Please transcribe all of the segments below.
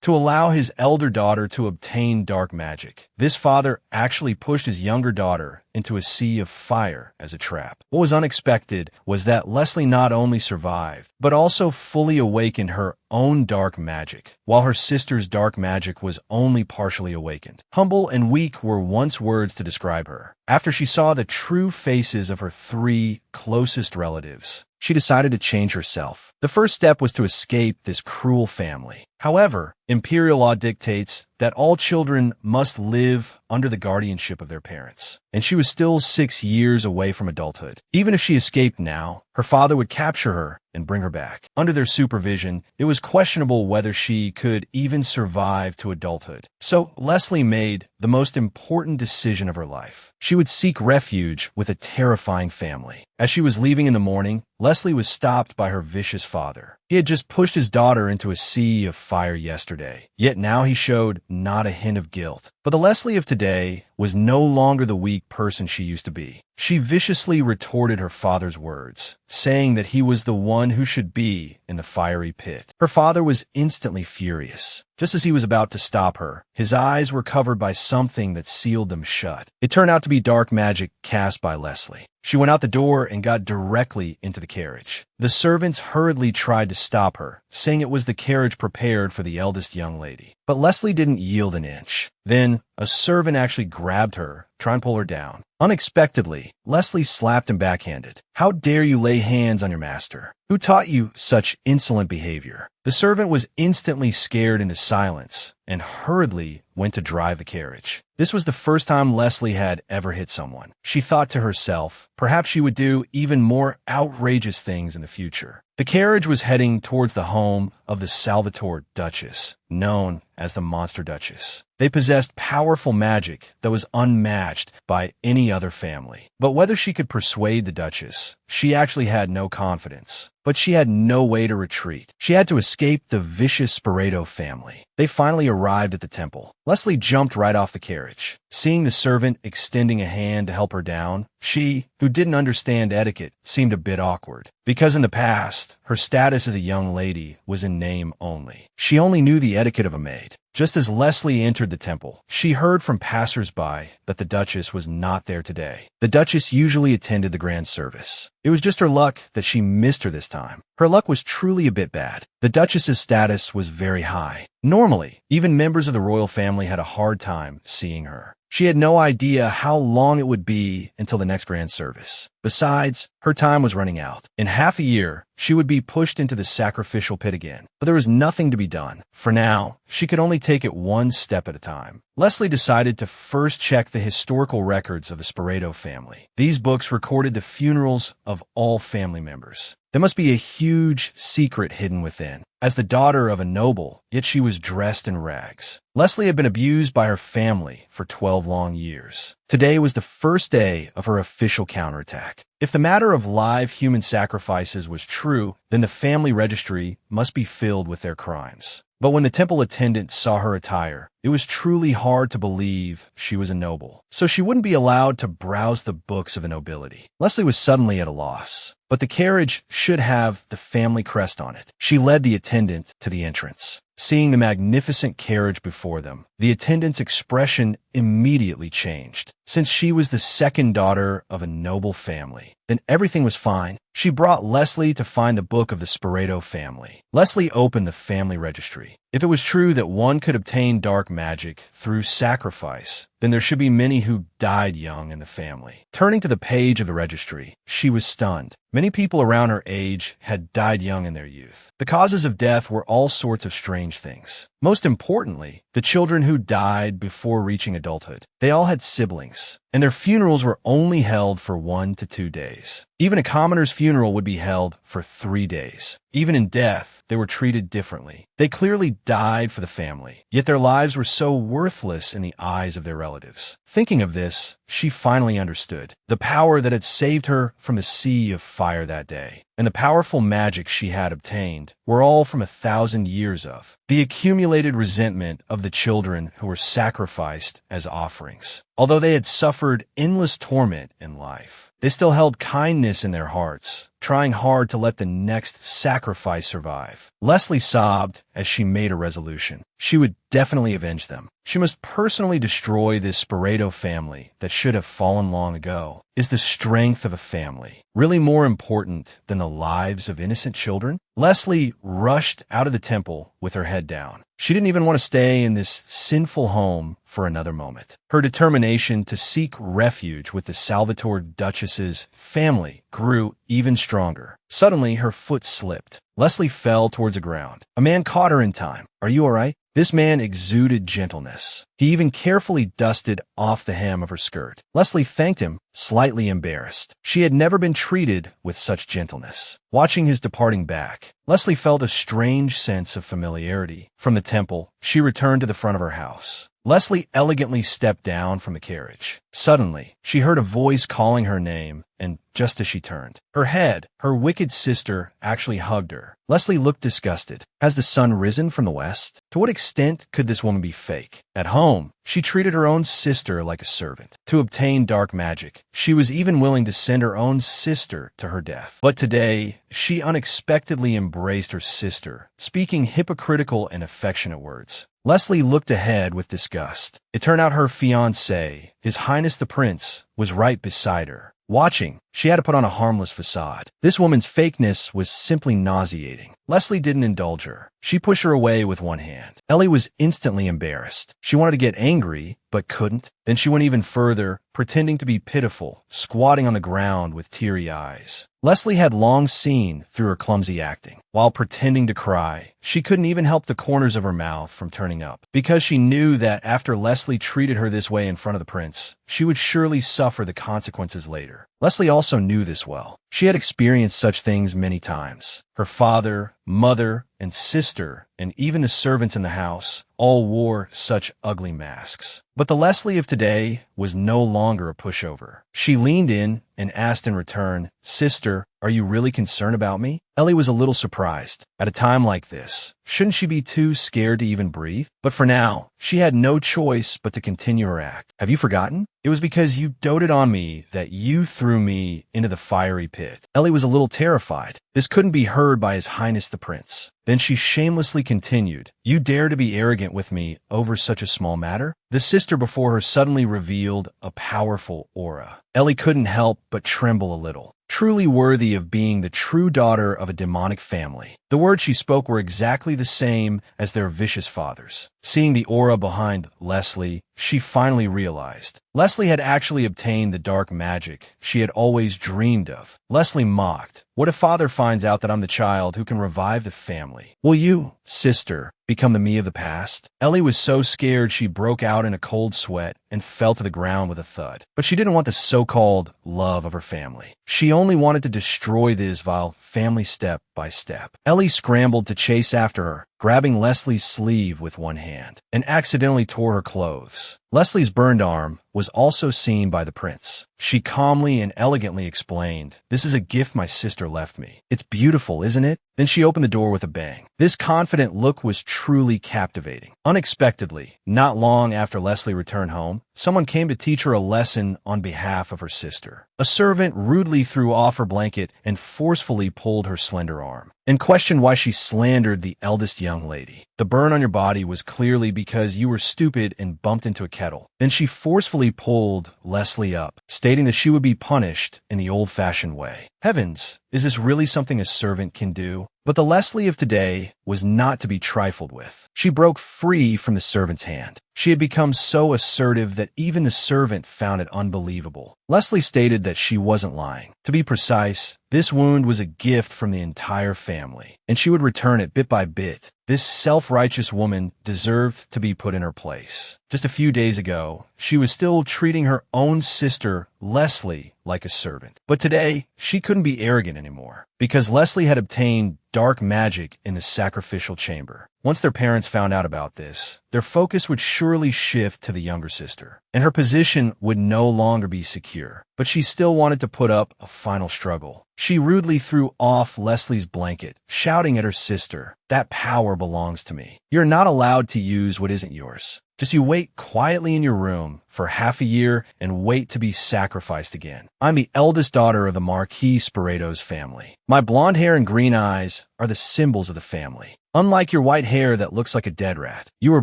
to allow his elder daughter to obtain dark magic. This father actually pushed his younger daughter into a sea of fire as a trap. What was unexpected was that Leslie not only survived, but also fully awakened her own dark magic, while her sister's dark magic was only partially awakened. Humble and weak were once words to describe her. After she saw the true faces of her three closest relatives, she decided to change herself. The first step was to escape this cruel family. However, imperial law dictates that all children must live under the guardianship of their parents, and she was still 6 years away from adulthood. Even if she escaped now, her father would capture her and bring her back. Under their supervision, it was questionable whether she could even survive to adulthood. So Leslie made the most important decision of her life. She would seek refuge with a terrifying family. As she was leaving in the morning, Leslie was stopped by her vicious father. He had just pushed his daughter into a sea of fire yesterday, yet now he showed not a hint of guilt. But the Leslie of today was no longer the weak person she used to be. She viciously retorted her father's words, saying that he was the one who should be in the fiery pit. Her father was instantly furious. Just as he was about to stop her, his eyes were covered by something that sealed them shut. It turned out to be dark magic cast by Leslie. She went out the door and got directly into the carriage. The servants hurriedly tried to stop her, saying it was the carriage prepared for the eldest young lady. But Leslie didn't yield an inch. Then, a servant actually grabbed her, trying to pull her down. Unexpectedly, Leslie slapped him backhanded. "How dare you lay hands on your master? Who taught you such insolent behavior?" The servant was instantly scared into silence and hurriedly went to drive the carriage. This was the first time Leslie had ever hit someone. She thought to herself, perhaps she would do even more outrageous things in the future. The carriage was heading towards the home of the Salvatore Duchess, known as the Monster Duchess. They possessed powerful magic that was unmatched by any other family. But whether she could persuade the Duchess, she actually had no confidence. But she had no way to retreat. She had to escape the vicious Sporeto family. They finally arrived at the temple. Leslie jumped right off the carriage. Seeing the servant extending a hand to help her down, she, who didn't understand etiquette, seemed a bit awkward. Because in the past, her status as a young lady was in name only. She only knew the etiquette of a maid. Just as Leslie entered the temple, she heard from passers-by that the Duchess was not there today. The Duchess usually attended the grand service. It was just her luck that she missed her this time. Her luck was truly a bit bad. The Duchess's status was very high. Normally, even members of the royal family had a hard time seeing her. She had no idea how long it would be until the next grand service. Besides, her time was running out. In half a year, she would be pushed into the sacrificial pit again. But there was nothing to be done. For now, she could only take it one step at a time. Leslie decided to first check the historical records of the Sporeto family. These books recorded the funerals of all family members. There must be a huge secret hidden within. As the daughter of a noble, yet she was dressed in rags. Leslie had been abused by her family for 12 long years. Today was the first day of her official counterattack. If the matter of live human sacrifices was true, then the family registry must be filled with their crimes. But when the temple attendant saw her attire, it was truly hard to believe she was a noble. So she wouldn't be allowed to browse the books of the nobility. Leslie was suddenly at a loss. But the carriage should have the family crest on it. She led the attendant to the entrance. Seeing the magnificent carriage before them, the attendant's expression immediately changed. Since she was the second daughter of a noble family, then everything was fine. She brought Leslie to find the book of the Sporeto family. Leslie opened the family registry. If it was true that one could obtain dark magic through sacrifice, then there should be many who died young in the family. Turning to the page of the registry, she was stunned. Many people around her age had died young in their youth. The causes of death were all sorts of strange things. Most importantly, the children who died before reaching adulthood. They all had siblings, and their funerals were only held for 1 to 2 days. Even a commoner's funeral would be held for 3 days. Even in death, they were treated differently. They clearly died for the family, yet their lives were so worthless in the eyes of their relatives. Thinking of this, she finally understood the power that had saved her from a sea of fire that day, and the powerful magic she had obtained were all from 1,000 years of the accumulated resentment of the children who were sacrificed as offerings. Although they had suffered endless torment in life, They still held kindness in their hearts, trying hard to let the next sacrifice survive. Leslie sobbed as she made a resolution. She would definitely avenge them. She must personally destroy this Sporado family that should have fallen long ago. Is the strength of a family really more important than the lives of innocent children? Leslie rushed out of the temple with her head down. She didn't even want to stay in this sinful home for another moment. Her determination to seek refuge with the Salvatore Duchess's family grew even stronger. Suddenly, her foot slipped. Leslie fell towards the ground. A man caught her in time. "Are you all right?" This man exuded gentleness. He even carefully dusted off the hem of her skirt. Leslie thanked him, slightly embarrassed. She had never been treated with such gentleness. Watching his departing back, Leslie felt a strange sense of familiarity. From the temple, she returned to the front of her house. Leslie elegantly stepped down from the carriage. Suddenly, she heard a voice calling her name, and just as she turned her head, her wicked sister actually hugged her. Leslie looked disgusted. Has the sun risen from the west? To what extent could this woman be fake? At home, she treated her own sister like a servant. To obtain dark magic, she was even willing to send her own sister to her death. But today, she unexpectedly embraced her sister, speaking hypocritical and affectionate words. Leslie looked ahead with disgust. It turned out her fiancé, His Highness the Prince, was right beside her. Watching, she had to put on a harmless facade. This woman's fakeness was simply nauseating. Leslie didn't indulge her. She pushed her away with one hand. Ellie was instantly embarrassed. She wanted to get angry, but couldn't. Then she went even further, pretending to be pitiful, squatting on the ground with teary eyes. Leslie had long seen through her clumsy acting. While pretending to cry, she couldn't even help the corners of her mouth from turning up, because she knew that after Leslie treated her this way in front of the prince, she would surely suffer the consequences later. Leslie also knew this well. She had experienced such things many times. Her father, mother, and sister, and even the servants in the house, all wore such ugly masks. But the Leslie of today was no longer a pushover. She leaned in and asked in return, "Sister, are you really concerned about me?" Ellie was a little surprised. At a time like this, shouldn't she be too scared to even breathe? But for now, she had no choice but to continue her act. "Have you forgotten? It was because you doted on me that you threw me into the fiery pit." Ellie was a little terrified. This couldn't be heard by His Highness the Prince. Then she shamelessly continued, "You dare to be arrogant with me over such a small matter?" The sister before her suddenly revealed a powerful aura. Ellie couldn't help but tremble a little. Truly worthy of being the true daughter of a demonic family. The words she spoke were exactly the same as their vicious fathers. Seeing the aura behind Leslie, she finally realized. Leslie had actually obtained the dark magic she had always dreamed of. Leslie mocked. "What if father finds out that I'm the child who can revive the family? Will you, sister, become the me of the past?" Ellie was so scared she broke out in a cold sweat and fell to the ground with a thud. But she didn't want the so-called love of her family. She only wanted to destroy this vile family step by step. Ellie scrambled to chase after her, grabbing Leslie's sleeve with one hand, and accidentally tore her clothes. Leslie's burned arm was also seen by the prince. She calmly and elegantly explained, "This is a gift my sister left me. It's beautiful, isn't it?" Then she opened the door with a bang. This confident look was truly captivating. Unexpectedly, not long after Leslie returned home, someone came to teach her a lesson on behalf of her sister. A servant rudely threw off her blanket and forcefully pulled her slender arm, and questioned why she slandered the eldest young lady. "The burn on your body was clearly because you were stupid and bumped into a kettle." Then she forcefully pulled Leslie up, stating that she would be punished in the old-fashioned way. Heavens, is this really something a servant can do? But the Leslie of today was not to be trifled with. She broke free from the servant's hand. She had become so assertive that even the servant found it unbelievable. Leslie stated that she wasn't lying. To be precise, this wound was a gift from the entire family, and she would return it bit by bit. This self-righteous woman deserved to be put in her place. Just a few days ago, she was still treating her own sister, Leslie, like a servant. But today, she couldn't be arrogant anymore, because Leslie had obtained dark magic in the sacrificial chamber. Once their parents found out about this, their focus would surely shift to the younger sister, and her position would no longer be secure. But she still wanted to put up a final struggle. She rudely threw off Leslie's blanket, shouting at her sister, "That power belongs to me. You're not allowed to use what isn't yours." Just you wait quietly in your room for half a year and wait to be sacrificed again. I'm the eldest daughter of the Marquis Sporeto's family. My blonde hair and green eyes are the symbols of the family. Unlike your white hair that looks like a dead rat, you were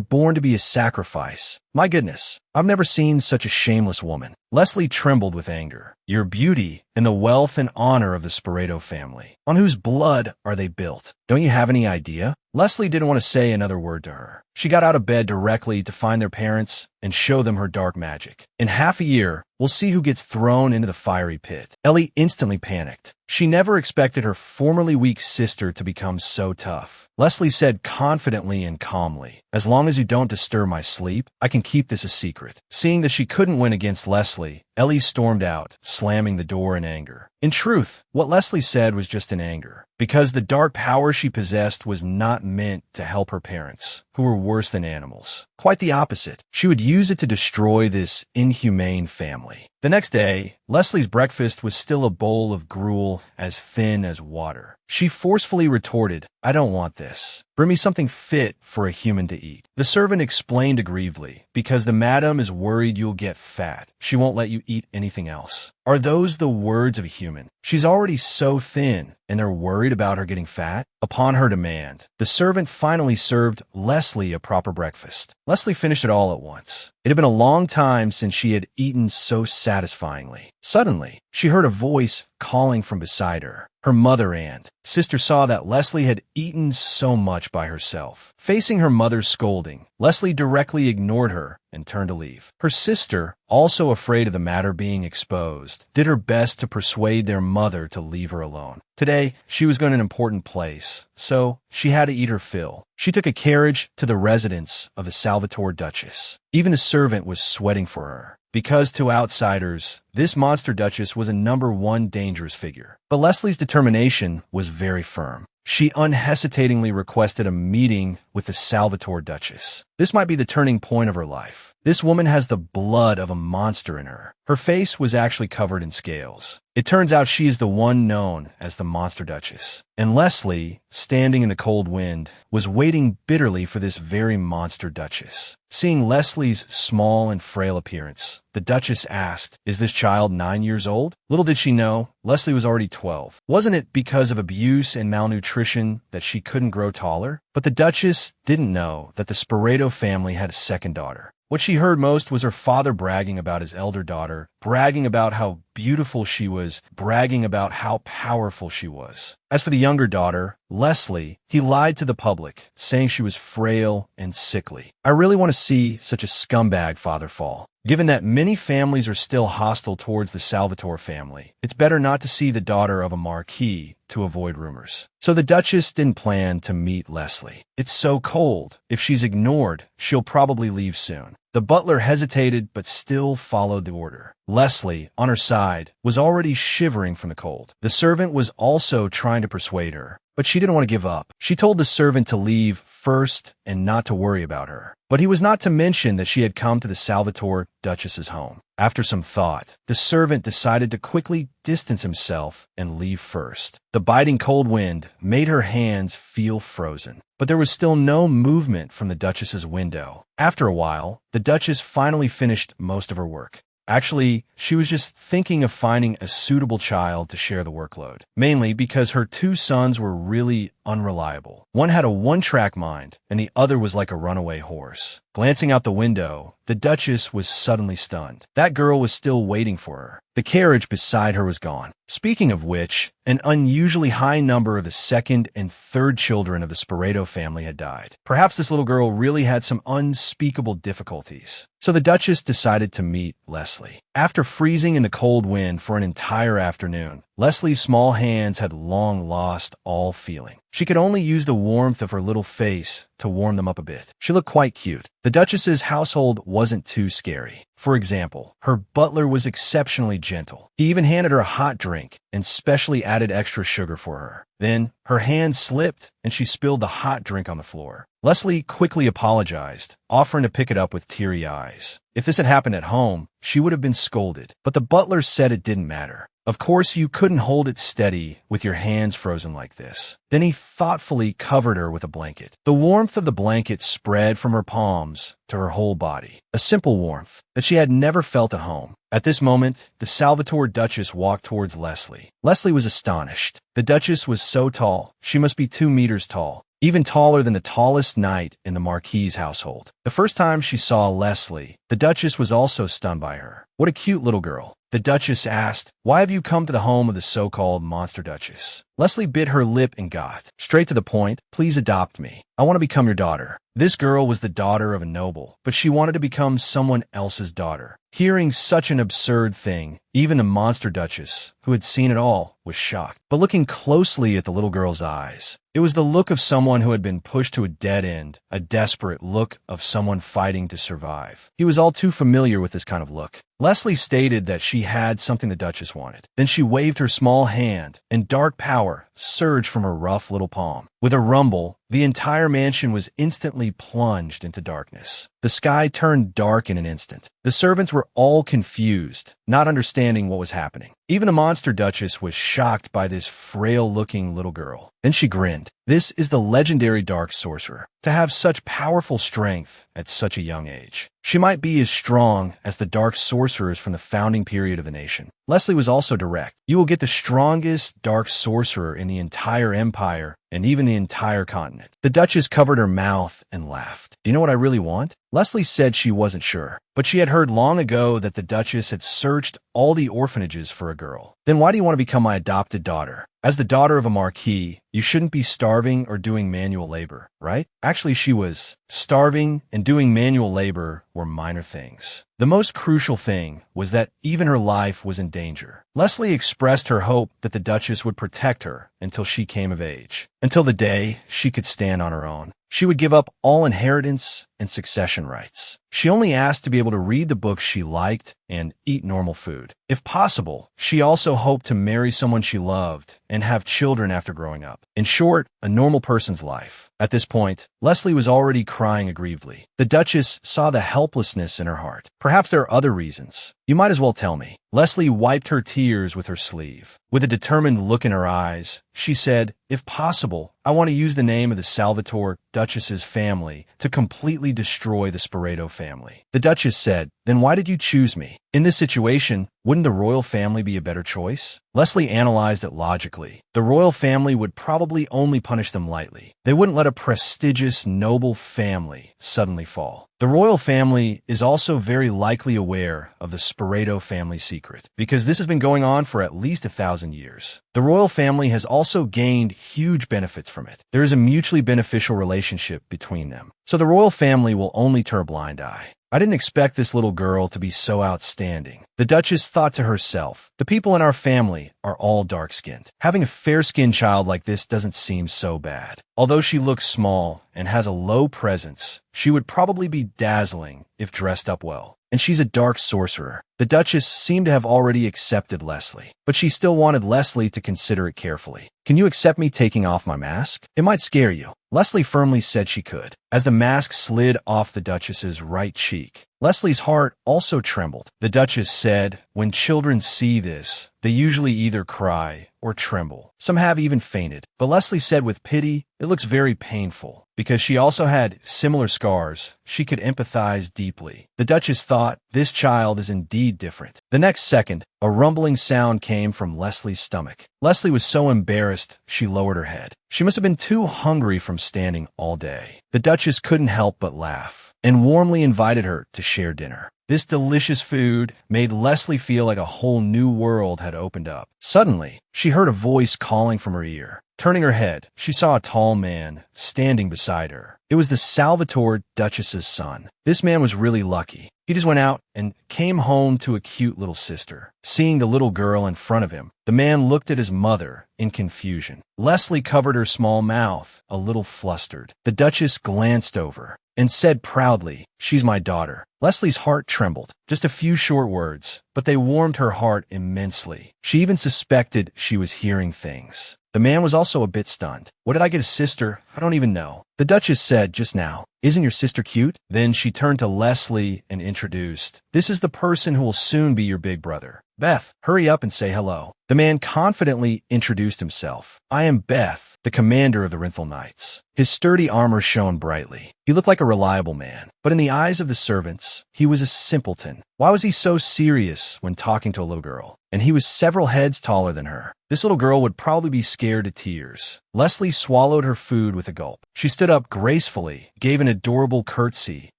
born to be a sacrifice. My goodness, I've never seen such a shameless woman. Leslie trembled with anger. Your beauty and the wealth and honor of the Sporeto family. On whose blood are they built? Don't you have any idea? Leslie didn't want to say another word to her. She got out of bed directly to find their parents and show them her dark magic. In half a year, we'll see who gets thrown into the fiery pit. Ellie instantly panicked. She never expected her formerly weak sister to become so tough. Leslie said confidently and calmly, "As long as you don't disturb my sleep, I can keep this a secret." Seeing that she couldn't win against Leslie, Ellie stormed out, slamming the door in anger. In truth, what Leslie said was just in anger, because the dark power she possessed was not meant to help her parents, who were worse than animals. Quite the opposite. She would use it to destroy this inhumane family. The next day, Leslie's breakfast was still a bowl of gruel as thin as water. She forcefully retorted, "I don't want this. Bring me something fit for a human to eat." The servant explained aggrievedly, "Because the madam is worried you'll get fat. She won't let you eat anything else." Are those the words of a human? She's already so thin, and they're worried about her getting fat? Upon her demand, the servant finally served Leslie a proper breakfast. Leslie finished it all at once. It had been a long time since she had eaten so satisfyingly. Suddenly, she heard a voice calling from beside her. Her mother and sister saw that Leslie had eaten so much by herself. Facing her mother's scolding, Leslie directly ignored her and turned to leave. Her sister, also afraid of the matter being exposed, did her best to persuade their mother to leave her alone. Today, she was going to an important place, so she had to eat her fill. She took a carriage to the residence of the Salvatore Duchess. Even the servant was sweating for her, because to outsiders, this monster duchess was a #1 dangerous figure. But Leslie's determination was very firm. She unhesitatingly requested a meeting with the Salvatore Duchess. This might be the turning point of her life. This woman has the blood of a monster in her. Her face was actually covered in scales. It turns out she is the one known as the Monster Duchess. And Leslie, standing in the cold wind, was waiting bitterly for this very Monster Duchess. Seeing Leslie's small and frail appearance, the Duchess asked, "Is this child 9 years old?" Little did she know, Leslie was already 12. Wasn't it because of abuse and malnutrition that she couldn't grow taller? But the Duchess didn't know that the Sporeto family had a second daughter. What she heard most was her father bragging about his elder daughter, bragging about how beautiful she was, bragging about how powerful she was. As for the younger daughter, Leslie, he lied to the public, saying she was frail and sickly. I really want to see such a scumbag father fall. Given that many families are still hostile towards the Salvatore family, it's better not to see the daughter of a marquis to avoid rumors. So the Duchess didn't plan to meet Leslie. It's so cold. If she's ignored, she'll probably leave soon. The butler hesitated but still followed the order. Leslie, on her side, was already shivering from the cold. The servant was also trying to persuade her, but she didn't want to give up. She told the servant to leave first and not to worry about her. But he was not to mention that she had come to the Salvatore Duchess's home. After some thought, the servant decided to quickly distance himself and leave first. The biting cold wind made her hands feel frozen, but there was still no movement from the Duchess's window. After a while, the Duchess finally finished most of her work. Actually, she was just thinking of finding a suitable child to share the workload, mainly because her 2 sons were really unreliable. One had a one-track mind, and the other was like a runaway horse. Glancing out the window, the Duchess was suddenly stunned. That girl was still waiting for her. The carriage beside her was gone. Speaking of which, an unusually high number of the second and third children of the Sporeto family had died. Perhaps this little girl really had some unspeakable difficulties. So the Duchess decided to meet Leslie. After freezing in the cold wind for an entire afternoon, Leslie's small hands had long lost all feeling. She could only use the warmth of her little face to warm them up a bit. She looked quite cute. The Duchess's household wasn't too scary. For example, her butler was exceptionally gentle. He even handed her a hot drink and specially added extra sugar for her. Then, her hand slipped and she spilled the hot drink on the floor. Leslie quickly apologized, offering to pick it up with teary eyes. If this had happened at home, she would have been scolded, but the butler said it didn't matter. Of course, you couldn't hold it steady with your hands frozen like this. Then he thoughtfully covered her with a blanket. The warmth of the blanket spread from her palms to her whole body, a simple warmth that she had never felt at home. At this moment, the Salvatore Duchess walked towards Leslie. Leslie was astonished. The Duchess was so tall, she must be 2 meters tall, even taller than the tallest knight in the Marquis's household. The first time she saw Leslie, the Duchess was also stunned by her. What a cute little girl. The Duchess asked, "Why have you come to the home of the so-called Monster Duchess?" Leslie bit her lip and got straight to the point. "Please adopt me. I want to become your daughter." This girl was the daughter of a noble, but she wanted to become someone else's daughter. Hearing such an absurd thing, even the Monster Duchess, who had seen it all, was shocked. But looking closely at the little girl's eyes, it was the look of someone who had been pushed to a dead end, a desperate look of someone fighting to survive. He was all too familiar with this kind of look. Leslie stated that she had something the Duchess wanted. Then she waved her small hand, and dark power surged from her rough little palm. With a rumble, the entire mansion was instantly plunged into darkness. The sky turned dark in an instant. The servants were all confused, not understanding what was happening. Even the Monster Duchess was shocked by this frail-looking little girl. Then she grinned. This is the legendary Dark Sorcerer. To have such powerful strength at such a young age. She might be as strong as the Dark Sorcerers from the founding period of the nation. Leslie was also direct. You will get the strongest Dark Sorcerer in the entire empire and even the entire continent. The Duchess covered her mouth and laughed. Do you know what I really want? Leslie said she wasn't sure, but she had heard long ago that the Duchess had searched all the orphanages for a girl. Then why do you want to become my adopted daughter? As the daughter of a marquis, you shouldn't be starving or doing manual labor, right? Actually, she was. Starving and doing manual labor were minor things. The most crucial thing was that even her life was in danger. Leslie expressed her hope that the Duchess would protect her until she came of age, until the day she could stand on her own. She would give up all inheritance and succession rights. She only asked to be able to read the books she liked and eat normal food. If possible, she also hoped to marry someone she loved and have children after growing up. In short, a normal person's life. At this point, Leslie was already crying aggrievedly. The Duchess saw the helplessness in her heart. Perhaps there are other reasons. You might as well tell me. Leslie wiped her tears with her sleeve. With a determined look in her eyes, she said, "If possible, I want to use the name of the Salvatore Duchess's family to completely destroy the Sporeto family." The Duchess said, "Then why did you choose me? In this situation, wouldn't the royal family be a better choice?" Leslie analyzed it logically. The royal family would probably only punish them lightly. They wouldn't let a prestigious, noble family suddenly fall. The royal family is also very likely aware of the Sporeto family secret, because this has been going on for at least 1,000 years. The royal family has also gained huge benefits from it. There is a mutually beneficial relationship between them. So the royal family will only turn a blind eye. I didn't expect this little girl to be so outstanding. The Duchess thought to herself, the people in our family are all dark-skinned. Having a fair-skinned child like this doesn't seem so bad. Although she looks small and has a low presence, she would probably be dazzling if dressed up well. And she's a dark sorcerer. The Duchess seemed to have already accepted Leslie, but she still wanted Leslie to consider it carefully. "Can you accept me taking off my mask? It might scare you." Leslie firmly said she could. As the mask slid off the Duchess's right cheek, Leslie's heart also trembled. The Duchess said, "When children see this, they usually either cry or tremble. Some have even fainted." But Leslie said with pity, "It looks very painful." Because she also had similar scars, she could empathize deeply. The Duchess thought, this child is indeed different. The next second, a rumbling sound came from Leslie's stomach. Leslie was so embarrassed, she lowered her head. She must have been too hungry from standing all day. The Duchess couldn't help but laugh, and warmly invited her to share dinner. This delicious food made Leslie feel like a whole new world had opened up. Suddenly, she heard a voice calling from her ear. Turning her head, she saw a tall man standing beside her. It was the Salvatore Duchess's son. This man was really lucky. He just went out and came home to a cute little sister. Seeing the little girl in front of him, the man looked at his mother in confusion. Leslie covered her small mouth, a little flustered. The Duchess glanced over and said proudly, "She's my daughter." Leslie's heart trembled. Just a few short words, but they warmed her heart immensely. She even suspected she was hearing things. The man was also a bit stunned. "What did I get a sister? I don't even know." The Duchess said just now, "Isn't your sister cute?" Then she turned to Leslie and introduced, "This is the person who will soon be your big brother." Beth, hurry up and say hello. The man confidently introduced himself. I am Beth, the commander of the Rinthal Knights. His sturdy armor shone brightly. He looked like a reliable man, but in the eyes of the servants, he was a simpleton. Why was he so serious when talking to a little girl? And he was several heads taller than her. This little girl would probably be scared to tears. Leslie swallowed her food with a gulp. She stood up gracefully, gave an adorable curtsy,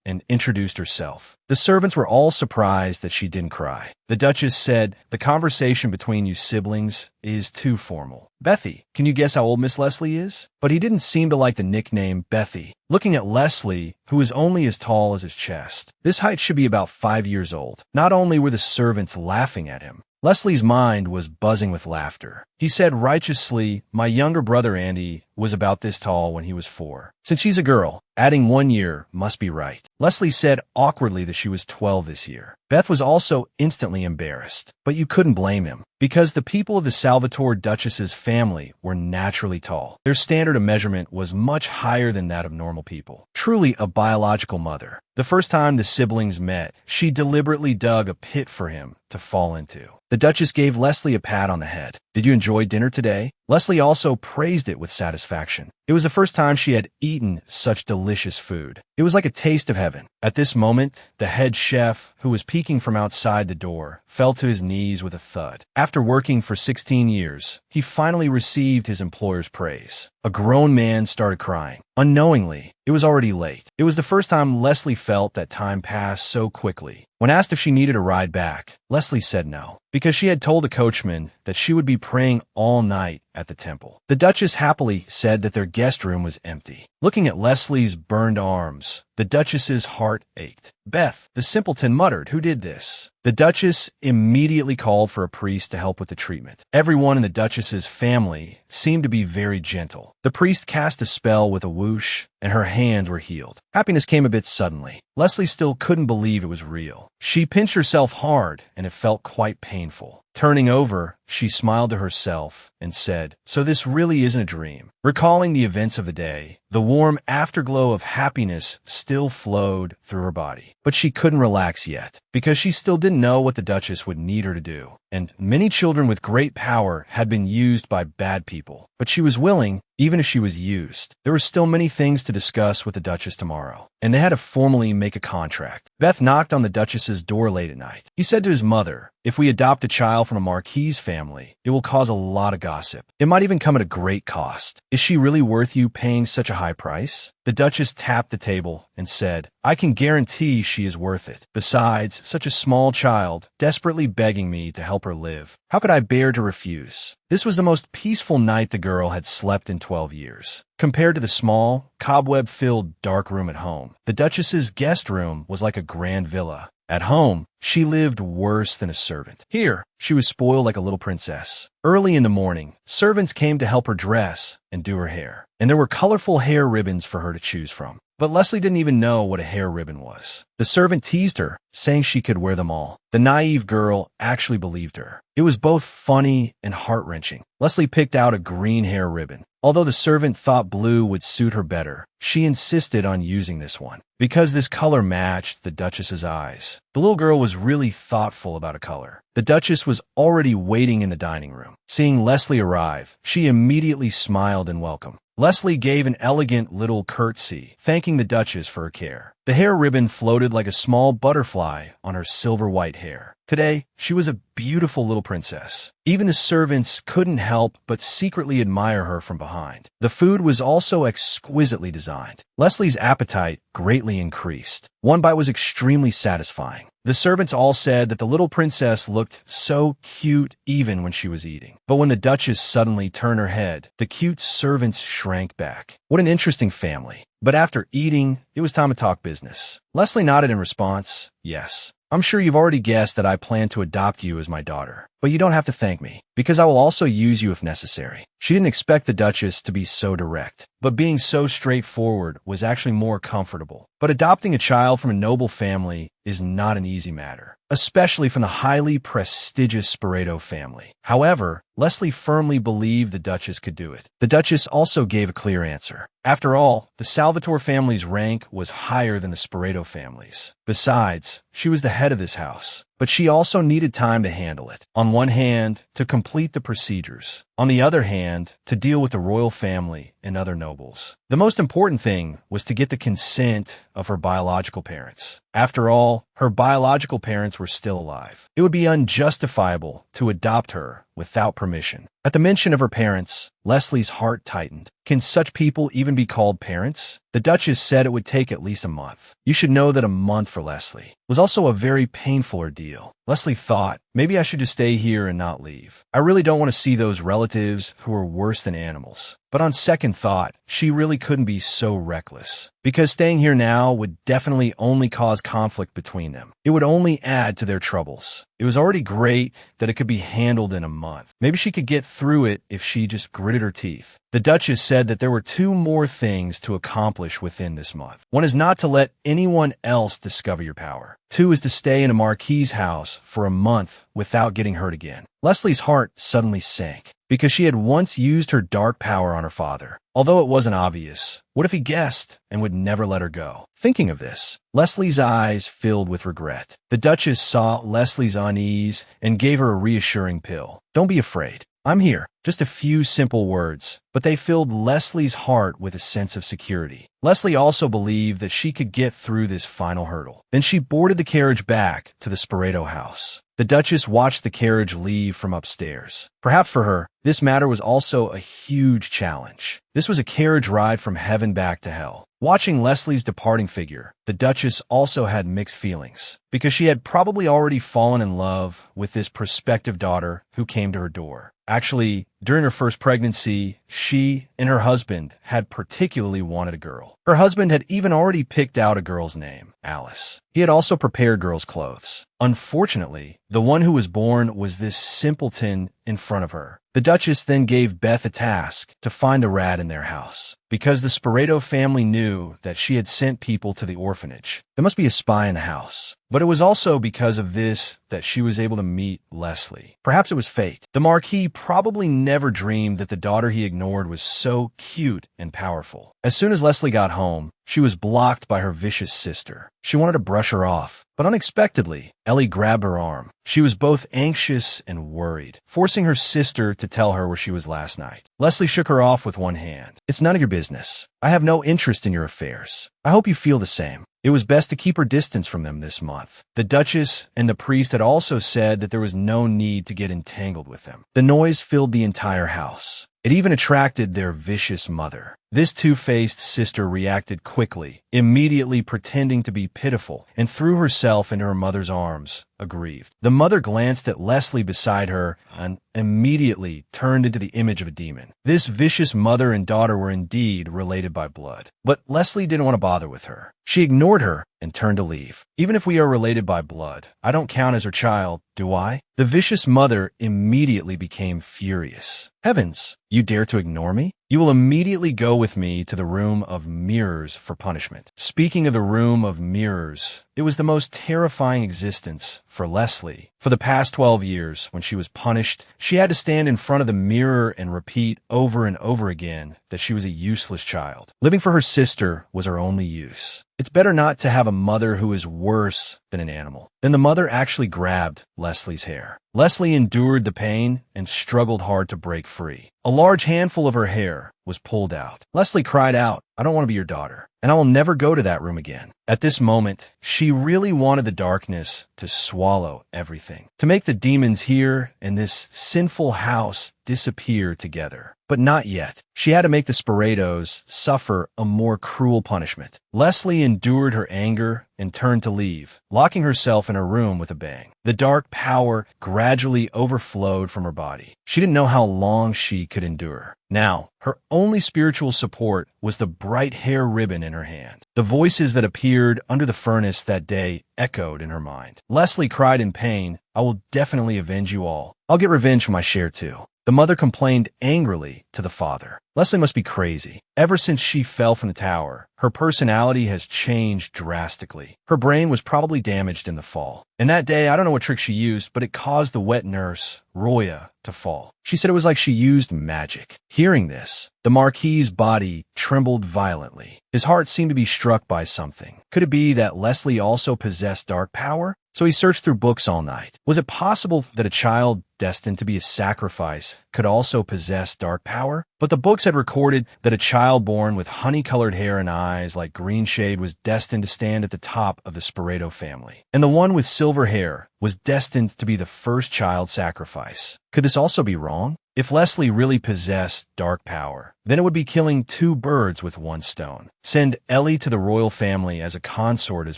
and introduced herself. The servants were all surprised that she didn't cry. The Duchess said, "The conversation between you siblings is too formal." "Bethy, can you guess how old Miss Leslie is?" But he didn't seem to like the nickname Bethy. Looking at Leslie, who was only as tall as his chest. This height should be about 5 years old. Not only were the servants laughing at him, Leslie's mind was buzzing with laughter. He said righteously, "My younger brother Andy was about this tall when he was 4. Since she's a girl, adding 1 year must be right." Leslie said awkwardly that she was 12 this year. Beth was also instantly embarrassed, but you couldn't blame him, because the people of the Salvatore Duchess's family were naturally tall. Their standard of measurement was much higher than that of normal people. Truly a biological mother. The first time the siblings met, she deliberately dug a pit for him to fall into. The Duchess gave Leslie a pat on the head. "Did you enjoy dinner today?" Leslie also praised it with satisfaction. It was the first time she had eaten such delicious food. It was like a taste of heaven. At this moment, the head chef, who was peeking from outside the door, fell to his knees with a thud. After working for 16 years, he finally received his employer's praise. A grown man started crying. Unknowingly, it was already late. It was the first time Leslie felt that time passed so quickly. When asked if she needed a ride back, Leslie said no, because she had told the coachman that she would be praying all night at the temple. The Duchess happily said that their guest room was empty. Looking at Leslie's burned arms, the Duchess's heart ached. "Beth," the simpleton muttered, "who did this?" The Duchess immediately called for a priest to help with the treatment. Everyone in the Duchess's family seemed to be very gentle. The priest cast a spell with a whoosh, and her hands were healed. Happiness came a bit suddenly. Leslie still couldn't believe it was real. She pinched herself hard, and it felt quite painful. Turning over, she smiled to herself and said, "So this really isn't a dream." Recalling the events of the day, the warm afterglow of happiness still flowed through her body. But she couldn't relax yet, because she still didn't know what the Duchess would need her to do. And many children with great power had been used by bad people. But she was willing, even if she was used. There were still many things to discuss with the Duchess tomorrow, and they had to formally make a contract. Beth knocked on the Duchess's door late at night. He said to his mother, "If we adopt a child from a Marquis family, it will cause a lot of gossip. It might even come at a great cost. Is she really worth you paying such a high price?" The Duchess tapped the table and said, "I can guarantee she is worth it. Besides, such a small child, desperately begging me to help her live. How could I bear to refuse?" This was the most peaceful night the girl had slept in 12 years. Compared to the small, cobweb-filled dark room at home, the Duchess's guest room was like a grand villa. At home, she lived worse than a servant. Here, she was spoiled like a little princess. Early in the morning, servants came to help her dress and do her hair, and there were colorful hair ribbons for her to choose from. But Leslie didn't even know what a hair ribbon was. The servant teased her, saying she could wear them all. The naive girl actually believed her. It was both funny and heart-wrenching. Leslie picked out a green hair ribbon. Although the servant thought blue would suit her better, she insisted on using this one, because this color matched the Duchess's eyes. The little girl was really thoughtful about a color. The Duchess was already waiting in the dining room. Seeing Leslie arrive, she immediately smiled in welcome. Leslie gave an elegant little curtsy, thanking the Duchess for her care. The hair ribbon floated like a small butterfly on her silver-white hair. Today, she was a beautiful little princess. Even the servants couldn't help but secretly admire her from behind. The food was also exquisitely designed. Leslie's appetite greatly increased. One bite was extremely satisfying. The servants all said that the little princess looked so cute even when she was eating. But when the Duchess suddenly turned her head, the cute servants shrank back. What an interesting family. But after eating, it was time to talk business. Leslie nodded in response, "Yes. I'm sure you've already guessed that I plan to adopt you as my daughter. But you don't have to thank me, because I will also use you if necessary." She didn't expect the Duchess to be so direct, but being so straightforward was actually more comfortable. But adopting a child from a noble family is not an easy matter, especially from the highly prestigious Sporeto family. However, Leslie firmly believed the Duchess could do it. The Duchess also gave a clear answer. After all, the Salvatore family's rank was higher than the Sporeto family's. Besides, she was the head of this house. but she also needed time to handle it. On one hand, to complete the procedures. On the other hand, to deal with the royal family and other nobles. The most important thing was to get the consent of her biological parents. After all, her biological parents were still alive. It would be unjustifiable to adopt her without permission. At the mention of her parents, Leslie's heart tightened. Can such people even be called parents? The Duchess said it would take at least a month. You should know that a month for Leslie was also a very painful ordeal. Leslie thought, maybe I should just stay here and not leave. I really don't want to see those relatives who are worse than animals. But on second thought, she really couldn't be so reckless. Because staying here now would definitely only cause conflict between them. It would only add to their troubles. It was already great that it could be handled in a month. Maybe she could get through it if she just gritted her teeth. The Duchess said that there were 2 more things to accomplish within this month. One is not to let anyone else discover your power. 2 is to stay in a marquis's house for a month without getting hurt again. Leslie's heart suddenly sank, because she had once used her dark power on her father. Although it wasn't obvious, what if he guessed and would never let her go? Thinking of this, Leslie's eyes filled with regret. The Duchess saw Leslie's unease and gave her a reassuring pill. Don't be afraid. I'm here. Just a few simple words, but they filled Leslie's heart with a sense of security. Leslie also believed that she could get through this final hurdle. Then she boarded the carriage back to the Sporeto house. The Duchess watched the carriage leave from upstairs. Perhaps for her, this matter was also a huge challenge. This was a carriage ride from heaven back to hell. Watching Leslie's departing figure, the Duchess also had mixed feelings, because she had probably already fallen in love with this prospective daughter who came to her door. Actually, during her first pregnancy, she and her husband had particularly wanted a girl. Her husband had even already picked out a girl's name, Alice. He had also prepared girls' clothes. Unfortunately, the one who was born was this simpleton in front of her. The Duchess then gave Beth a task to find a rat in their house, because the Sporeto family knew that she had sent people to the orphanage. There must be a spy in the house. But it was also because of this that she was able to meet Leslie. Perhaps it was fate. The Marquis probably never dreamed that the daughter he ignored was so cute and powerful. As soon as Leslie got home, she was blocked by her vicious sister. She wanted to brush her off, but unexpectedly, Ellie grabbed her arm. She was both anxious and worried, forcing her sister to tell her where she was last night. Leslie shook her off with one hand. It's none of your business. I have no interest in your affairs. I hope you feel the same. It was best to keep her distance from them this month. The Duchess and the priest had also said that there was no need to get entangled with them. The noise filled the entire house. It even attracted their vicious mother. This two-faced sister reacted quickly, immediately pretending to be pitiful, and threw herself into her mother's arms, aggrieved. The mother glanced at Leslie beside her and immediately turned into the image of a demon. This vicious mother and daughter were indeed related by blood. But Leslie didn't want to bother with her. She ignored her and turned to leave. Even if we are related by blood, I don't count as her child, do I? The vicious mother immediately became furious. Heavens, you dare to ignore me? You will immediately go with me to the room of mirrors for punishment. Speaking of the room of mirrors, it was the most terrifying existence for Leslie. For the past 12 years, when she was punished, she had to stand in front of the mirror and repeat over and over again that she was a useless child. Living for her sister was her only use. It's better not to have a mother who is worse than an animal. Then the mother actually grabbed Leslie's hair. Leslie endured the pain and struggled hard to break free. A large handful of her hair was pulled out. Leslie cried out, "I don't want to be your daughter, and I will never go to that room again." At this moment, she really wanted the darkness to swallow everything, to make the demons here in this sinful house disappear together. But not yet. She had to make the Sporetos suffer a more cruel punishment. Leslie endured her anger and turned to leave, locking herself in her room with a bang. The dark power gradually overflowed from her body. She didn't know how long she could endure. Now, her only spiritual support was the bright hair ribbon in her hand. The voices that appeared under the furnace that day echoed in her mind. Leslie cried in pain, "I will definitely avenge you all. I'll get revenge for my share too." The mother complained angrily to the father. Leslie must be crazy. Ever since she fell from the tower, her personality has changed drastically. Her brain was probably damaged in the fall. And that day, I don't know what trick she used, but it caused the wet nurse, Roya, to fall. She said it was like she used magic. Hearing this, the Marquis's body trembled violently. His heart seemed to be struck by something. Could it be that Leslie also possessed dark power? so he searched through books all night. Was it possible that a child destined to be a sacrifice could also possess dark power? But the books had recorded that a child born with honey-colored hair and eyes like green shade was destined to stand at the top of the Sporeto family. And the one with silver hair was destined to be the first child sacrifice. Could this also be wrong? If Leslie really possessed dark power, then it would be killing two birds with one stone. Send Ellie to the royal family as a consort as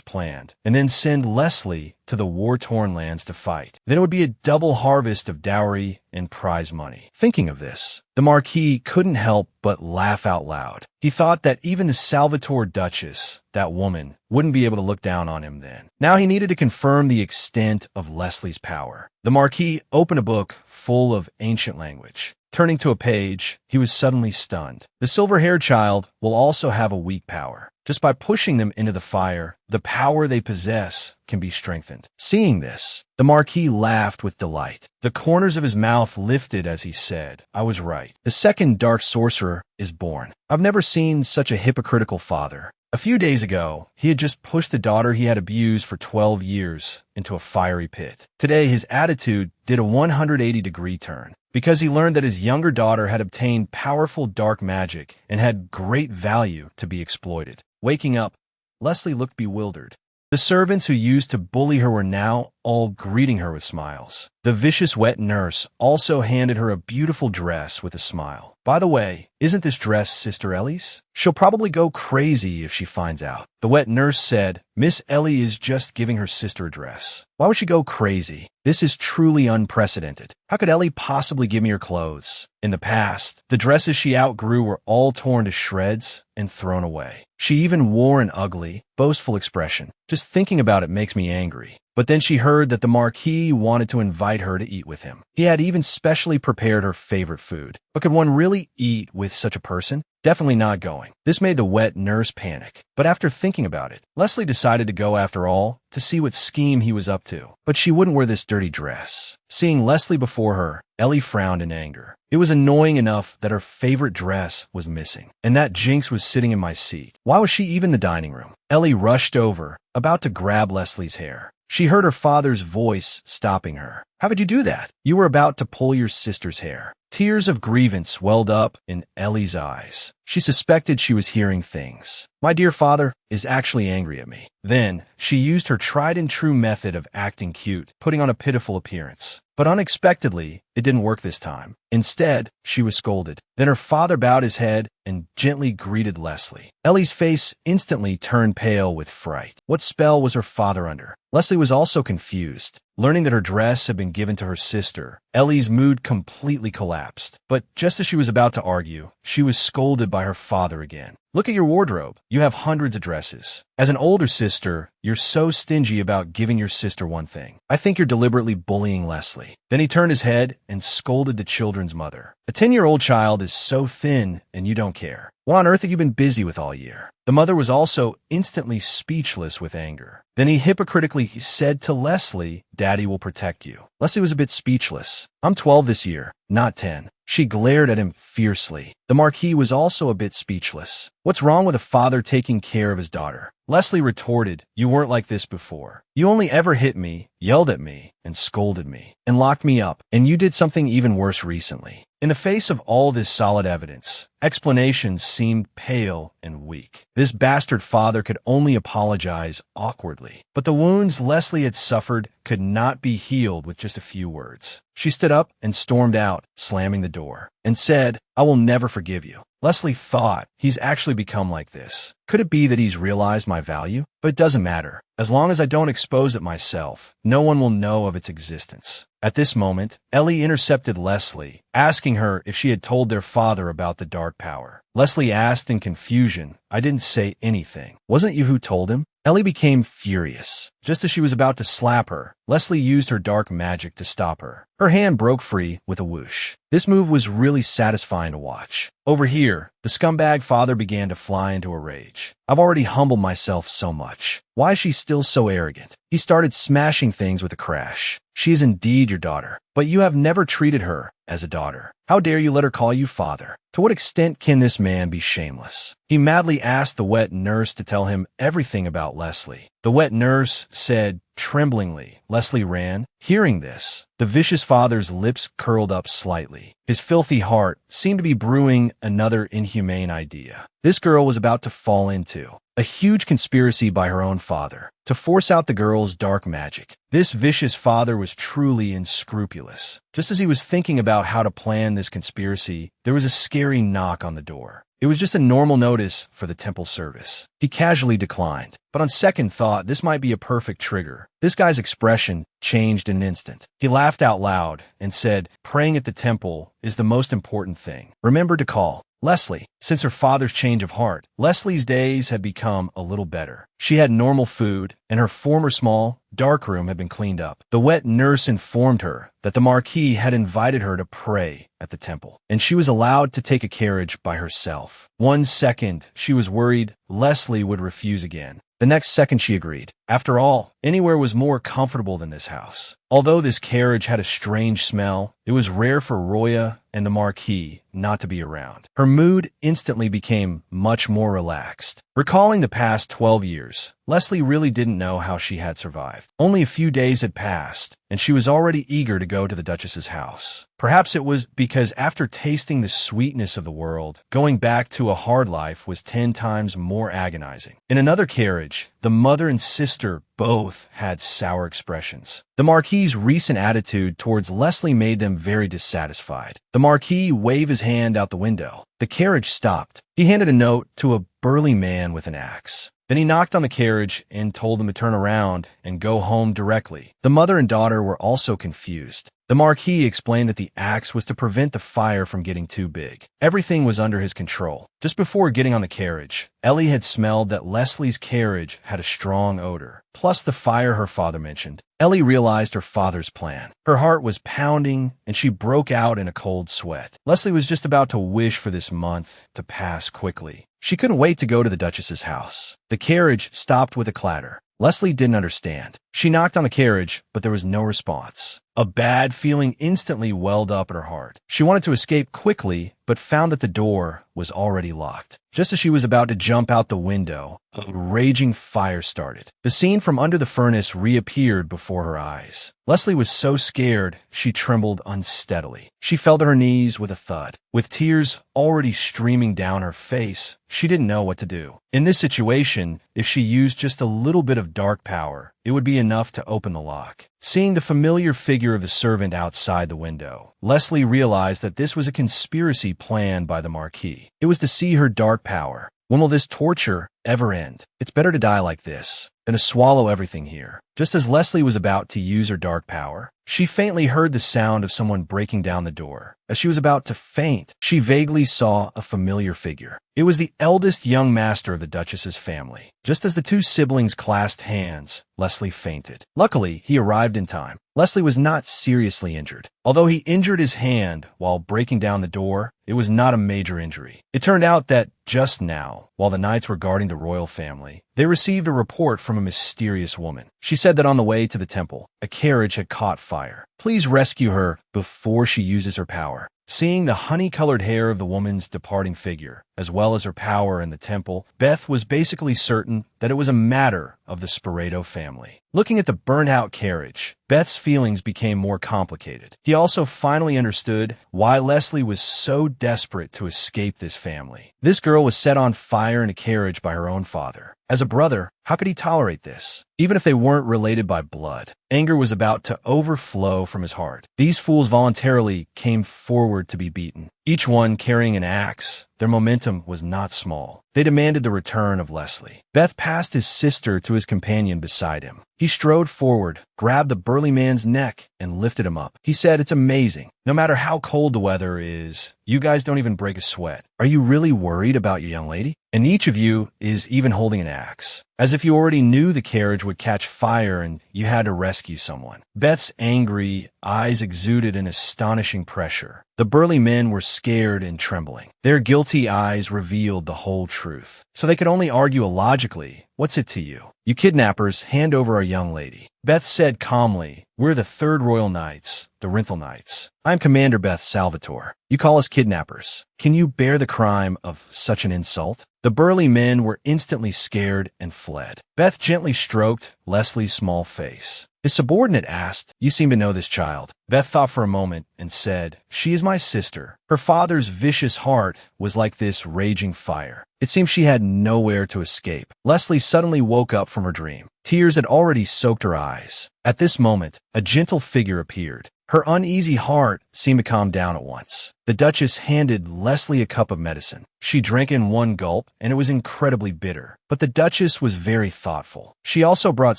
planned, and then send Leslie to the war-torn lands to fight. Then it would be a double harvest of dowry and prize money. Thinking of this, the Marquis couldn't help but laugh out loud. He thought that even the Salvatore Duchess, that woman, wouldn't be able to look down on him then. Now he needed to confirm the extent of Leslie's power. The Marquis opened a book full of ancient language. Turning to a page, he was suddenly stunned. The silver-haired child will also have a weak power. Just by pushing them into the fire, the power they possess can be strengthened. Seeing this, the Marquis laughed with delight. The corners of his mouth lifted as he said, "I was right. The second dark sorcerer is born. I've never seen such a hypocritical father." A few days ago, he had just pushed the daughter he had abused for 12 years into a fiery pit. Today, his attitude did a 180-degree turn, because he learned that his younger daughter had obtained powerful dark magic and had great value to be exploited. Waking up, Leslie looked bewildered. The servants who used to bully her were now all greeting her with smiles. The vicious wet nurse also handed her a beautiful dress with a smile. "By the way, isn't this dress Sister Ellie's? She'll probably go crazy if she finds out." The wet nurse said, "Miss Ellie is just giving her sister a dress. Why would she go crazy? This is truly unprecedented. How could Ellie possibly give me her clothes?" In the past, the dresses she outgrew were all torn to shreds and thrown away. She even wore an ugly, boastful expression. Just thinking about it makes me angry. But then she heard that the Marquis wanted to invite her to eat with him. He had even specially prepared her favorite food. But could one really eat with such a person? Definitely not going. This made the wet nurse panic. But after thinking about it, Leslie decided to go after all to see what scheme he was up to. But she wouldn't wear this dirty dress. Seeing Leslie before her, Ellie frowned in anger. It was annoying enough that her favorite dress was missing, and that Jinx was sitting in my seat. Why was she even in the dining room? Ellie rushed over, about to grab Leslie's hair. She heard her father's voice stopping her. "How could you do that? You were about to pull your sister's hair." Tears of grievance welled up in Ellie's eyes. She suspected she was hearing things. "My dear father is actually angry at me." Then, she used her tried-and-true method of acting cute, putting on a pitiful appearance. But unexpectedly, it didn't work this time. Instead, she was scolded. Then her father bowed his head and gently greeted Leslie. Ellie's face instantly turned pale with fright. What spell was her father under? Leslie was also confused. Learning that her dress had been given to her sister, Ellie's mood completely collapsed. But just as she was about to argue, she was scolded by her father again. "Look at your wardrobe. You have hundreds of dresses. As an older sister, you're so stingy about giving your sister one thing. I think you're deliberately bullying Leslie." Then he turned his head and scolded the children's mother. "A 10-year-old child is so thin and you don't care. What on earth have you been busy with all year?" The mother was also instantly speechless with anger. Then he hypocritically said to Leslie, "Daddy will protect you." Leslie was a bit speechless. "I'm 12 this year, not 10. She glared at him fiercely. The Marquis was also a bit speechless. What's wrong with a father taking care of his daughter? Leslie retorted, "You weren't like this before. You only ever hit me, yelled at me, and scolded me, and locked me up, and you did something even worse recently." In the face of all this solid evidence, explanations seemed pale and weak. This bastard father could only apologize awkwardly. But the wounds Leslie had suffered could not be healed with just a few words. She stood up and stormed out, slamming the door, and said, "I will never forgive you." Leslie thought, he's actually become like this. Could it be that he's realized my value? But it doesn't matter. As long as I don't expose it myself, no one will know of its existence. At this moment, Ellie intercepted Leslie, asking her if she had told their father about the dark power. Leslie asked in confusion, "I didn't say anything. Wasn't it you who told him?" Ellie became furious. Just as she was about to slap her, Leslie used her dark magic to stop her. Her hand broke free with a whoosh. This move was really satisfying to watch. Over here, the scumbag father began to fly into a rage. "I've already humbled myself so much. Why is she still so arrogant?" He started smashing things with a crash. "She is indeed your daughter, but you have never treated her as a daughter. How dare you let her call you father? To what extent can this man be shameless? He madly asked the wet nurse to tell him everything about Leslie. The wet nurse said tremblingly. Leslie ran. Hearing this, the vicious father's lips curled up slightly. His filthy heart seemed to be brewing another inhumane idea. This girl was about to fall into a huge conspiracy by her own father to force out the girl's dark magic. This vicious father was truly unscrupulous. Just as he was thinking about how to plan this conspiracy, there was a scary knock on the door. It was just a normal notice for the temple service. He casually declined, but on second thought, this might be a perfect trigger. This guy's expression changed in an instant. He laughed out loud and said, "Praying at the temple is the most important thing. Remember to call Leslie." Since her father's change of heart, Leslie's days had become a little better. She had normal food, and her former small, dark room had been cleaned up. The wet nurse informed her that the Marquis had invited her to pray at the temple, and she was allowed to take a carriage by herself. 1 second, she was worried Leslie would refuse again. The next second, she agreed. After all, anywhere was more comfortable than this house. Although this carriage had a strange smell, it was rare for Roya and the Marquis not to be around. Her mood instantly became much more relaxed. Recalling the past 12 years, Leslie really didn't know how she had survived. Only a few days had passed, and she was already eager to go to the Duchess's house. Perhaps it was because after tasting the sweetness of the world, going back to a hard life was 10 times more agonizing. In another carriage, the mother and sister both had sour expressions. The Marquis's recent attitude towards Leslie made them very dissatisfied. The Marquis waved his hand out the window. The carriage stopped. He handed a note to a burly man with an axe. Then he knocked on the carriage and told them to turn around and go home directly. The mother and daughter were also confused. The Marquis explained that the axe was to prevent the fire from getting too big. Everything was under his control. Just before getting on the carriage, Ellie had smelled that Leslie's carriage had a strong odor, plus the fire her father mentioned. Ellie realized her father's plan. Her heart was pounding, and she broke out in a cold sweat. Leslie was just about to wish for this month to pass quickly. She couldn't wait to go to the Duchess's house. The carriage stopped with a clatter. Leslie didn't understand. She knocked on the carriage, but there was no response. A bad feeling instantly welled up in her heart. She wanted to escape quickly, but found that the door was already locked. Just as she was about to jump out the window, a raging fire started. The scene from under the furnace reappeared before her eyes. Leslie was so scared, she trembled unsteadily. She fell to her knees with a thud. With tears already streaming down her face, she didn't know what to do. In this situation, if she used just a little bit of dark power, it would be enough to open the lock. Seeing the familiar figure of the servant outside the window, Leslie realized that this was a conspiracy planned by the Marquis. It was to see her dark power. When will this torture ever end? It's better to die like this than to swallow everything here. Just as Leslie was about to use her dark power, she faintly heard the sound of someone breaking down the door. As she was about to faint, she vaguely saw a familiar figure. It was the eldest young master of the Duchess's family. Just as the two siblings clasped hands, Leslie fainted. Luckily, he arrived in time. Leslie was not seriously injured. Although he injured his hand while breaking down the door, it was not a major injury. It turned out that just now, while the knights were guarding the royal family, they received a report from a mysterious woman. She said that on the way to the temple, a carriage had caught fire. Please rescue her before she uses her power. Seeing the honey-colored hair of the woman's departing figure, as well as her power in the temple, Beth was basically certain that it was a matter of the Sporeto family. Looking at the burnt-out carriage, Beth's feelings became more complicated. He also finally understood why Leslie was so desperate to escape this family. This girl was set on fire in a carriage by her own father. As a brother, how could he tolerate this? Even if they weren't related by blood, anger was about to overflow from his heart. These fools voluntarily came forward to be beaten, each one carrying an axe. Their momentum was not small. They demanded the return of Leslie. Beth passed his sister to his companion beside him. He strode forward, grabbed the burly man's neck, and lifted him up. He said, "It's amazing. No matter how cold the weather is, you guys don't even break a sweat. Are you really worried about your young lady? And each of you is even holding an axe, as if you already knew the carriage would catch fire and you had to rescue someone." Beth's angry eyes exuded an astonishing pressure. The burly men were scared and trembling. Their guilty eyes revealed the whole truth. So they could only argue illogically. What's it to you? You kidnappers, hand over our young lady. Beth said calmly, "We're the Third Royal Knights, the Rinthal Knights. I'm Commander Beth Salvatore. You call us kidnappers. Can you bear the crime of such an insult?" The burly men were instantly scared and fled. Beth gently stroked Leslie's small face. His subordinate asked, "You seem to know this child." Beth thought for a moment and said, "She is my sister." Her father's vicious heart was like this raging fire. It seemed she had nowhere to escape. Leslie suddenly woke up from her dream. Tears had already soaked her eyes. At this moment, a gentle figure appeared. Her uneasy heart seemed to calm down at once. The Duchess handed Leslie a cup of medicine. She drank in one gulp, and it was incredibly bitter. But the Duchess was very thoughtful. She also brought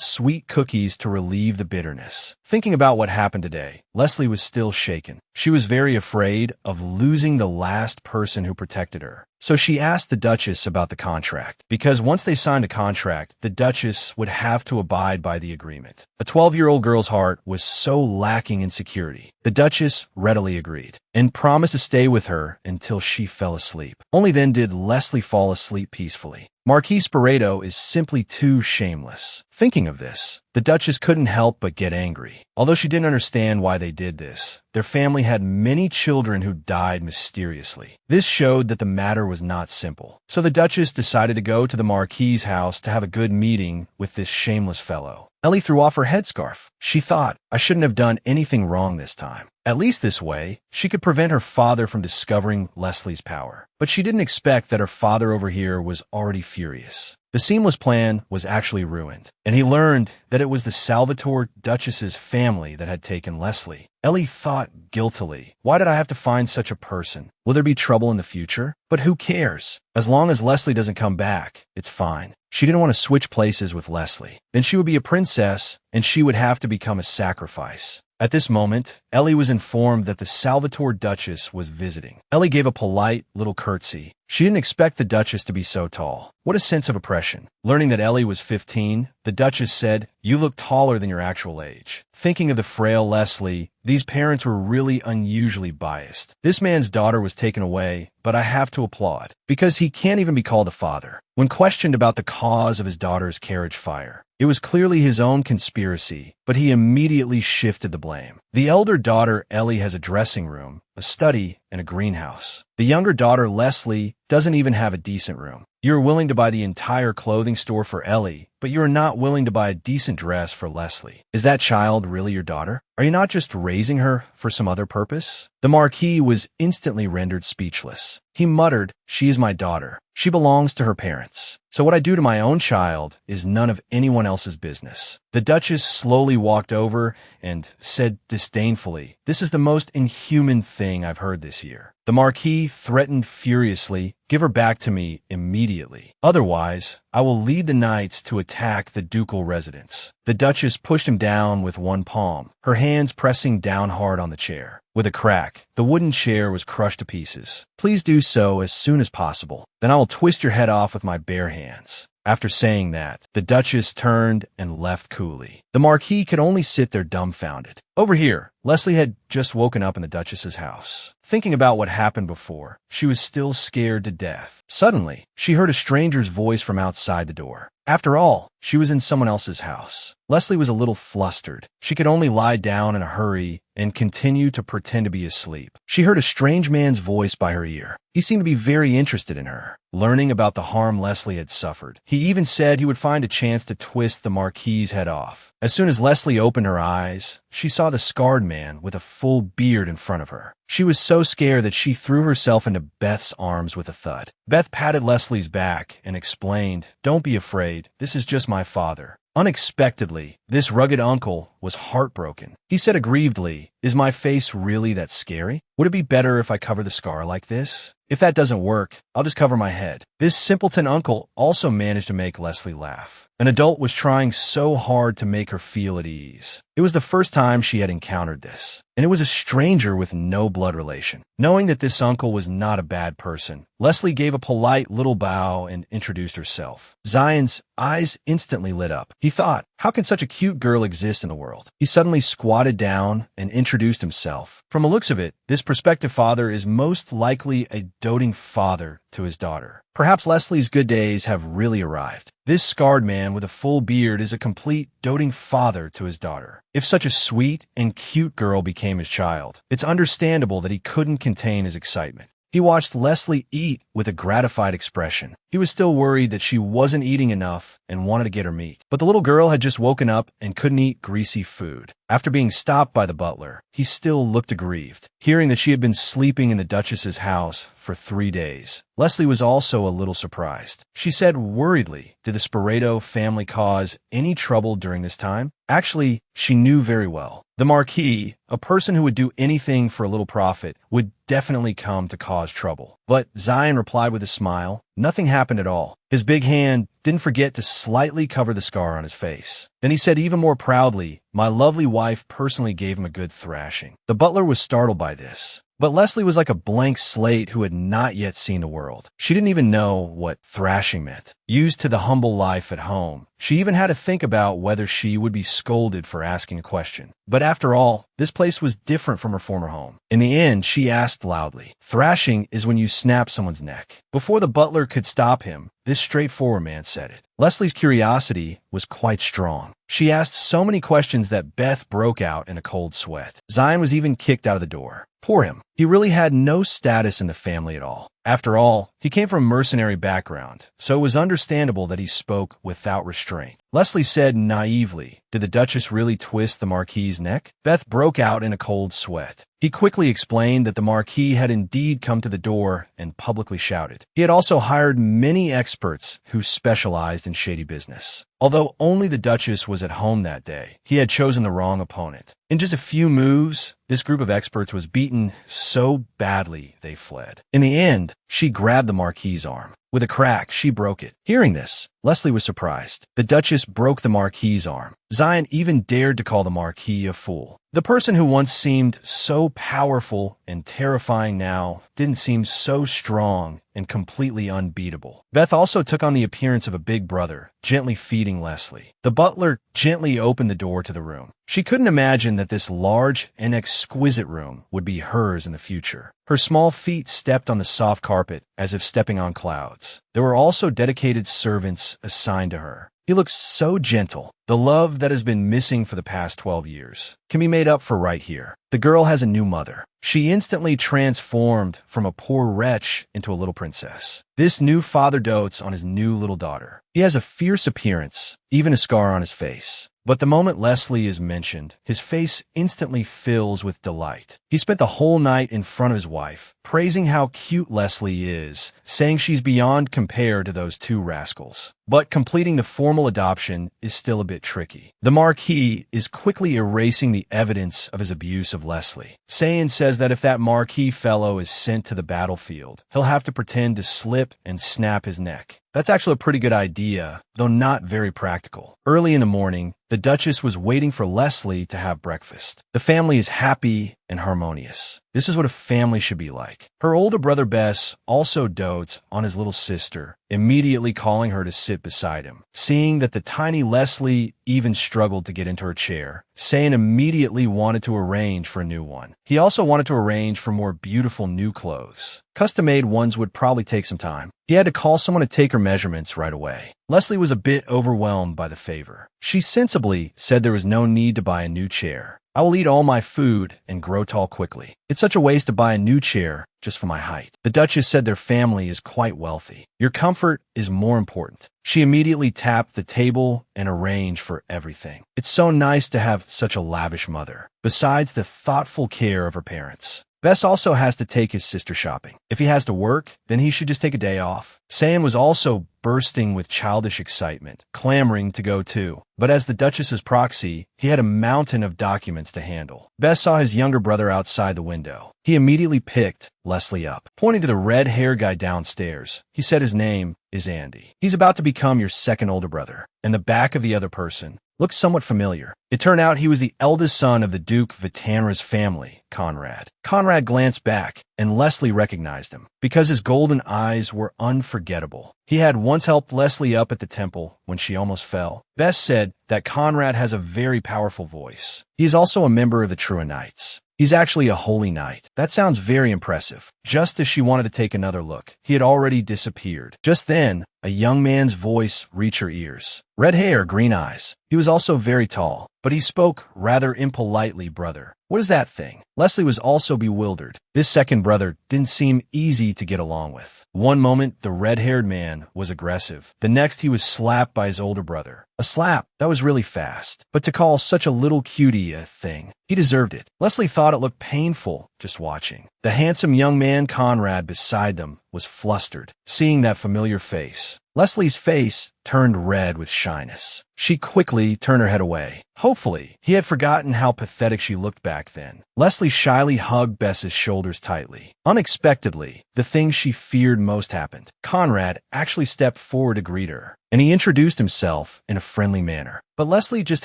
sweet cookies to relieve the bitterness. Thinking about what happened today, Leslie was still shaken. She was very afraid of losing the last person who protected her. So she asked the Duchess about the contract, because once they signed a contract, the Duchess would have to abide by the agreement. A 12-year-old girl's heart was so lacking in security. The Duchess readily agreed and promised to stay with her until she fell asleep. Only then did Leslie fall asleep peacefully. Marquis Sporeto is simply too shameless. Thinking of this, the Duchess couldn't help but get angry. Although she didn't understand why they did this, their family had many children who died mysteriously. This showed that the matter was not simple. So the Duchess decided to go to the Marquis's house to have a good meeting with this shameless fellow. Ellie threw off her headscarf. She thought, "I shouldn't have done anything wrong this time." At least this way, she could prevent her father from discovering Leslie's power. But she didn't expect that her father over here was already furious. The seamless plan was actually ruined, and he learned that it was the Salvatore Duchess's family that had taken Leslie. Ellie thought guiltily, "Why did I have to find such a person? Will there be trouble in the future? But who cares? As long as Leslie doesn't come back, it's fine." She didn't want to switch places with Leslie. Then she would be a princess, and she would have to become a sacrifice. At this moment, Ellie was informed that the Salvatore Duchess was visiting. Ellie gave a polite little curtsy. She didn't expect the Duchess to be so tall. What a sense of oppression. Learning that Ellie was 15, the Duchess said, "You look taller than your actual age." Thinking of the frail Leslie, these parents were really unusually biased. This man's daughter was taken away, but I have to applaud, because he can't even be called a father. When questioned about the cause of his daughter's carriage fire, it was clearly his own conspiracy, but he immediately shifted the blame. The elder daughter, Ellie, has a dressing room, a study, and a greenhouse. The younger daughter, Leslie, doesn't even have a decent room. You're willing to buy the entire clothing store for Ellie, but you're not willing to buy a decent dress for Leslie. Is that child really your daughter? Are you not just raising her for some other purpose? The Marquis was instantly rendered speechless. He muttered, "She is my daughter. She belongs to her parents. So what I do to my own child is none of anyone else's business." The Duchess slowly walked over and said disdainfully, "This is the most inhuman thing I've heard this year." The Marquis threatened furiously, "Give her back to me immediately. Otherwise, I will lead the knights to attack the ducal residence." The Duchess pushed him down with one palm, her hands pressing down hard on the chair. With a crack, the wooden chair was crushed to pieces. "Please do so as soon as possible. Then I will twist your head off with my bare hands." After saying that, the Duchess turned and left coolly. The Marquis could only sit there dumbfounded. Over here, Leslie had just woken up in the Duchess's house. Thinking about what happened before, she was still scared to death. Suddenly, she heard a stranger's voice from outside the door. After all, she was in someone else's house. Leslie was a little flustered. She could only lie down in a hurry and continue to pretend to be asleep. She heard a strange man's voice by her ear. He seemed to be very interested in her, learning about the harm Leslie had suffered. He even said he would find a chance to twist the Marquis's head off. As soon as Leslie opened her eyes, she saw the scarred man with a full beard in front of her. She was so scared that she threw herself into Beth's arms with a thud. Beth patted Leslie's back and explained, "Don't be afraid. This is just my father." Unexpectedly, this rugged uncle was heartbroken. He said aggrievedly, "Is my face really that scary? Would it be better if I cover the scar like this? If that doesn't work, I'll just cover my head." This simpleton uncle also managed to make Leslie laugh. An adult was trying so hard to make her feel at ease. It was the first time she had encountered this, and it was a stranger with no blood relation. Knowing that this uncle was not a bad person, Leslie gave a polite little bow and introduced herself. Zion's eyes instantly lit up. He thought, how can such a cute girl exist in the world? He suddenly squatted down and introduced himself. From the looks of it, this prospective father is most likely a doting father to his daughter. Perhaps Leslie's good days have really arrived. This scarred man with a full beard is a complete, doting father to his daughter. If such a sweet and cute girl became his child, it's understandable that he couldn't contain his excitement. He watched Leslie eat with a gratified expression. He was still worried that she wasn't eating enough and wanted to get her meat. But the little girl had just woken up and couldn't eat greasy food. After being stopped by the butler, he still looked aggrieved, hearing that she had been sleeping in the Duchess's house for 3 days. Leslie was also a little surprised. She said worriedly, did the Sporato family cause any trouble during this time? Actually, she knew very well. The Marquis, a person who would do anything for a little profit, would definitely come to cause trouble. But Zion replied with a smile, nothing happened at all. His big hand didn't forget to slightly cover the scar on his face. Then he said even more proudly, my lovely wife personally gave him a good thrashing. The butler was startled by this. But Leslie was like a blank slate who had not yet seen the world. She didn't even know what thrashing meant. Used to the humble life at home, she even had to think about whether she would be scolded for asking a question. But after all, this place was different from her former home. In the end, she asked loudly, thrashing is when you snap someone's neck. Before the butler could stop him, this straightforward man said it. Leslie's curiosity was quite strong. She asked so many questions that Beth broke out in a cold sweat. Zion was even kicked out of the door. Poor him. He really had no status in the family at all. After all, he came from a mercenary background, so it was understandable that he spoke without restraint. Leslie said naively, did the Duchess really twist the Marquis's neck? Beth broke out in a cold sweat. He quickly explained that the Marquis had indeed come to the door and publicly shouted. He had also hired many experts who specialized in shady business. Although only the Duchess was at home that day, he had chosen the wrong opponent. In just a few moves, this group of experts was beaten so badly they fled. In the end, she grabbed the Marquis's arm. With a crack, she broke it. Hearing this, Leslie was surprised. The Duchess broke the Marquis's arm. Zion even dared to call the Marquis a fool. The person who once seemed so powerful and terrifying now didn't seem so strong and completely unbeatable. Beth also took on the appearance of a big brother, gently feeding Leslie. The butler gently opened the door to the room. She couldn't imagine that this large and exquisite room would be hers in the future. Her small feet stepped on the soft carpet as if stepping on clouds. There were also dedicated servants assigned to her. He looked so gentle. The love that has been missing for the past 12 years can be made up for right here. The girl has a new mother. She instantly transformed from a poor wretch into a little princess. This new father dotes on his new little daughter. He has a fierce appearance, even a scar on his face. But the moment Leslie is mentioned, his face instantly fills with delight. He spent the whole night in front of his wife, praising how cute Leslie is, saying she's beyond compare to those two rascals. But completing the formal adoption is still a bit tricky. The Marquis is quickly erasing the evidence of his abuse of Leslie. Sayin says that if that Marquis fellow is sent to the battlefield, he'll have to pretend to slip and snap his neck. That's actually a pretty good idea, though not very practical. Early in the morning, the Duchess was waiting for Leslie to have breakfast. The family is happy and harmonious. This is what a family should be like. Her older brother Bess also dotes on his little sister, immediately calling her to sit beside him. Seeing that the tiny Leslie even struggled to get into her chair, Sayin immediately wanted to arrange for a new one. He also wanted to arrange for more beautiful new clothes. Custom-made ones would probably take some time. He had to call someone to take her measurements right away. Leslie was a bit overwhelmed by the favor. She sensibly said there was no need to buy a new chair. I will eat all my food and grow tall quickly. It's such a waste to buy a new chair just for my height. The Duchess said their family is quite wealthy. Your comfort is more important. She immediately tapped the table and arranged for everything. It's so nice to have such a lavish mother, besides the thoughtful care of her parents. Bess also has to take his sister shopping. If he has to work, then he should just take a day off. Sayin was also bursting with childish excitement, clamoring to go too. But as the Duchess's proxy, he had a mountain of documents to handle. Bess saw his younger brother outside the window. He immediately picked Leslie up. Pointing to the red-haired guy downstairs, he said his name is Andy. He's about to become your second older brother. And the back of the other person looked somewhat familiar. It turned out he was the eldest son of the Duke Vitanra's family, Conrad. Conrad glanced back, and Leslie recognized him, because his golden eyes were unforgettable. He had once helped Leslie up at the temple when she almost fell. Bess said that Conrad has a very powerful voice. He is also a member of the Truant Knights. He's actually a holy knight. That sounds very impressive. Just as she wanted to take another look, he had already disappeared. Just then, a young man's voice reached her ears. Red hair, green eyes. He was also very tall, but he spoke rather impolitely, brother. What is that thing? Leslie was also bewildered. This second brother didn't seem easy to get along with. One moment, the red-haired man was aggressive. The next, he was slapped by his older brother. A slap that was really fast. But to call such a little cutie a thing, he deserved it. Leslie thought it looked painful just watching. The handsome young man Conrad beside them was flustered, seeing that familiar face. Leslie's face turned red with shyness. She quickly turned her head away. Hopefully, he had forgotten how pathetic she looked back then. Leslie shyly hugged Bess's shoulders tightly. Unexpectedly, the thing she feared most happened. Conrad actually stepped forward to greet her, and he introduced himself in a friendly manner. But Leslie just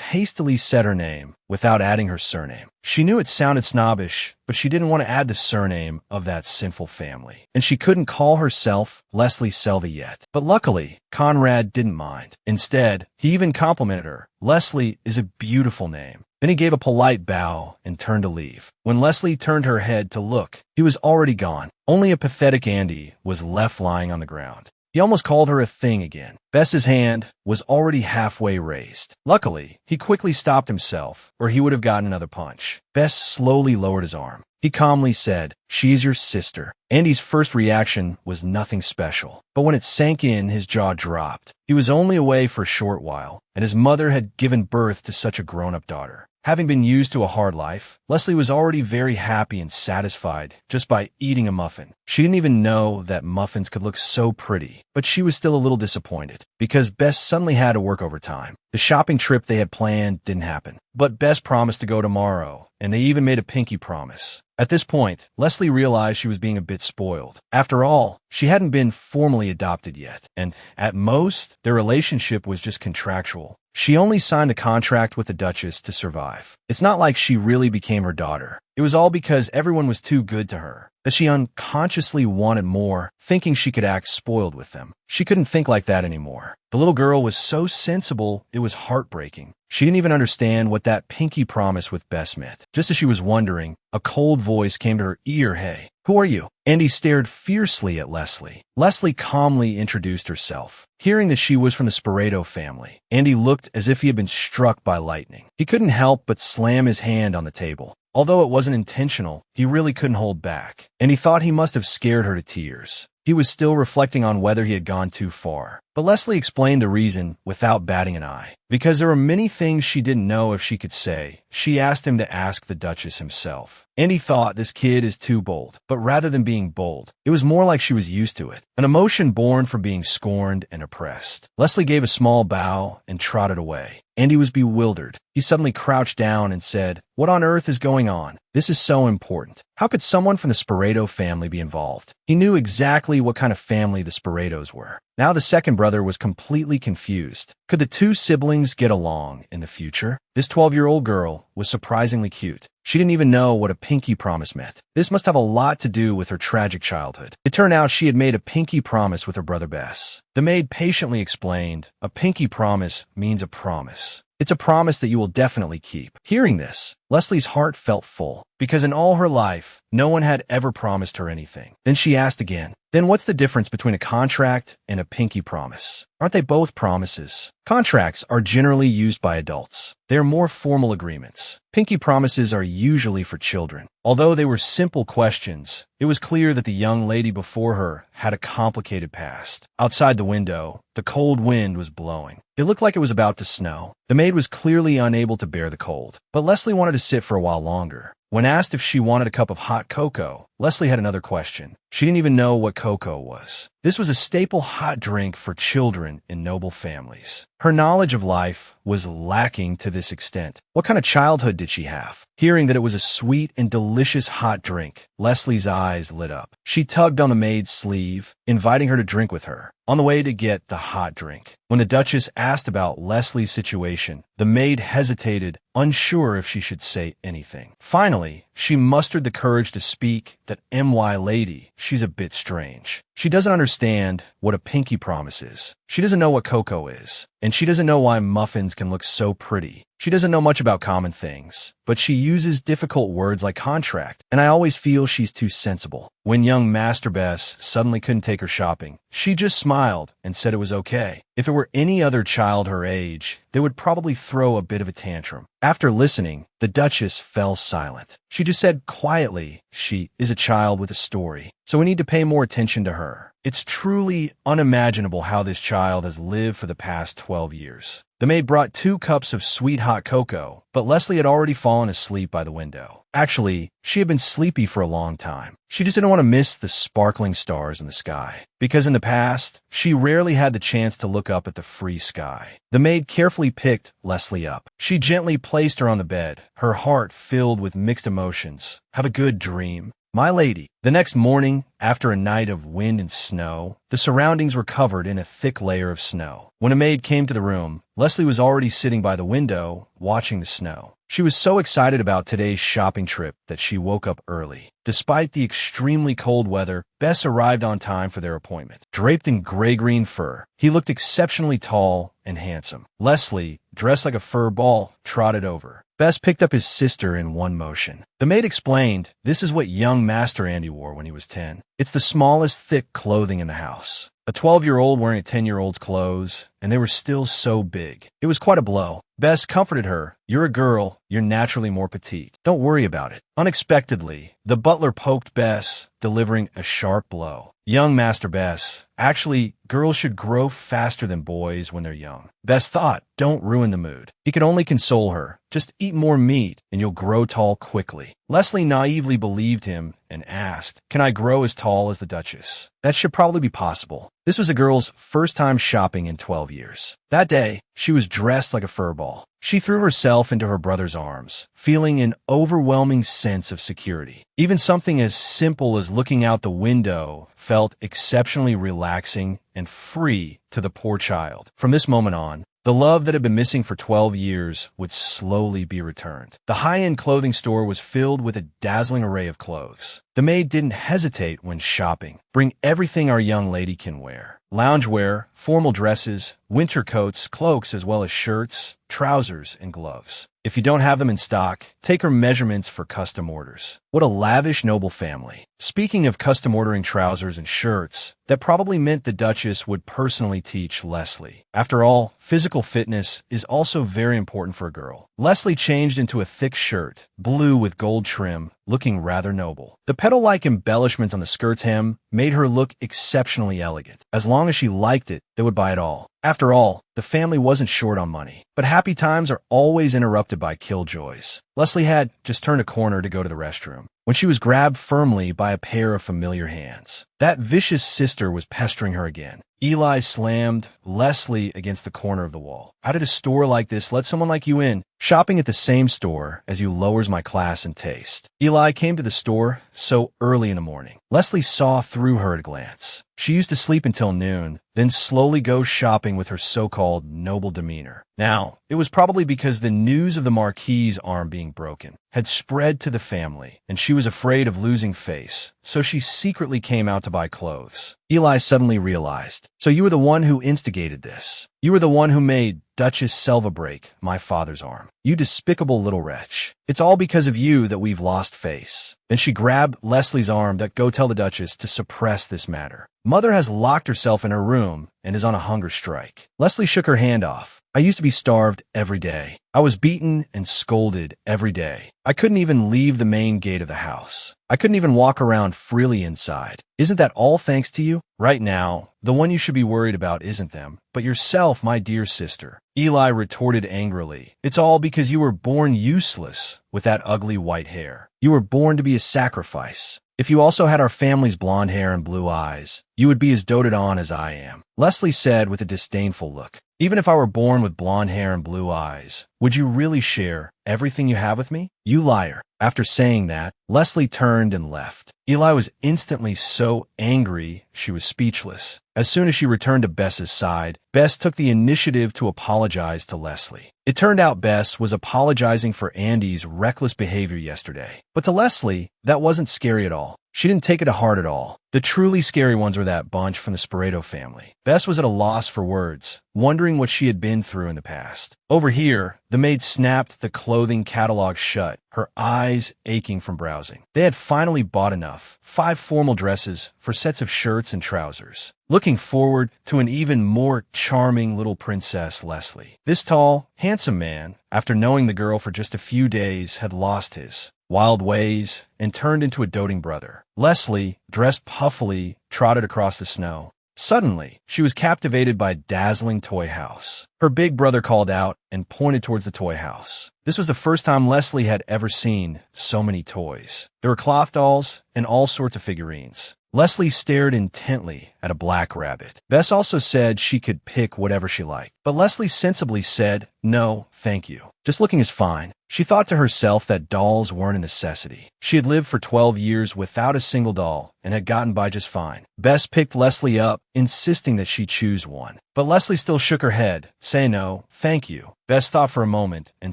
hastily said her name without adding her surname. She knew it sounded snobbish, but she didn't want to add the surname of that sinful family. And she couldn't call herself Leslie Selvey yet. But luckily, Conrad didn't mind. Instead, he even complimented her. Leslie is a beautiful name. Then he gave a polite bow and turned to leave. When Leslie turned her head to look, he was already gone. Only a pathetic Andy was left lying on the ground. He almost called her a thing again. Bess's hand was already halfway raised. Luckily, he quickly stopped himself, or he would have gotten another punch. Bess slowly lowered his arm. He calmly said, "She's your sister." Andy's first reaction was nothing special, but when it sank in, his jaw dropped. He was only away for a short while, and his mother had given birth to such a grown-up daughter. Having been used to a hard life, Leslie was already very happy and satisfied just by eating a muffin. She didn't even know that muffins could look so pretty, but she was still a little disappointed because Bess suddenly had to work overtime. The shopping trip they had planned didn't happen, but Bess promised to go tomorrow, and they even made a pinky promise. At this point, Leslie realized she was being a bit spoiled. After all, she hadn't been formally adopted yet, and at most, their relationship was just contractual. She only signed a contract with the Duchess to survive. It's not like she really became her daughter. It was all because everyone was too good to her, that she unconsciously wanted more, thinking she could act spoiled with them. She couldn't think like that anymore. The little girl was so sensible, it was heartbreaking. She didn't even understand what that pinky promise with Bess meant. Just as she was wondering, a cold voice came to her ear. "Hey, who are you?" Andy stared fiercely at Leslie. Leslie calmly introduced herself. Hearing that she was from the Sporato family, Andy looked as if he had been struck by lightning. He couldn't help but slam his hand on the table. Although it wasn't intentional, he really couldn't hold back, and he thought he must have scared her to tears. He was still reflecting on whether he had gone too far. But Leslie explained the reason without batting an eye. Because there were many things she didn't know if she could say, she asked him to ask the Duchess himself. And he thought this kid is too bold. But rather than being bold, it was more like she was used to it. An emotion born from being scorned and oppressed. Leslie gave a small bow and trotted away. Andy was bewildered. He suddenly crouched down and said, "What on earth is going on? This is so important. How could someone from the Sporato family be involved?" He knew exactly what kind of family the Sporatos were. Now the second brother was completely confused. Could the two siblings get along in the future? This 12-year-old girl was surprisingly cute. She didn't even know what a pinky promise meant. This must have a lot to do with her tragic childhood. It turned out she had made a pinky promise with her brother Bess. The maid patiently explained, "A pinky promise means a promise. It's a promise that you will definitely keep." Hearing this, Leslie's heart felt full, because in all her life, no one had ever promised her anything. Then she asked again, "Then what's the difference between a contract and a pinky promise? Aren't they both promises?" Contracts are generally used by adults. They are more formal agreements. Pinky promises are usually for children. Although they were simple questions, it was clear that the young lady before her had a complicated past. Outside the window, the cold wind was blowing. It looked like it was about to snow. The maid was clearly unable to bear the cold, but Leslie wanted to sit for a while longer. When asked if she wanted a cup of hot cocoa, Leslie had another question. She didn't even know what cocoa was. This was a staple hot drink for children in noble families. Her knowledge of life was lacking to this extent. What kind of childhood did she have? Hearing that it was a sweet and delicious hot drink, Leslie's eyes lit up. She tugged on the maid's sleeve, inviting her to drink with her. On the way to get the hot drink, when the Duchess asked about Leslie's situation, the maid hesitated, unsure if she should say anything. Finally, she mustered the courage to speak that "My lady, she's a bit strange. She doesn't understand what a pinky promise is. She doesn't know what cocoa is." and she doesn't know why muffins can look so pretty. She doesn't know much about common things, but she uses difficult words like contract, and I always feel she's too sensible. When young Master Bess suddenly couldn't take her shopping, she just smiled and said it was okay. If it were any other child her age, they would probably throw a bit of a tantrum. After listening, the Duchess fell silent. She just said quietly, she is a child with a story, so we need to pay more attention to her. It's truly unimaginable how this child has lived for the past 12 years. The maid brought 2 cups of sweet hot cocoa, but Leslie had already fallen asleep by the window. Actually, she had been sleepy for a long time. She just didn't want to miss the sparkling stars in the sky, because in the past, she rarely had the chance to look up at the free sky. The maid carefully picked Leslie up. She gently placed her on the bed, her heart filled with mixed emotions. Have a good dream, my lady. The next morning, after a night of wind and snow, the surroundings were covered in a thick layer of snow. When a maid came to the room, Leslie was already sitting by the window, watching the snow. She was so excited about today's shopping trip that she woke up early. Despite the extremely cold weather, Bess arrived on time for their appointment. Draped in gray-green fur, he looked exceptionally tall and handsome. Leslie, dressed like a fur ball, trotted over. Bess picked up his sister in one motion. The maid explained, this is what young Master Andy wore when he was 10. It's the smallest, thick clothing in the house. A 12-year-old wearing a 10-year-old's clothes, and they were still so big. It was quite a blow. Bess comforted her. You're a girl. You're naturally more petite. Don't worry about it. Unexpectedly, the butler poked Bess, delivering a sharp blow. Young Master Bess. Actually, girls should grow faster than boys when they're young. Bess thought, don't ruin the mood. He could only console her. Just eat more meat, and you'll grow tall quickly. Leslie naively believed him and asked, can I grow as tall as the Duchess? That should probably be possible. This was a girl's first time shopping in 12 years. That day, she was dressed like a furball. She threw herself into her brother's arms, feeling an overwhelming sense of security. Even something as simple as looking out the window felt exceptionally relaxing and free to the poor child. From this moment on, the love that had been missing for 12 years would slowly be returned. The high-end clothing store was filled with a dazzling array of clothes. The maid didn't hesitate when shopping. Bring everything our young lady can wear. Loungewear, formal dresses, winter coats, cloaks, as well as shirts, trousers, and gloves. If you don't have them in stock, take her measurements for custom orders. What a lavish, noble family. Speaking of custom ordering trousers and shirts, that probably meant the Duchess would personally teach Leslie. After all, physical fitness is also very important for a girl. Leslie changed into a thick shirt, blue with gold trim, looking rather noble. The petal-like embellishments on the skirt's hem made her look exceptionally elegant. As long as she liked it, they would buy it all. After all, the family wasn't short on money. But happy times are always interrupted by killjoys. Leslie had just turned a corner to go to the restroom when she was grabbed firmly by a pair of familiar hands. That vicious sister was pestering her again. Eli slammed Leslie against the corner of the wall. How did a store like this let someone like you in? Shopping at the same store as you lowers my class and taste. Eli came to the store so early in the morning. Leslie saw through her at a glance. She used to sleep until noon, then slowly go shopping with her so-called noble demeanor. Now, it was probably because the news of the Marquis's arm being broken had spread to the family, and she was afraid of losing face, so she secretly came out to buy clothes. Eli suddenly realized, so you were the one who instigated this. You were the one who made Duchess Selva break my father's arm. You despicable little wretch. It's all because of you that we've lost face. Then she grabbed Leslie's arm to go tell the Duchess to suppress this matter. Mother has locked herself in her room and is on a hunger strike. Leslie shook her hand off. I used to be starved every day. I was beaten and scolded every day. I couldn't even leave the main gate of the house. I couldn't even walk around freely inside. Isn't that all thanks to you? Right now, the one you should be worried about isn't them, but yourself, my dear sister. Eli retorted angrily. It's all because you were born useless with that ugly white hair. You were born to be a sacrifice. If you also had our family's blonde hair and blue eyes, you would be as doted on as I am. Leslie said with a disdainful look. Even if I were born with blonde hair and blue eyes, would you really share everything you have with me? You liar. After saying that, Leslie turned and left. Eli was instantly so angry she was speechless. As soon as she returned to Bess's side, Bess took the initiative to apologize to Leslie. It turned out Bess was apologizing for Andy's reckless behavior yesterday. But to Leslie, that wasn't scary at all. She didn't take it to heart at all. The truly scary ones were that bunch from the Sporado family. Bess was at a loss for words, wondering what she had been through in the past. Over here, the maid snapped the clothing catalog shut, her eyes aching from browsing. They had finally bought enough, 5 formal dresses for sets of shirts and trousers. Looking forward to an even more charming little princess, Leslie. This tall, handsome man, after knowing the girl for just a few days, had lost his wild ways and turned into a doting brother. Leslie, dressed puffily, trotted across the snow. Suddenly, she was captivated by a dazzling toy house. Her big brother called out and pointed towards the toy house. This was the first time Leslie had ever seen so many toys. There were cloth dolls and all sorts of figurines. Leslie stared intently at a black rabbit. Bess also said she could pick whatever she liked, but Leslie sensibly said, "No, thank you. Just looking is fine." She thought to herself that dolls weren't a necessity. She had lived for 12 years without a single doll and had gotten by just fine. Bess picked Leslie up, insisting that she choose one. But Leslie still shook her head, saying no, thank you. Bess thought for a moment and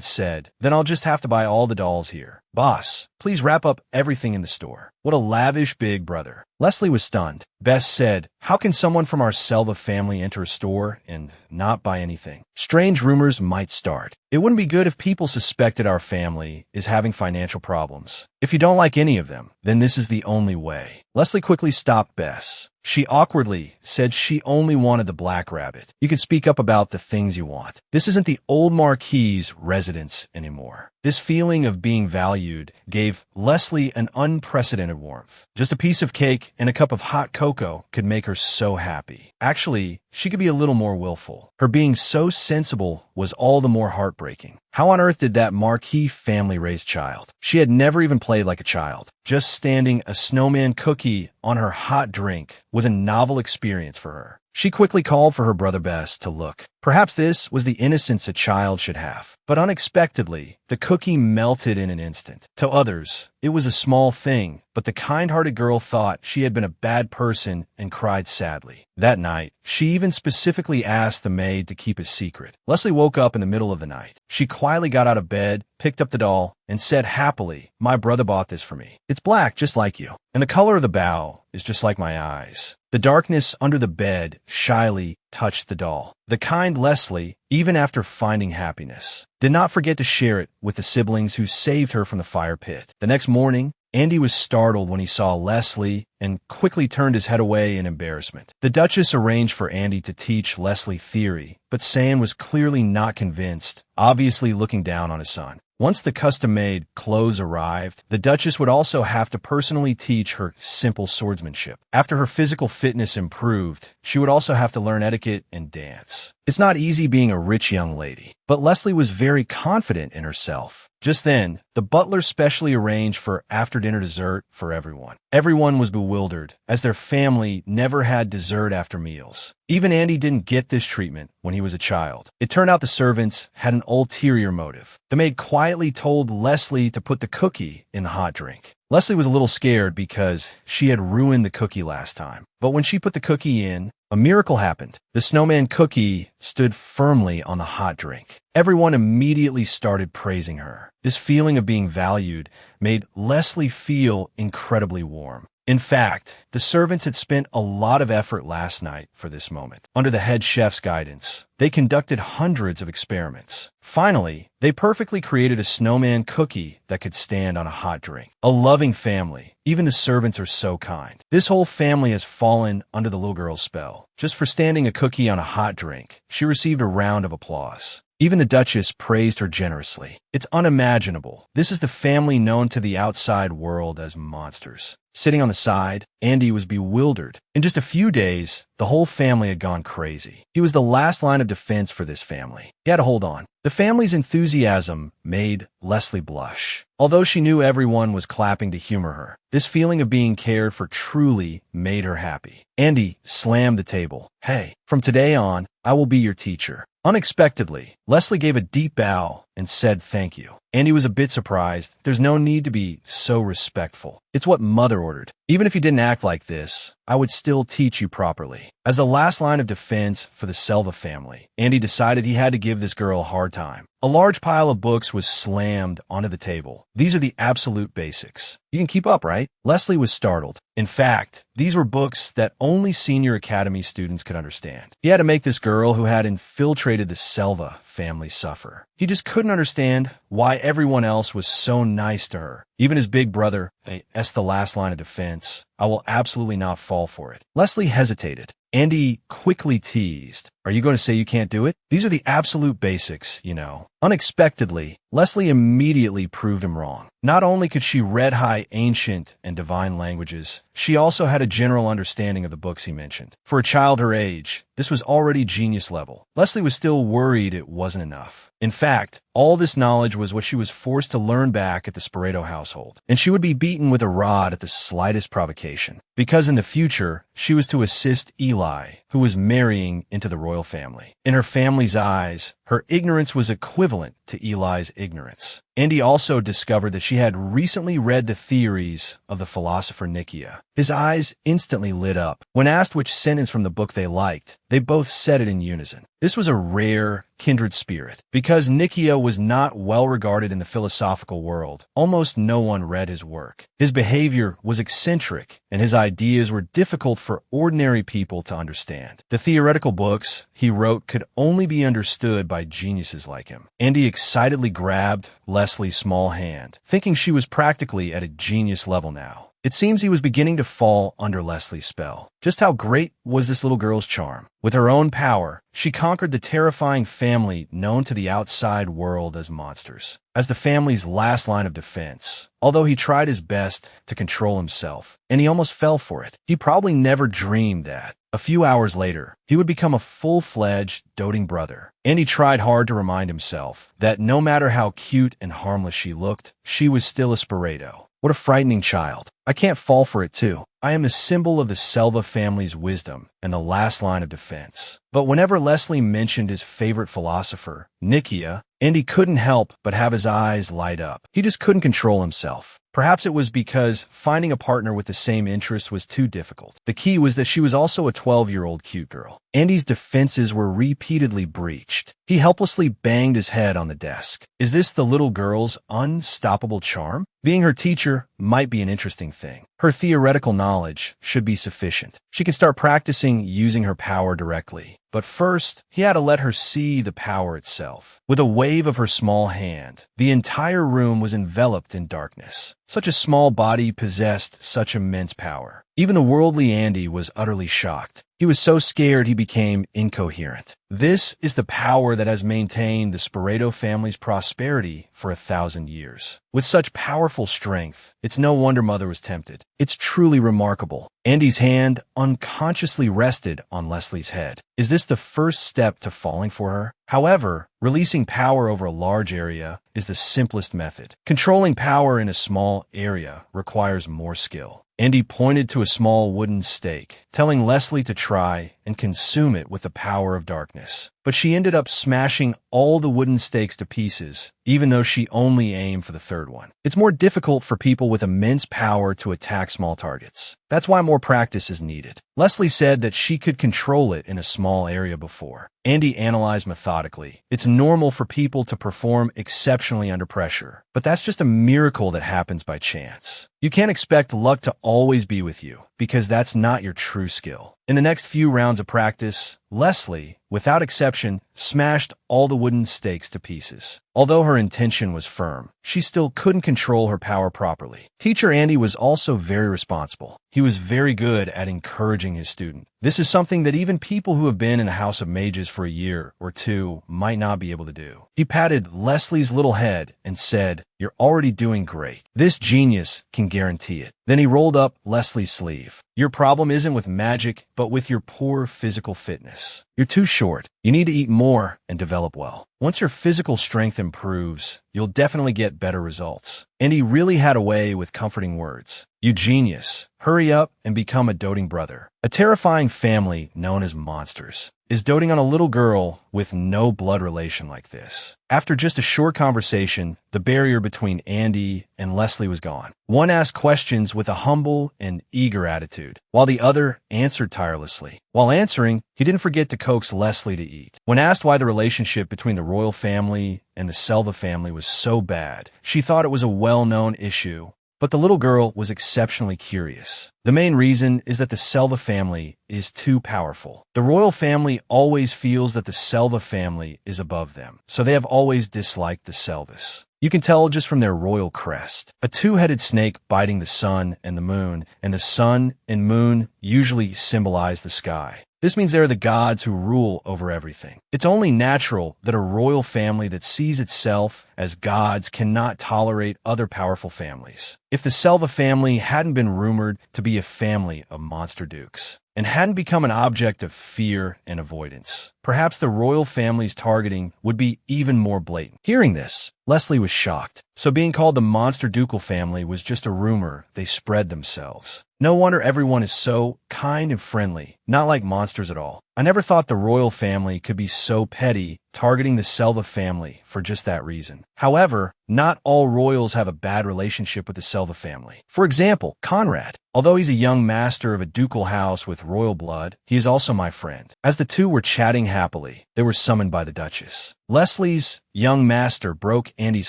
said, "Then I'll just have to buy all the dolls here. Boss, please wrap up everything in the store." What a lavish big brother. Leslie was stunned. Bess said, "How can someone from our Selva family enter a store and not buy anything? Strange rumors might start. It wouldn't be good if people suspected our family is having financial problems. If you don't like any of them, then this is the only way." Leslie quickly stopped Bess. She awkwardly said she only wanted the black rabbit. "You can speak up about the things you want. This isn't the old Marquis residence anymore." This feeling of being valued gave Leslie an unprecedented warmth. Just a piece of cake and a cup of hot cocoa could make her so happy. Actually, she could be a little more willful. Her being so sensible was all the more heartbreaking. How on earth did that Marquis family raise child? She had never even played like a child. Just standing a snowman cookie on her hot drink was a novel experience for her. She quickly called for her brother Bess to look. Perhaps this was the innocence a child should have. But unexpectedly, the cookie melted in an instant. To others, it was a small thing, but the kind-hearted girl thought she had been a bad person and cried sadly. That night, she even specifically asked the maid to keep a secret. Leslie woke up in the middle of the night. She quietly got out of bed, picked up the doll, and said happily, "My brother bought this for me. It's black, just like you. And the color of the bow is just like my eyes." The darkness under the bed shyly touched the doll. The kind Leslie, even after finding happiness, did not forget to share it with the siblings who saved her from the fire pit. The next morning, Andy was startled when he saw Leslie and quickly turned his head away in embarrassment. The Duchess arranged for Andy to teach Leslie theory, but Sam was clearly not convinced, obviously looking down on his son. Once the custom-made clothes arrived, the Duchess would also have to personally teach her simple swordsmanship. After her physical fitness improved, she would also have to learn etiquette and dance. It's not easy being a rich young lady, but Leslie was very confident in herself. Just then, the butler specially arranged for after-dinner dessert for everyone. Everyone was bewildered, as their family never had dessert after meals. Even Andy didn't get this treatment when he was a child. It turned out the servants had an ulterior motive. The maid quietly told Leslie to put the cookie in the hot drink. Leslie was a little scared because she had ruined the cookie last time. But when she put the cookie in, a miracle happened. The snowman cookie stood firmly on the hot drink. Everyone immediately started praising her. This feeling of being valued made Leslie feel incredibly warm. In fact, the servants had spent a lot of effort last night for this moment. Under the head chef's guidance, they conducted hundreds of experiments. Finally, they perfectly created a snowman cookie that could stand on a hot drink. A loving family. Even the servants are so kind. This whole family has fallen under the little girl's spell. Just for standing a cookie on a hot drink, she received a round of applause. Even the Duchess praised her generously. It's unimaginable. This is the family known to the outside world as monsters. Sitting on the side, Andy was bewildered. In just a few days, the whole family had gone crazy. He was the last line of defense for this family. He had to hold on. The family's enthusiasm made Leslie blush. Although she knew everyone was clapping to humor her, this feeling of being cared for truly made her happy. Andy slammed the table. "Hey, from today on, I will be your teacher." Unexpectedly, Leslie gave a deep bow and said thank you. Andy was a bit surprised. There's no need to be so respectful. It's what Mother ordered. Even if you didn't act like this, I would still teach you properly. As the last line of defense for the Selva family, Andy decided he had to give this girl a hard time. A large pile of books was slammed onto the table. These are the absolute basics. You can keep up, right? Leslie was startled. In fact, these were books that only senior academy students could understand. He had to make this girl who had infiltrated the Selva family suffer. He just couldn't understand why everyone else was so nice to her. Even his big brother, that's the last line of defense. I will absolutely not fall for it. Leslie hesitated. Andy quickly teased, "Are you going to say you can't do it? These are the absolute basics, you know." Unexpectedly, Leslie immediately proved him wrong. Not only could she read high ancient and divine languages, she also had a general understanding of the books he mentioned. For a child her age, this was already genius level. Leslie was still worried it wasn't enough. In fact, all this knowledge was what she was forced to learn back at the Sporeto household, and she would be beaten with a rod at the slightest provocation. Because in the future, she was to assist Eli, who was marrying into the royal family. In her family's eyes, her ignorance was equivalent to Eli's ignorance. Andy also discovered that she had recently read the theories of the philosopher Nikia. His eyes instantly lit up. When asked which sentence from the book they liked, they both said it in unison. This was a rare, kindred spirit. Because Nikia was not well regarded in the philosophical world, almost no one read his work. His behavior was eccentric, and his ideas were difficult for ordinary people to understand. The theoretical books he wrote could only be understood by geniuses like him. Andy excitedly grabbed Leslie's small hand, thinking she was practically at a genius level now. It seems he was beginning to fall under Leslie's spell. Just how great was this little girl's charm? With her own power, she conquered the terrifying family known to the outside world as monsters. As the family's last line of defense, although he tried his best to control himself, and he almost fell for it, he probably never dreamed that a few hours later, he would become a full-fledged, doting brother. And he tried hard to remind himself that no matter how cute and harmless she looked, she was still a Sporeto. What a frightening child. I can't fall for it too. I am the symbol of the Selva family's wisdom and the last line of defense. But whenever Leslie mentioned his favorite philosopher, Nikia, Andy couldn't help but have his eyes light up. He just couldn't control himself. Perhaps it was because finding a partner with the same interests was too difficult. The key was that she was also a 12-year-old cute girl. Andy's defenses were repeatedly breached. He helplessly banged his head on the desk. Is this the little girl's unstoppable charm? Being her teacher might be an interesting thing. Her theoretical knowledge should be sufficient. She can start practicing using her power directly. But first, he had to let her see the power itself. With a wave of her small hand, the entire room was enveloped in darkness. Such a small body possessed such immense power. Even the worldly Andy was utterly shocked. He was so scared he became incoherent. This is the power that has maintained the Sporeto family's prosperity for 1,000 years. With such powerful strength, it's no wonder Mother was tempted. It's truly remarkable. Andy's hand unconsciously rested on Leslie's head. Is this the first step to falling for her? However, releasing power over a large area is the simplest method. Controlling power in a small area requires more skill. Andy pointed to a small wooden stake, telling Leslie to try and consume it with the power of darkness. But she ended up smashing all the wooden stakes to pieces, even though she only aimed for the third one. It's more difficult for people with immense power to attack small targets. That's why more practice is needed. Leslie said that she could control it in a small area before. Andy analyzed methodically. It's normal for people to perform exceptionally under pressure, but that's just a miracle that happens by chance. You can't expect luck to always be with you, because that's not your true skill. In the next few rounds of practice, Leslie, without exception, smashed all the wooden stakes to pieces. Although her intention was firm, she still couldn't control her power properly. Teacher Andy was also very responsible. He was very good at encouraging his student. This is something that even people who have been in the House of Mages for a year or two might not be able to do. He patted Leslie's little head and said, "You're already doing great. This genius can guarantee it." Then he rolled up Leslie's sleeve. "Your problem isn't with magic, but with your poor physical fitness. You're too short. You need to eat more and develop well. Once your physical strength improves, you'll definitely get better results." And he really had a way with comforting words. "You genius. hurry up and become a doting brother. A terrifying family known as monsters is doting on a little girl with no blood relation like this. After just a short conversation, the barrier between Andy and Leslie was gone. One asked questions with a humble and eager attitude, while the other answered tirelessly. While answering, he didn't forget to coax Leslie to eat. When asked why the relationship between the royal family and the Selva family was so bad, she thought it was a well-known issue. But the little girl was exceptionally curious. The main reason is that the Selva family is too powerful. The royal family always feels that the Selva family is above them, so they have always disliked the Selvas. You can tell just from their royal crest. A two-headed snake biting the sun and the sun and moon usually symbolize the sky. This means they are the gods who rule over everything. It's only natural that a royal family that sees itself as gods cannot tolerate other powerful families. If the Selva family hadn't been rumored to be a family of monster dukes and hadn't become an object of fear and avoidance, perhaps the royal family's targeting would be even more blatant. Hearing this, Leslie was shocked. So being called the Monster Ducal family was just a rumor they spread themselves. No wonder everyone is so kind and friendly, not like monsters at all. I never thought the royal family could be so petty, targeting the Selva family for just that reason. However, not all royals have a bad relationship with the Selva family. For example, Conrad. Although he's a young master of a ducal house with royal blood, he is also my friend. As the two were chatting happily, they were summoned by the Duchess. Leslie's young master broke Andy's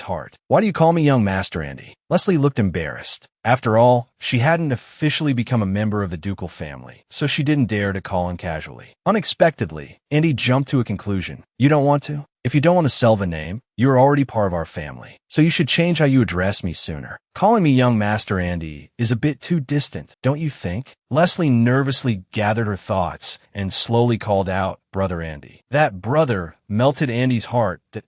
heart. "Why do you call me young master, Andy?" Leslie looked embarrassed. After all, she hadn't officially become a member of the ducal family, so she didn't dare to call him casually. Unexpectedly, Andy jumped to a conclusion. "You don't want to? If you don't want the Selva name, you're already part of our family, so you should change how you address me sooner. Calling me young Master Andy is a bit too distant, don't you think?" Leslie nervously gathered her thoughts and slowly called out, "Brother Andy." That brother melted Andy's heart. That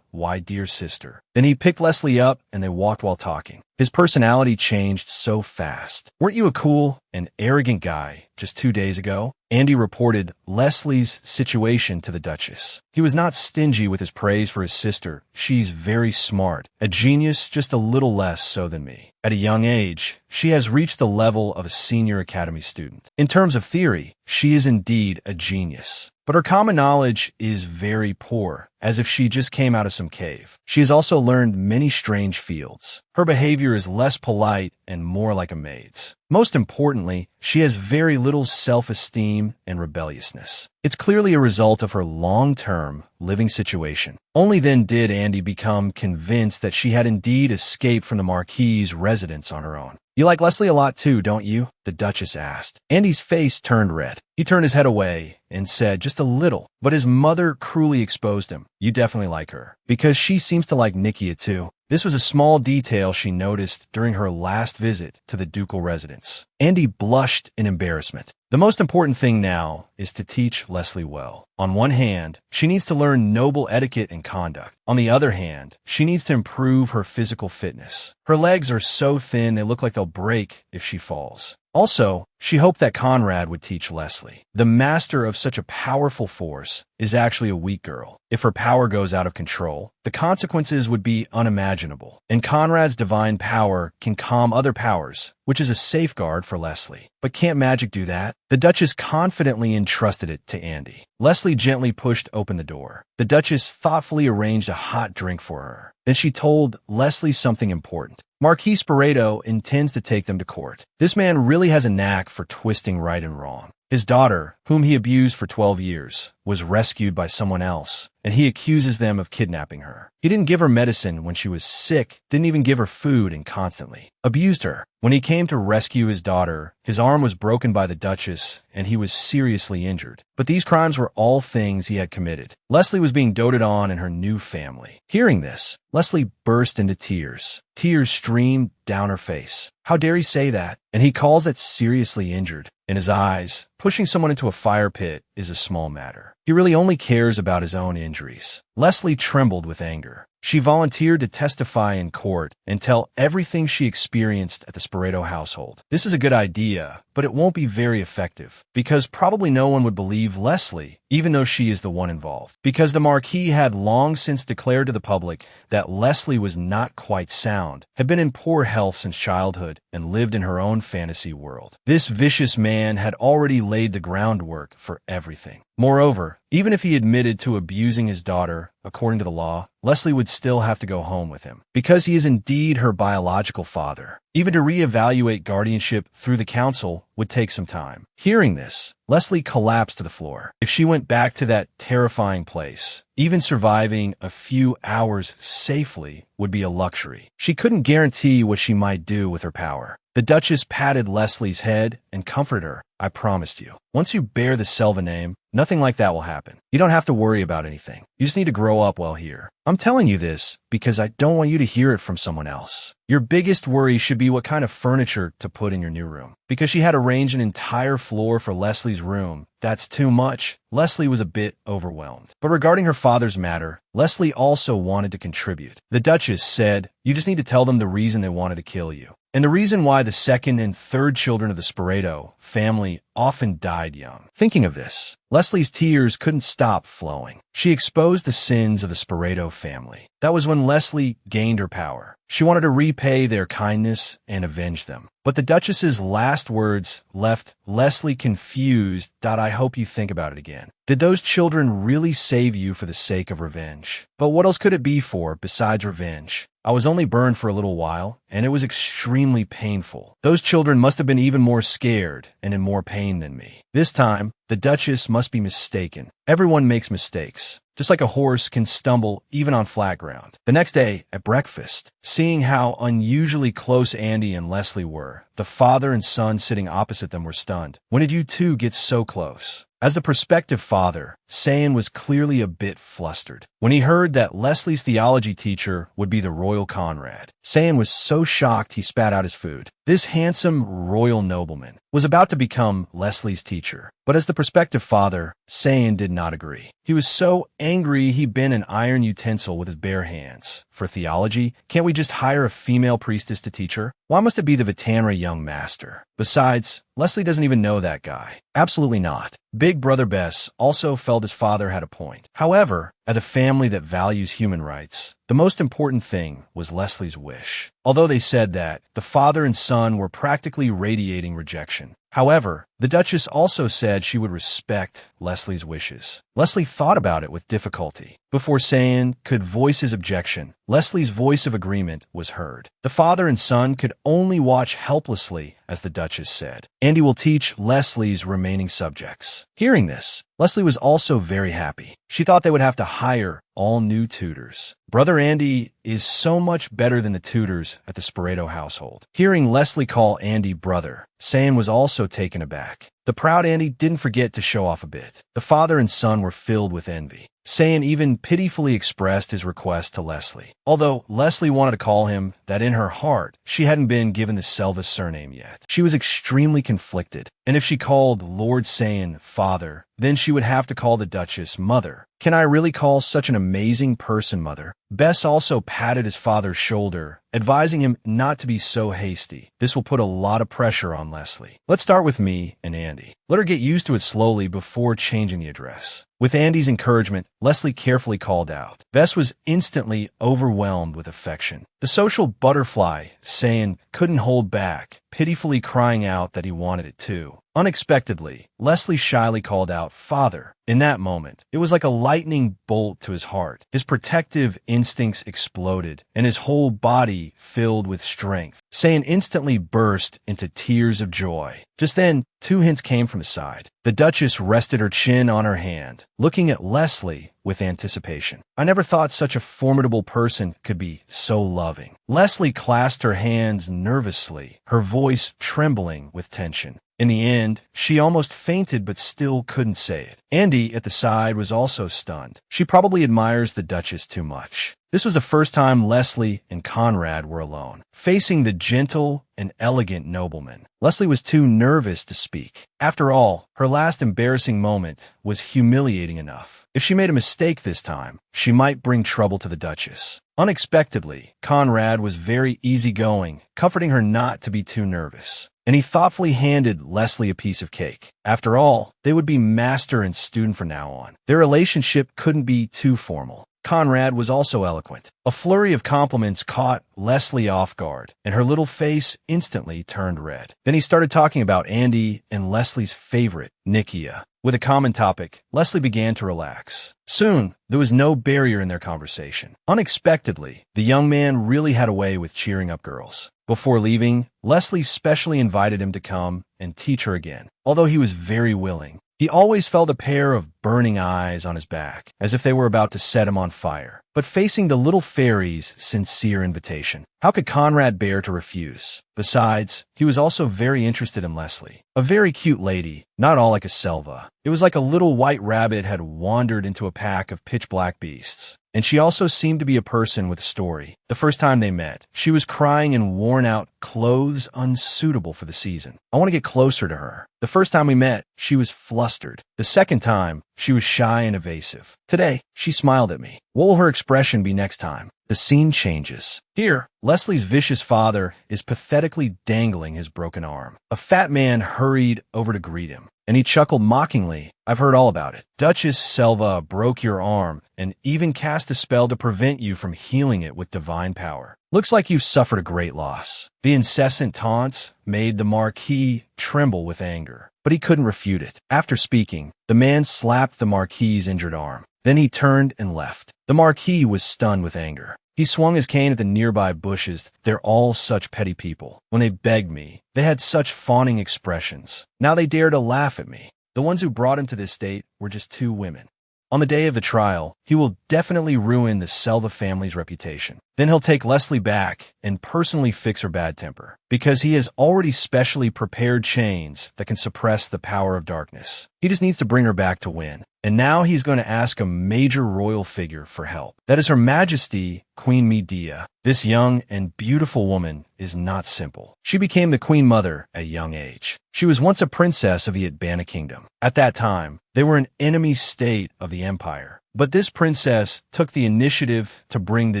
my dear sister. Then he picked Leslie up and they walked while talking. His personality changed so fast. "Weren't you a cool and arrogant guy just 2 days ago?" Andy reported Leslie's situation to the Duchess. He was not stingy with his praise for his sister. "She's very smart, a genius, just a little less so than me. At a young age, she has reached the level of a senior academy student. In terms of theory, she is indeed a genius. But her common knowledge is very poor, as if she just came out of some cave. She has also learned many strange fields. Her behavior is less polite and more like a maid's. Most importantly, she has very little self-esteem and rebelliousness. It's clearly a result of her long-term living situation. Only then did Andy become convinced that she had indeed escaped from the Marquis's residence on her own. "You like Leslie a lot too, don't you?" the Duchess asked. Andy's face turned red. He turned his head away and said, "Just a little," but his mother cruelly exposed him. "You definitely like her, because she seems to like Nikia too." This was a small detail she noticed during her last visit to the ducal residence. Andy blushed in embarrassment. The most important thing now is to teach Leslie well. On one hand, she needs to learn noble etiquette and conduct. On the other hand, she needs to improve her physical fitness. Her legs are so thin they look like they'll break if she falls. Also, she hoped that Conrad would teach Leslie. The master of such a powerful force is actually a weak girl. If her power goes out of control, the consequences would be unimaginable. And Conrad's divine power can calm other powers, which is a safeguard for Leslie. But can't magic do that? The Duchess confidently entrusted it to Andy. Leslie gently pushed open the door. The Duchess thoughtfully arranged a hot drink for her. Then she told Leslie something important. Marquis Sporeto intends to take them to court. This man really has a knack for twisting right and wrong. His daughter, whom he abused for 12 years, was rescued by someone else, and he accuses them of kidnapping her. He didn't give her medicine when she was sick, didn't even give her food, and constantly abused her. When he came to rescue his daughter, his arm was broken by the Duchess, and he was seriously injured. But these crimes were all things he had committed. Leslie was being doted on in her new family. Hearing this, Leslie burst into tears. Tears streamed down her face. How dare he say that? And he calls it seriously injured. In his eyes, pushing someone into a fire pit is a small matter. He really only cares about his own injuries. Leslie trembled with anger. She volunteered to testify in court and tell everything she experienced at the Sporeto household. This is a good idea, but it won't be very effective, because probably no one would believe Leslie, even though she is the one involved. Because the Marquis had long since declared to the public that Leslie was not quite sound, had been in poor health since childhood, and lived in her own fantasy world. This vicious man had already laid the groundwork for everything. Moreover, even if he admitted to abusing his daughter, according to the law, Leslie would still have to go home with him, because he is indeed her biological father. Even to reevaluate guardianship through the council would take some time. Hearing this, Leslie collapsed to the floor. If she went back to that terrifying place, even surviving a few hours safely would be a luxury. She couldn't guarantee what she might do with her power. The Duchess patted Leslie's head and comforted her. I promised you. Once you bear the Selva name, nothing like that will happen. You don't have to worry about anything. You just need to grow up well here. I'm telling you this because I don't want you to hear it from someone else. Your biggest worry should be what kind of furniture to put in your new room. Because she had arranged an entire floor for Leslie's room. That's too much. Leslie was a bit overwhelmed. But regarding her father's matter, Leslie also wanted to contribute. The Duchess said, you just need to tell them the reason they wanted to kill you. And the reason why the second and third children of the Sporeto family often died young. Thinking of this, Leslie's tears couldn't stop flowing. She exposed the sins of the Sporeto family. That was when Leslie gained her power. She wanted to repay their kindness and avenge them. But the Duchess's last words left Leslie confused. I hope you think about it again. Did those children really save you for the sake of revenge? But what else could it be for besides revenge? I was only burned for a little while, and it was extremely painful. Those children must have been even more scared and in more pain than me. This time, the Duchess must be mistaken. Everyone makes mistakes, just like a horse can stumble even on flat ground. The next day, at breakfast, seeing how unusually close Andy and Leslie were, the father and son sitting opposite them were stunned. When did you two get so close? As the prospective father, Sayan was clearly a bit flustered. When he heard that Leslie's theology teacher would be the royal Conrad, Sayan was so shocked he spat out his food. This handsome royal nobleman was about to become Leslie's teacher. But as the prospective father, Sayan did not agree. He was so angry he bent an iron utensil with his bare hands. For theology, can't we just hire a female priestess to teach her? Why must it be the Vitanra young master? Besides, Leslie doesn't even know that guy. Absolutely not. Big Brother Bess also felt his father had a point. However, at a family that values human rights, the most important thing was Leslie's wish. Although they said that, the father and son were practically radiating rejection. However, the Duchess also said she would respect Leslie's wishes. Leslie thought about it with difficulty. Before Sayan could voice his objection, Leslie's voice of agreement was heard. The father and son could only watch helplessly as the Duchess said, Andy will teach Leslie's remaining subjects. Hearing this, Leslie was also very happy. She thought they would have to hire all new tutors. Brother Andy is so much better than the tutors at the Sporeto household. Hearing Leslie call Andy brother, Sayan was also taken aback. The proud Andy didn't forget to show off a bit. The father and son were filled with envy. Sayan even pitifully expressed his request to Leslie. Although Leslie wanted to call him that in her heart, she hadn't been given the Selva surname yet. She was extremely conflicted, and if she called Lord Sayan father, then she would have to call the Duchess mother. Can I really call such an amazing person mother? Bess also patted his father's shoulder, advising him not to be so hasty. This will put a lot of pressure on Leslie. Let's start with me and Andy. Let her get used to it slowly before changing the address. With Andy's encouragement, Leslie carefully called out. Bess was instantly overwhelmed with affection. The social butterfly, Sayan, couldn't hold back, pitifully crying out that he wanted it too. Unexpectedly, Leslie shyly called out, Father. In that moment, it was like a lightning bolt to his heart. His protective instincts exploded, and his whole body filled with strength. Sayan instantly burst into tears of joy. Just then, two hints came from his side. The Duchess rested her chin on her hand, looking at Leslie with anticipation. I never thought such a formidable person could be so loving. Leslie clasped her hands nervously, her voice trembling with tension. In the end, she almost fainted but still couldn't say it. Andy, at the side, was also stunned. She probably admires the Duchess too much. This was the first time Leslie and Conrad were alone, facing the gentle and elegant nobleman. Leslie was too nervous to speak. After all, her last embarrassing moment was humiliating enough. If she made a mistake this time, she might bring trouble to the Duchess. Unexpectedly, Conrad was very easygoing, comforting her not to be too nervous. And he thoughtfully handed Leslie a piece of cake. After all, they would be master and student from now on. Their relationship couldn't be too formal. Conrad was also eloquent. A flurry of compliments caught Leslie off guard, and her little face instantly turned red. Then he started talking about Andy and Leslie's favorite, Nikia. With a common topic, Leslie began to relax. Soon, there was no barrier in their conversation. Unexpectedly, the young man really had a way with cheering up girls. Before leaving, Leslie specially invited him to come and teach her again. Although he was very willing, he always felt a pair of burning eyes on his back, as if they were about to set him on fire. But facing the little fairy's sincere invitation, how could Conrad bear to refuse? Besides, he was also very interested in Leslie. A very cute lady, not all like a Selva. It was like a little white rabbit had wandered into a pack of pitch-black beasts. And she also seemed to be a person with a story. The first time they met, she was crying in worn-out clothes unsuitable for the season. I want to get closer to her. The first time we met, she was flustered. The second time, she was shy and evasive. Today, she smiled at me. What will her expression be next time? The scene changes. Here, Leslie's vicious father is pathetically dangling his broken arm. A fat man hurried over to greet him, and he chuckled mockingly. I've heard all about it. Duchess Selva broke your arm and even cast a spell to prevent you from healing it with divine power. Looks like you've suffered a great loss. The incessant taunts made the Marquis tremble with anger, but he couldn't refute it. After speaking, the man slapped the Marquis's injured arm. Then he turned and left. The Marquis was stunned with anger. He swung his cane at the nearby bushes. They're all such petty people. When they begged me, they had such fawning expressions. Now they dare to laugh at me. The ones who brought him to this state were just two women. On the day of the trial, he will definitely ruin the Selva family's reputation. Then he'll take Leslie back and personally fix her bad temper, because he has already specially prepared chains that can suppress the power of darkness. He just needs to bring her back to win. And now he's going to ask a major royal figure for help. That is Her Majesty, Queen Medea. This young and beautiful woman is not simple. She became the Queen Mother at a young age. She was once a princess of the Adbana Kingdom. At that time, they were an enemy state of the empire. But this princess took the initiative to bring the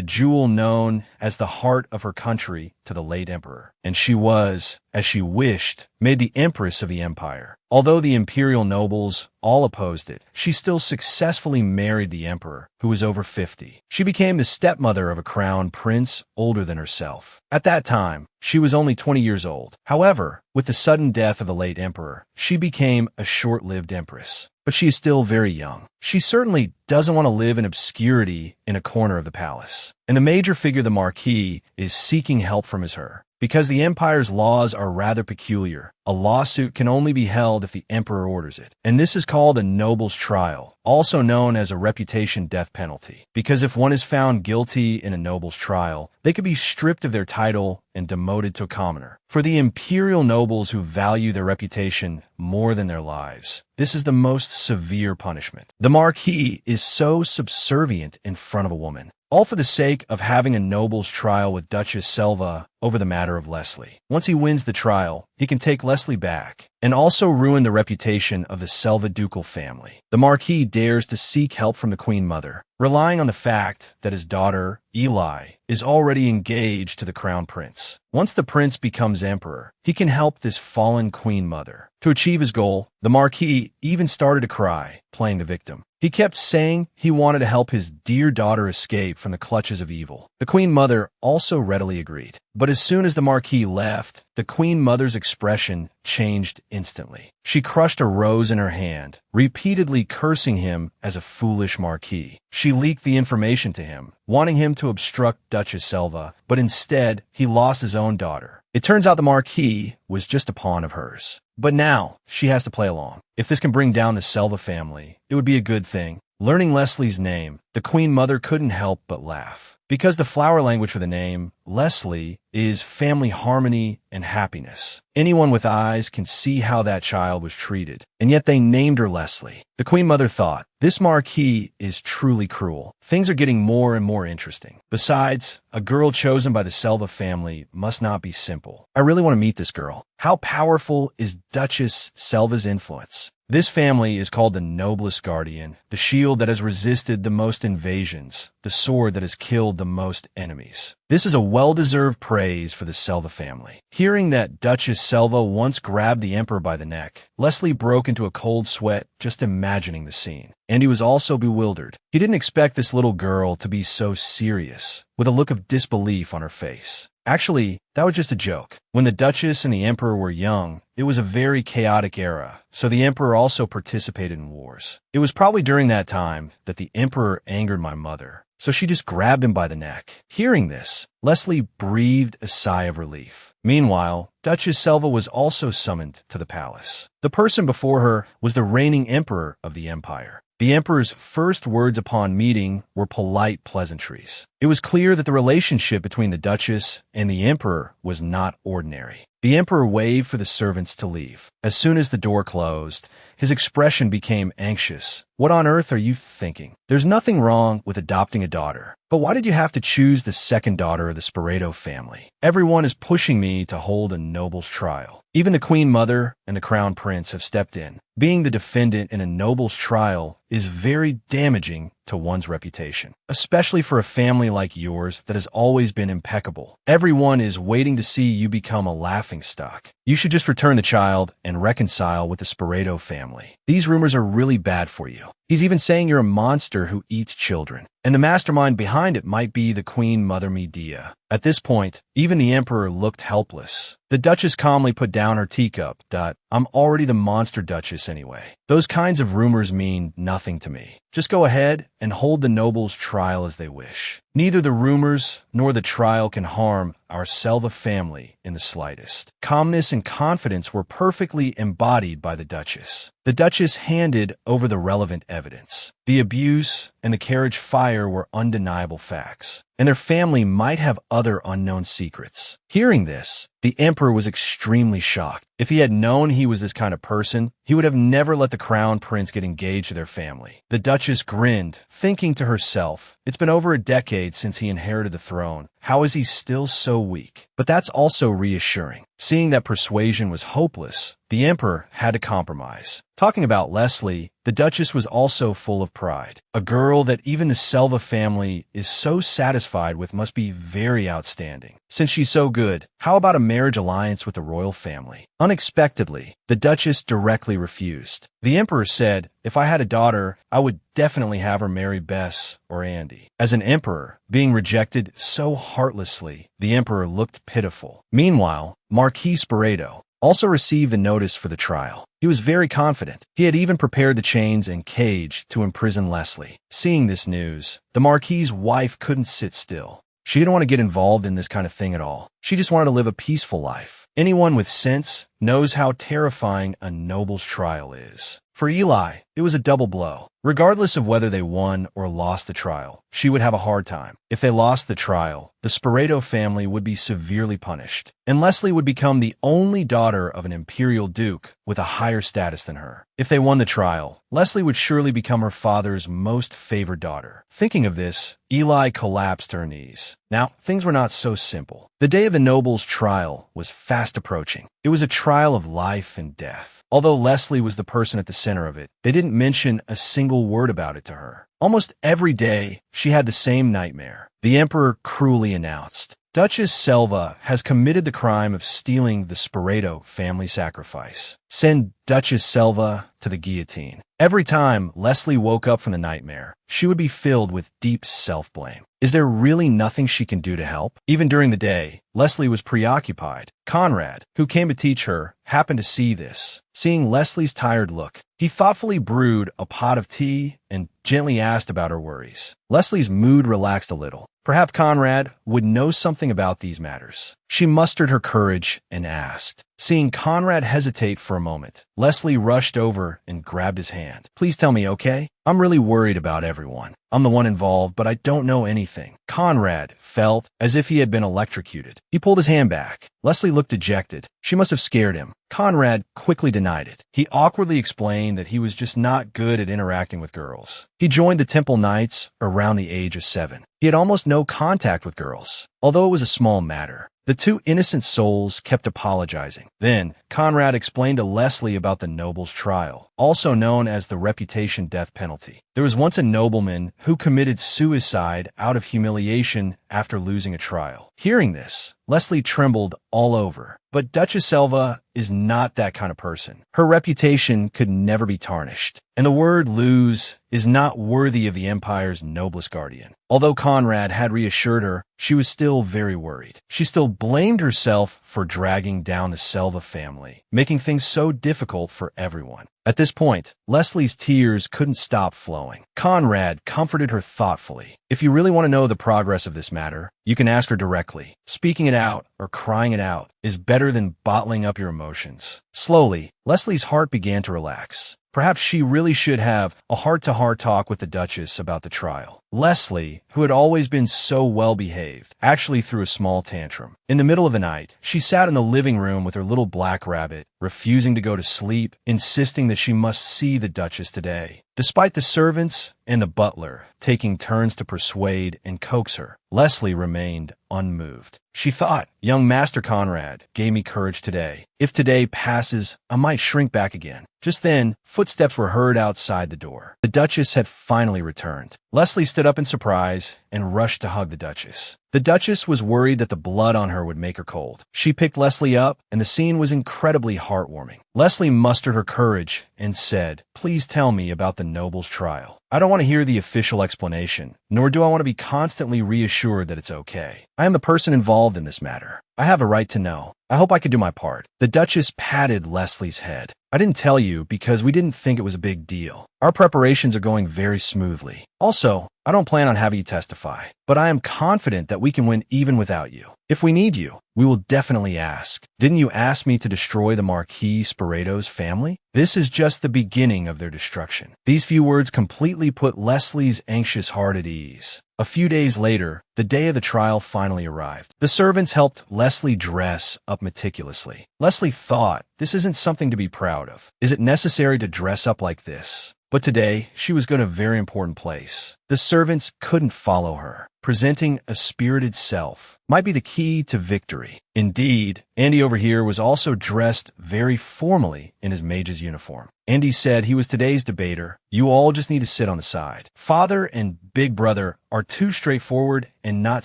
jewel known as the heart of her country to the late emperor. And she was, as she wished, made the empress of the empire. Although the imperial nobles all opposed it, she still successfully married the emperor, who was over 50. She became the stepmother of a crowned prince older than herself. At that time, she was only 20 years old. However, with the sudden death of the late emperor, she became a short-lived empress. But she is still very young. She certainly doesn't want to live in obscurity in a corner of the palace. And the major figure the Marquis is seeking help from is her. Because the empire's laws are rather peculiar, a lawsuit can only be held if the emperor orders it. And this is called a noble's trial, also known as a reputation death penalty. Because if one is found guilty in a noble's trial, they could be stripped of their title and demoted to a commoner. For the imperial nobles who value their reputation more than their lives, this is the most severe punishment. The Marquis is so subservient in front of a woman, all for the sake of having a noble's trial with Duchess Selva over the matter of Leslie. Once he wins the trial, he can take Leslie back and also ruin the reputation of the Selva ducal family. The Marquis dares to seek help from the Queen Mother, relying on the fact that his daughter, Eli, is already engaged to the crown prince. Once the prince becomes emperor, he can help this fallen Queen Mother. To achieve his goal, the Marquis even started to cry, playing the victim. He kept saying he wanted to help his dear daughter escape from the clutches of evil. The Queen Mother also readily agreed. But as soon as the Marquis left, the Queen Mother's expression changed instantly. She crushed a rose in her hand, repeatedly cursing him as a foolish Marquis. She leaked the information to him, wanting him to obstruct Duchess Selva, but instead, he lost his own daughter. It turns out the Marquis was just a pawn of hers. But now, she has to play along. If this can bring down the Selva family, it would be a good thing. Learning Leslie's name, the Queen Mother couldn't help but laugh. because the flower language for the name, Leslie, is family harmony and happiness. Anyone with eyes can see how that child was treated, and yet they named her Leslie. The Queen Mother thought, this marquis is truly cruel. Things are getting more and more interesting. Besides, a girl chosen by the Selva family must not be simple. I really want to meet this girl. How powerful is Duchess Selva's influence? This family is called the noblest guardian, the shield that has resisted the most invasions, the sword that has killed the most enemies. This is a well-deserved praise for the Selva family. Hearing that Duchess Selva once grabbed the emperor by the neck, Leslie broke into a cold sweat just imagining the scene. And he was also bewildered. He didn't expect this little girl to be so serious, with a look of disbelief on her face. Actually, that was just a joke. When the Duchess and the Emperor were young, it was a very chaotic era, so the Emperor also participated in wars. It was probably during that time that the Emperor angered my mother, so she just grabbed him by the neck. Hearing this, Leslie breathed a sigh of relief. Meanwhile, Duchess Selva was also summoned to the palace. The person before her was the reigning emperor of the empire. The emperor's first words upon meeting were polite pleasantries. It was clear that the relationship between the Duchess and the emperor was not ordinary. The emperor waved for the servants to leave. As soon as the door closed, his expression became anxious. What on earth are you thinking? There's nothing wrong with adopting a daughter. But why did you have to choose the second daughter of the Sporeto family? Everyone is pushing me to hold a noble's trial. Even the Queen Mother and the Crown Prince have stepped in. Being the defendant in a noble's trial is very damaging to one's reputation, especially for a family like yours that has always been impeccable. Everyone is waiting to see you become a laughingstock. You should just return the child and reconcile with the Sporeto family. These rumors are really bad for you. He's even saying you're a monster who eats children. And the mastermind behind it might be the Queen Mother Medea. At this point, even the Emperor looked helpless. The Duchess calmly put down her teacup. I'm already the monster Duchess anyway. Those kinds of rumors mean nothing to me. Just go ahead and hold the nobles' trial as they wish. Neither the rumors nor the trial can harm our Selva family in the slightest. Calmness and confidence were perfectly embodied by the Duchess. The Duchess handed over the relevant evidence. The abuse and the carriage fire were undeniable facts, and their family might have other unknown secrets. Hearing this, the Emperor was extremely shocked. If he had known he was this kind of person, he would have never let the Crown Prince get engaged to their family. The Duchess grinned, thinking to herself, it's been over a decade since he inherited the throne. How is he still so weak? But that's also reassuring. Seeing that persuasion was hopeless, the Emperor had to compromise. Talking about Leslie, the Duchess was also full of pride. A girl that even the Selva family is so satisfied with must be very outstanding. Since she's so good, how about a marriage alliance with the royal family? Unexpectedly, the Duchess directly refused. The Emperor said, if I had a daughter, I would definitely have her marry Bess or Andy. As an emperor, being rejected so heartlessly, the Emperor looked pitiful. Meanwhile, Marquis Sporeto also received the notice for the trial. He was very confident. He had even prepared the chains and cage to imprison Leslie. Seeing this news, the Marquis's wife couldn't sit still. She didn't want to get involved in this kind of thing at all. She just wanted to live a peaceful life. Anyone with sense knows how terrifying a noble's trial is. For Eli, it was a double blow. Regardless of whether they won or lost the trial, she would have a hard time. If they lost the trial, the Sporeto family would be severely punished, and Leslie would become the only daughter of an imperial duke with a higher status than her. If they won the trial, Leslie would surely become her father's most favored daughter. Thinking of this, Eli collapsed to her knees. Now, things were not so simple. The day of the noble's trial was fast approaching. It was a trial of life and death. Although Leslie was the person at the center of it, they didn't mention a single word about it to her. Almost every day, she had the same nightmare. The Emperor cruelly announced, Duchess Selva has committed the crime of stealing the Sporeto family sacrifice. Send Duchess Selva to the guillotine. Every time Leslie woke up from the nightmare, she would be filled with deep self-blame. Is there really nothing she can do to help? Even during the day, Leslie was preoccupied. Conrad, who came to teach her, happened to see this. Seeing Leslie's tired look, he thoughtfully brewed a pot of tea and gently asked about her worries. Leslie's mood relaxed a little. Perhaps Conrad would know something about these matters. She mustered her courage and asked. Seeing Conrad hesitate for a moment, Leslie rushed over and grabbed his hand. Please tell me, okay? I'm really worried about everyone. I'm the one involved, but I don't know anything. Conrad felt as if he had been electrocuted. He pulled his hand back. Leslie looked dejected. She must have scared him. Conrad quickly denied it. He awkwardly explained that he was just not good at interacting with girls. He joined the Temple Knights around the age of 7. He had almost no contact with girls, although it was a small matter. The two innocent souls kept apologizing. Then, Conrad explained to Leslie about the noble's trial, also known as the reputation death penalty. There was once a nobleman who committed suicide out of humiliation after losing a trial. Hearing this, Leslie trembled all over. But Duchess Selva is not that kind of person. Her reputation could never be tarnished. And the word lose is not worthy of the Empire's noblest guardian. Although Conrad had reassured her, she was still very worried. She still blamed herself for dragging down the Selva family, making things so difficult for everyone. At this point, Leslie's tears couldn't stop flowing. Conrad comforted her thoughtfully. If you really want to know the progress of this matter, you can ask her directly. Speaking it out or crying it out is better than bottling up your emotions. Slowly, Leslie's heart began to relax. Perhaps she really should have a heart-to-heart talk with the Duchess about the trial. Leslie, who had always been so well-behaved, actually threw a small tantrum. In the middle of the night, she sat in the living room with her little black rabbit, refusing to go to sleep, insisting that she must see the Duchess today. Despite the servants and the butler taking turns to persuade and coax her, Leslie remained unmoved. She thought, young Master Conrad gave me courage today. If today passes, I might shrink back again. Just then, footsteps were heard outside the door. The Duchess had finally returned. Leslie stood up in surprise and rushed to hug the Duchess. The Duchess was worried that the blood on her would make her cold. She picked Leslie up, and the scene was incredibly heartwarming. Leslie mustered her courage and said, "Please tell me about the noble's trial. I don't want to hear the official explanation, nor do I want to be constantly reassured that it's okay. I am the person involved in this matter. I have a right to know. I hope I could do my part." The Duchess patted Leslie's head. "I didn't tell you because we didn't think it was a big deal. Our preparations are going very smoothly. Also, I don't plan on having you testify, but I am confident that we can win even without you. If we need you, we will definitely ask. Didn't you ask me to destroy the Marquis Sporeto's family? This is just the beginning of their destruction." These few words completely put Leslie's anxious heart at ease. A few days later, the day of the trial finally arrived. The servants helped Leslie dress up meticulously. Leslie thought, this isn't something to be proud of. Is it necessary to dress up like this? But today, she was going to a very important place. The servants couldn't follow her. Presenting a spirited self might be the key to victory. Indeed, Andy over here was also dressed very formally in his mage's uniform. Andy said he was today's debater. You all just need to sit on the side. Father and Big Brother are too straightforward and not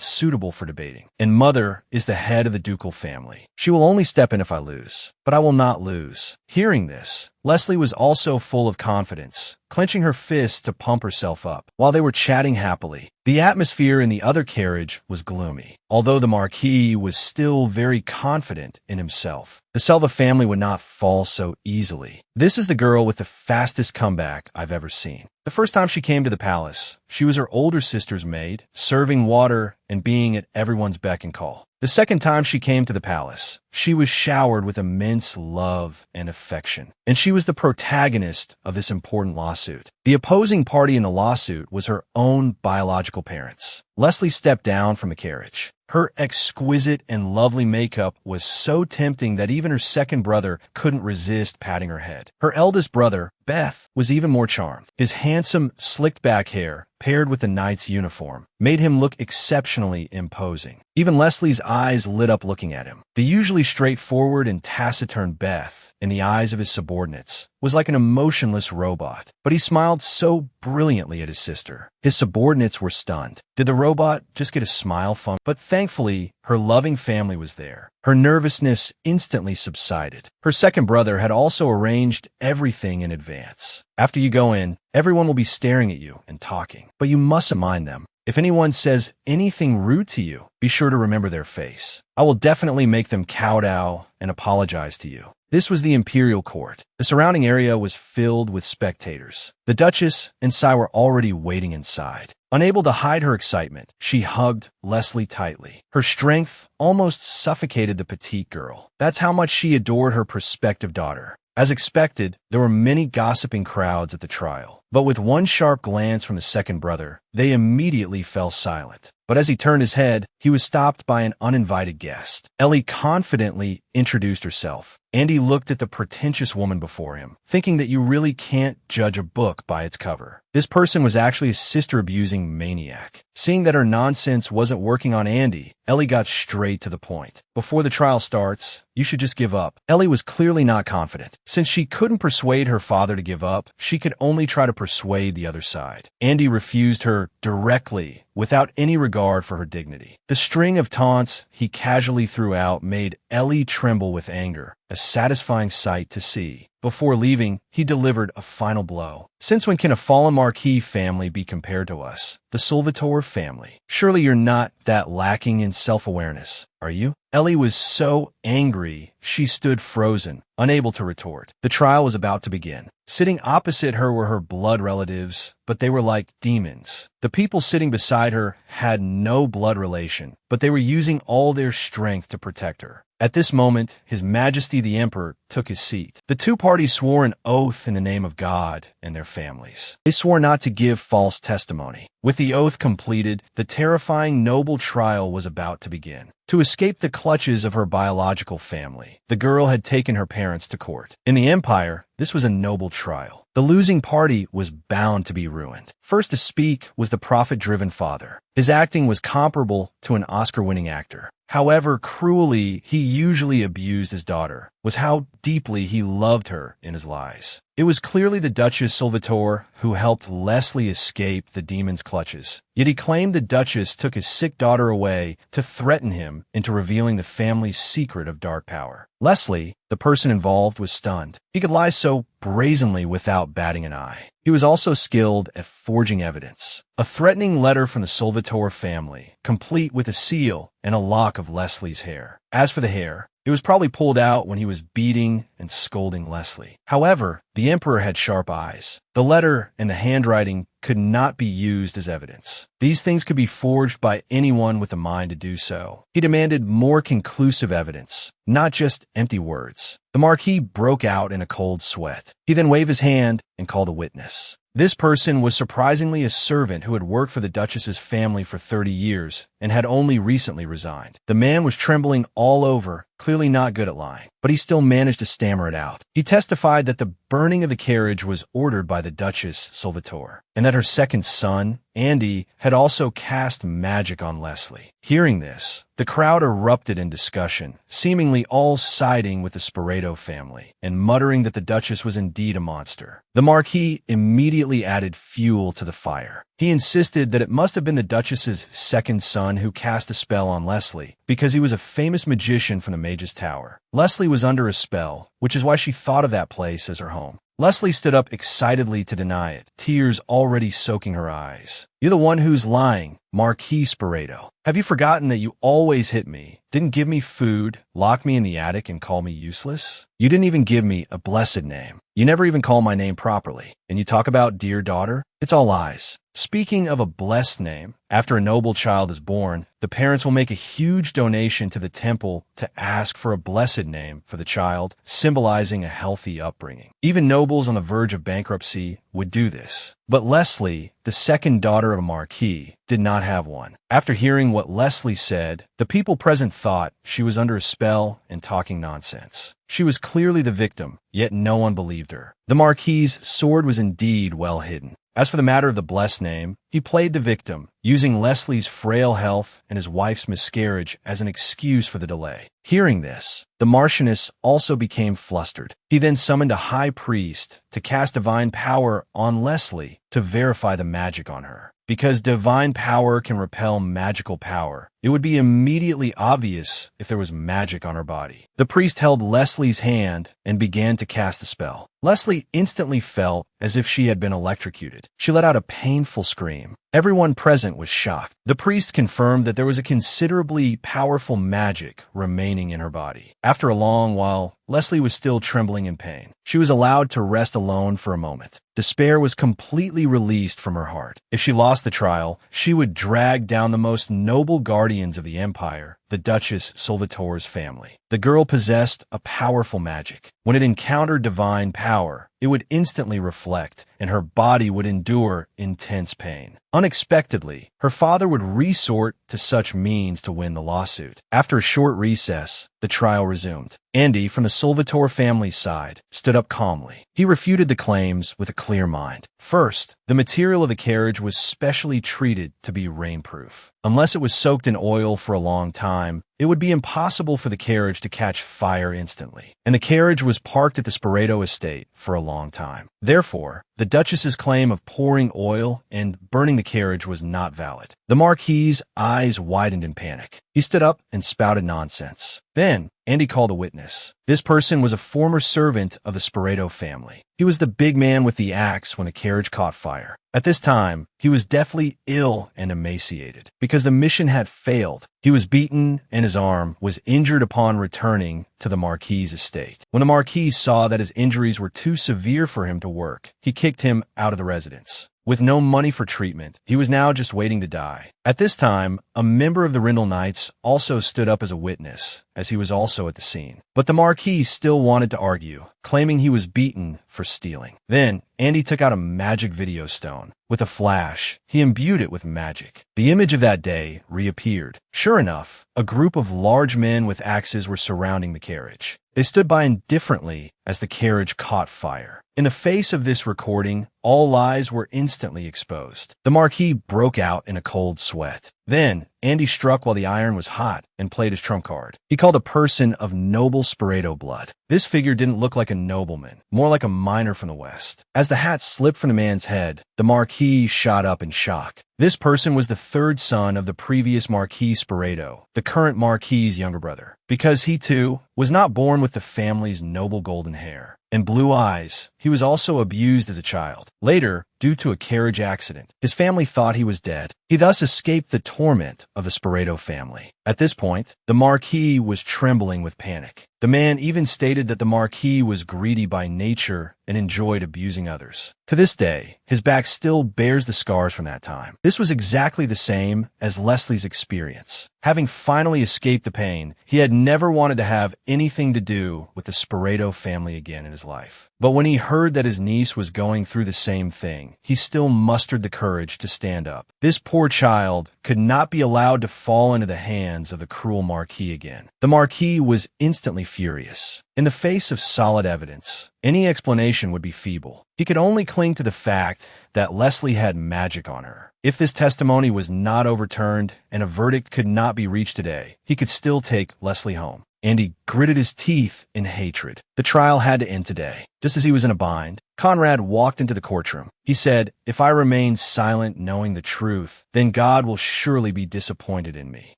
suitable for debating. And Mother is the head of the ducal family. She will only step in if I lose. But I will not lose. Hearing this, Leslie was also full of confidence, clenching her fists to pump herself up. While they were chatting happily, the atmosphere in the other carriage was gloomy. Although the Marquis was still very confident in himself, the Selva family would not fall so easily. This is the girl with the fastest comeback I've ever seen. The first time she came to the palace, she was her older sister's maid, serving water and being at everyone's beck and call. The second time she came to the palace, she was showered with immense love and affection, and she was the protagonist of this important lawsuit. The opposing party in the lawsuit was her own biological parents. Leslie stepped down from the carriage. Her exquisite and lovely makeup was so tempting that even her second brother couldn't resist patting her head. Her eldest brother, Beth, was even more charmed. His handsome, slicked-back hair, paired with the knight's uniform, made him look exceptionally imposing. Even Leslie's eyes lit up looking at him. The usually straightforward and taciturn Beth, in the eyes of his subordinates, was like an emotionless robot. But he smiled so brilliantly at his sister. His subordinates were stunned. Did the robot just get a smile from? But thankfully, her loving family was there. Her nervousness instantly subsided. Her second brother had also arranged everything in advance. After you go in, everyone will be staring at you and talking, but you mustn't mind them. If anyone says anything rude to you, be sure to remember their face. I will definitely make them kowtow and apologize to you. This was the imperial court. The surrounding area was filled with spectators. The Duchess and Sai were already waiting inside. Unable to hide her excitement, she hugged Leslie tightly. Her strength almost suffocated the petite girl. That's how much she adored her prospective daughter. As expected, there were many gossiping crowds at the trial. But with one sharp glance from the second brother, They immediately fell silent. But as he turned his head, he was stopped by an uninvited guest. Ellie confidently introduced herself. Andy looked at the pretentious woman before him, thinking that you really can't judge a book by its cover. This person was actually a sister-abusing maniac. Seeing that her nonsense wasn't working on Andy, Ellie got straight to the point. Before the trial starts, you should just give up. Ellie was clearly not confident. Since she couldn't persuade her father to give up, she could only try to persuade the other side. Andy refused her directly, without any regard for her dignity. The string of taunts he casually threw out made Ellie tremble with anger, a satisfying sight to see. Before leaving, he delivered a final blow. Since when can a fallen Marquis family be compared to us, the Solvatore family? Surely you're not that lacking in self-awareness, are you? Ellie was so angry, she stood frozen, unable to retort. The trial was about to begin. Sitting opposite her were her blood relatives, but they were like demons. The people sitting beside her had no blood relation, but they were using all their strength to protect her. At this moment, His Majesty the Emperor took his seat. The two parties swore an oath in the name of God and their families. They swore not to give false testimony. With the oath completed, the terrifying noble trial was about to begin. To escape the clutches of her biological family, the girl had taken her parents to court. In the Empire, this was a noble trial. The losing party was bound to be ruined. First to speak was the profit-driven father. His acting was comparable to an Oscar-winning actor. However cruelly he usually abused his daughter was how deeply he loved her in his lies. It was clearly the Duchess Solvatore who helped Leslie escape the demon's clutches. Yet he claimed the Duchess took his sick daughter away to threaten him into revealing the family's secret of dark power. Leslie, the person involved, was stunned. He could lie so brazenly without batting an eye. He was also skilled at forging evidence. A threatening letter from the Solvatore family, complete with a seal and a lock of Leslie's hair. As for the hair, it was probably pulled out when he was beating and scolding Leslie. However, the Emperor had sharp eyes. The letter and the handwriting could not be used as evidence. These things could be forged by anyone with a mind to do so. He demanded more conclusive evidence, not just empty words. The Marquis broke out in a cold sweat. He then waved his hand and called a witness. This person was surprisingly a servant who had worked for the Duchess's family for 30 years and had only recently resigned. The man was trembling all over, clearly not good at lying, but he still managed to stammer it out. He testified that the burning of the carriage was ordered by the Duchess Solvatore, and that her second son, Andy, had also cast magic on Leslie. Hearing this, the crowd erupted in discussion, seemingly all siding with the Sporeto family, and muttering that the Duchess was indeed a monster. The Marquis immediately added fuel to the fire. He insisted that it must have been the Duchess's second son who cast a spell on Leslie, because he was a famous magician from the Mage's Tower. Leslie was under a spell, which is why she thought of that place as her home. Leslie stood up excitedly to deny it, tears already soaking her eyes. "You're the one who's lying, Marquis Sporeto. Have you forgotten that you always hit me, didn't give me food, lock me in the attic, and call me useless? You didn't even give me a blessed name. You never even call my name properly. And you talk about dear daughter? It's all lies. Speaking of a blessed name, after a noble child is born, the parents will make a huge donation to the temple to ask for a blessed name for the child, symbolizing a healthy upbringing. Even nobles on the verge of bankruptcy would do this. But Leslie, the second daughter of a marquis, did not have one. After hearing what Leslie said, the people present thought she was under a spell and talking nonsense. She was clearly the victim, yet no one believed her. The Marquis's sword was indeed well hidden. As for the matter of the blessed name, he played the victim, using Leslie's frail health and his wife's miscarriage as an excuse for the delay. Hearing this, the Marchioness also became flustered. He then summoned a high priest to cast divine power on Leslie to verify the magic on her. Because divine power can repel magical power, it would be immediately obvious if there was magic on her body. The priest held Leslie's hand and began to cast the spell. Leslie instantly felt as if she had been electrocuted. She let out a painful scream. Everyone present was shocked. The priest confirmed that there was a considerably powerful magic remaining in her body. After a long while, Leslie was still trembling in pain. She was allowed to rest alone for a moment. Despair was completely released from her heart. If she lost the trial, she would drag down the most noble guardians of the empire, the Duchess Solvatore's family. The girl possessed a powerful magic. When it encountered divine power, it would instantly reflect, and her body would endure intense pain. Unexpectedly, her father would resort to such means to win the lawsuit. After a short recess, the trial resumed. Andy, from the Solvatore family's side, stood up calmly. He refuted the claims with a clear mind. First, the material of the carriage was specially treated to be rainproof. Unless it was soaked in oil for a long time, it would be impossible for the carriage to catch fire instantly. And the carriage was parked at the Sporeto estate for a long time. Therefore, the Duchess's claim of pouring oil and burning the carriage was not valid. The Marquis's eyes widened in panic. He stood up and spouted nonsense. Then, Andy called a witness. This person was a former servant of the Sporeto family. He was the big man with the axe when the carriage caught fire. At this time, he was deathly ill and emaciated. Because the mission had failed, he was beaten and his arm was injured upon returning to the Marquis's estate. When the Marquis saw that his injuries were too severe for him to work, he kicked him out of the residence. With no money for treatment, he was now just waiting to die. At this time, a member of the Rindle Knights also stood up as a witness, as he was also at the scene. But the Marquis still wanted to argue, claiming he was beaten for stealing. Then, Andy took out a magic video stone. With a flash, he imbued it with magic. The image of that day reappeared. Sure enough, a group of large men with axes were surrounding the carriage. They stood by indifferently as the carriage caught fire. In the face of this recording, all lies were instantly exposed. The Marquis broke out in a cold sweat. Then, Andy struck while the iron was hot and played his trump card. He called a person of noble Sporeto blood. This figure didn't look like a nobleman, more like a miner from the West. As the hat slipped from the man's head, the Marquis shot up in shock. This person was the third son of the previous Marquis Sporeto, the current Marquis's younger brother. Because he, too, was not born with the family's noble golden hair and blue eyes, he was also abused as a child. Later, due to a carriage accident, his family thought he was dead. He thus escaped the torment of the Sporeto family. At this point, the Marquis was trembling with panic. The man even stated that the Marquis was greedy by nature and enjoyed abusing others. To this day, his back still bears the scars from that time. This was exactly the same as Leslie's experience. Having finally escaped the pain, he had never wanted to have anything to do with the Sporeto family again in his life. But when he heard that his niece was going through the same thing, he still mustered the courage to stand up. This poor child could not be allowed to fall into the hands of the cruel Marquis again. The Marquis was instantly furious. In the face of solid evidence, any explanation would be feeble. He could only cling to the fact that Leslie had magic on her. If this testimony was not overturned and a verdict could not be reached today, he could still take Leslie home. Andy gritted his teeth in hatred. The trial had to end today. Just as he was in a bind, Conrad walked into the courtroom. He said, "If I remain silent knowing the truth, then God will surely be disappointed in me."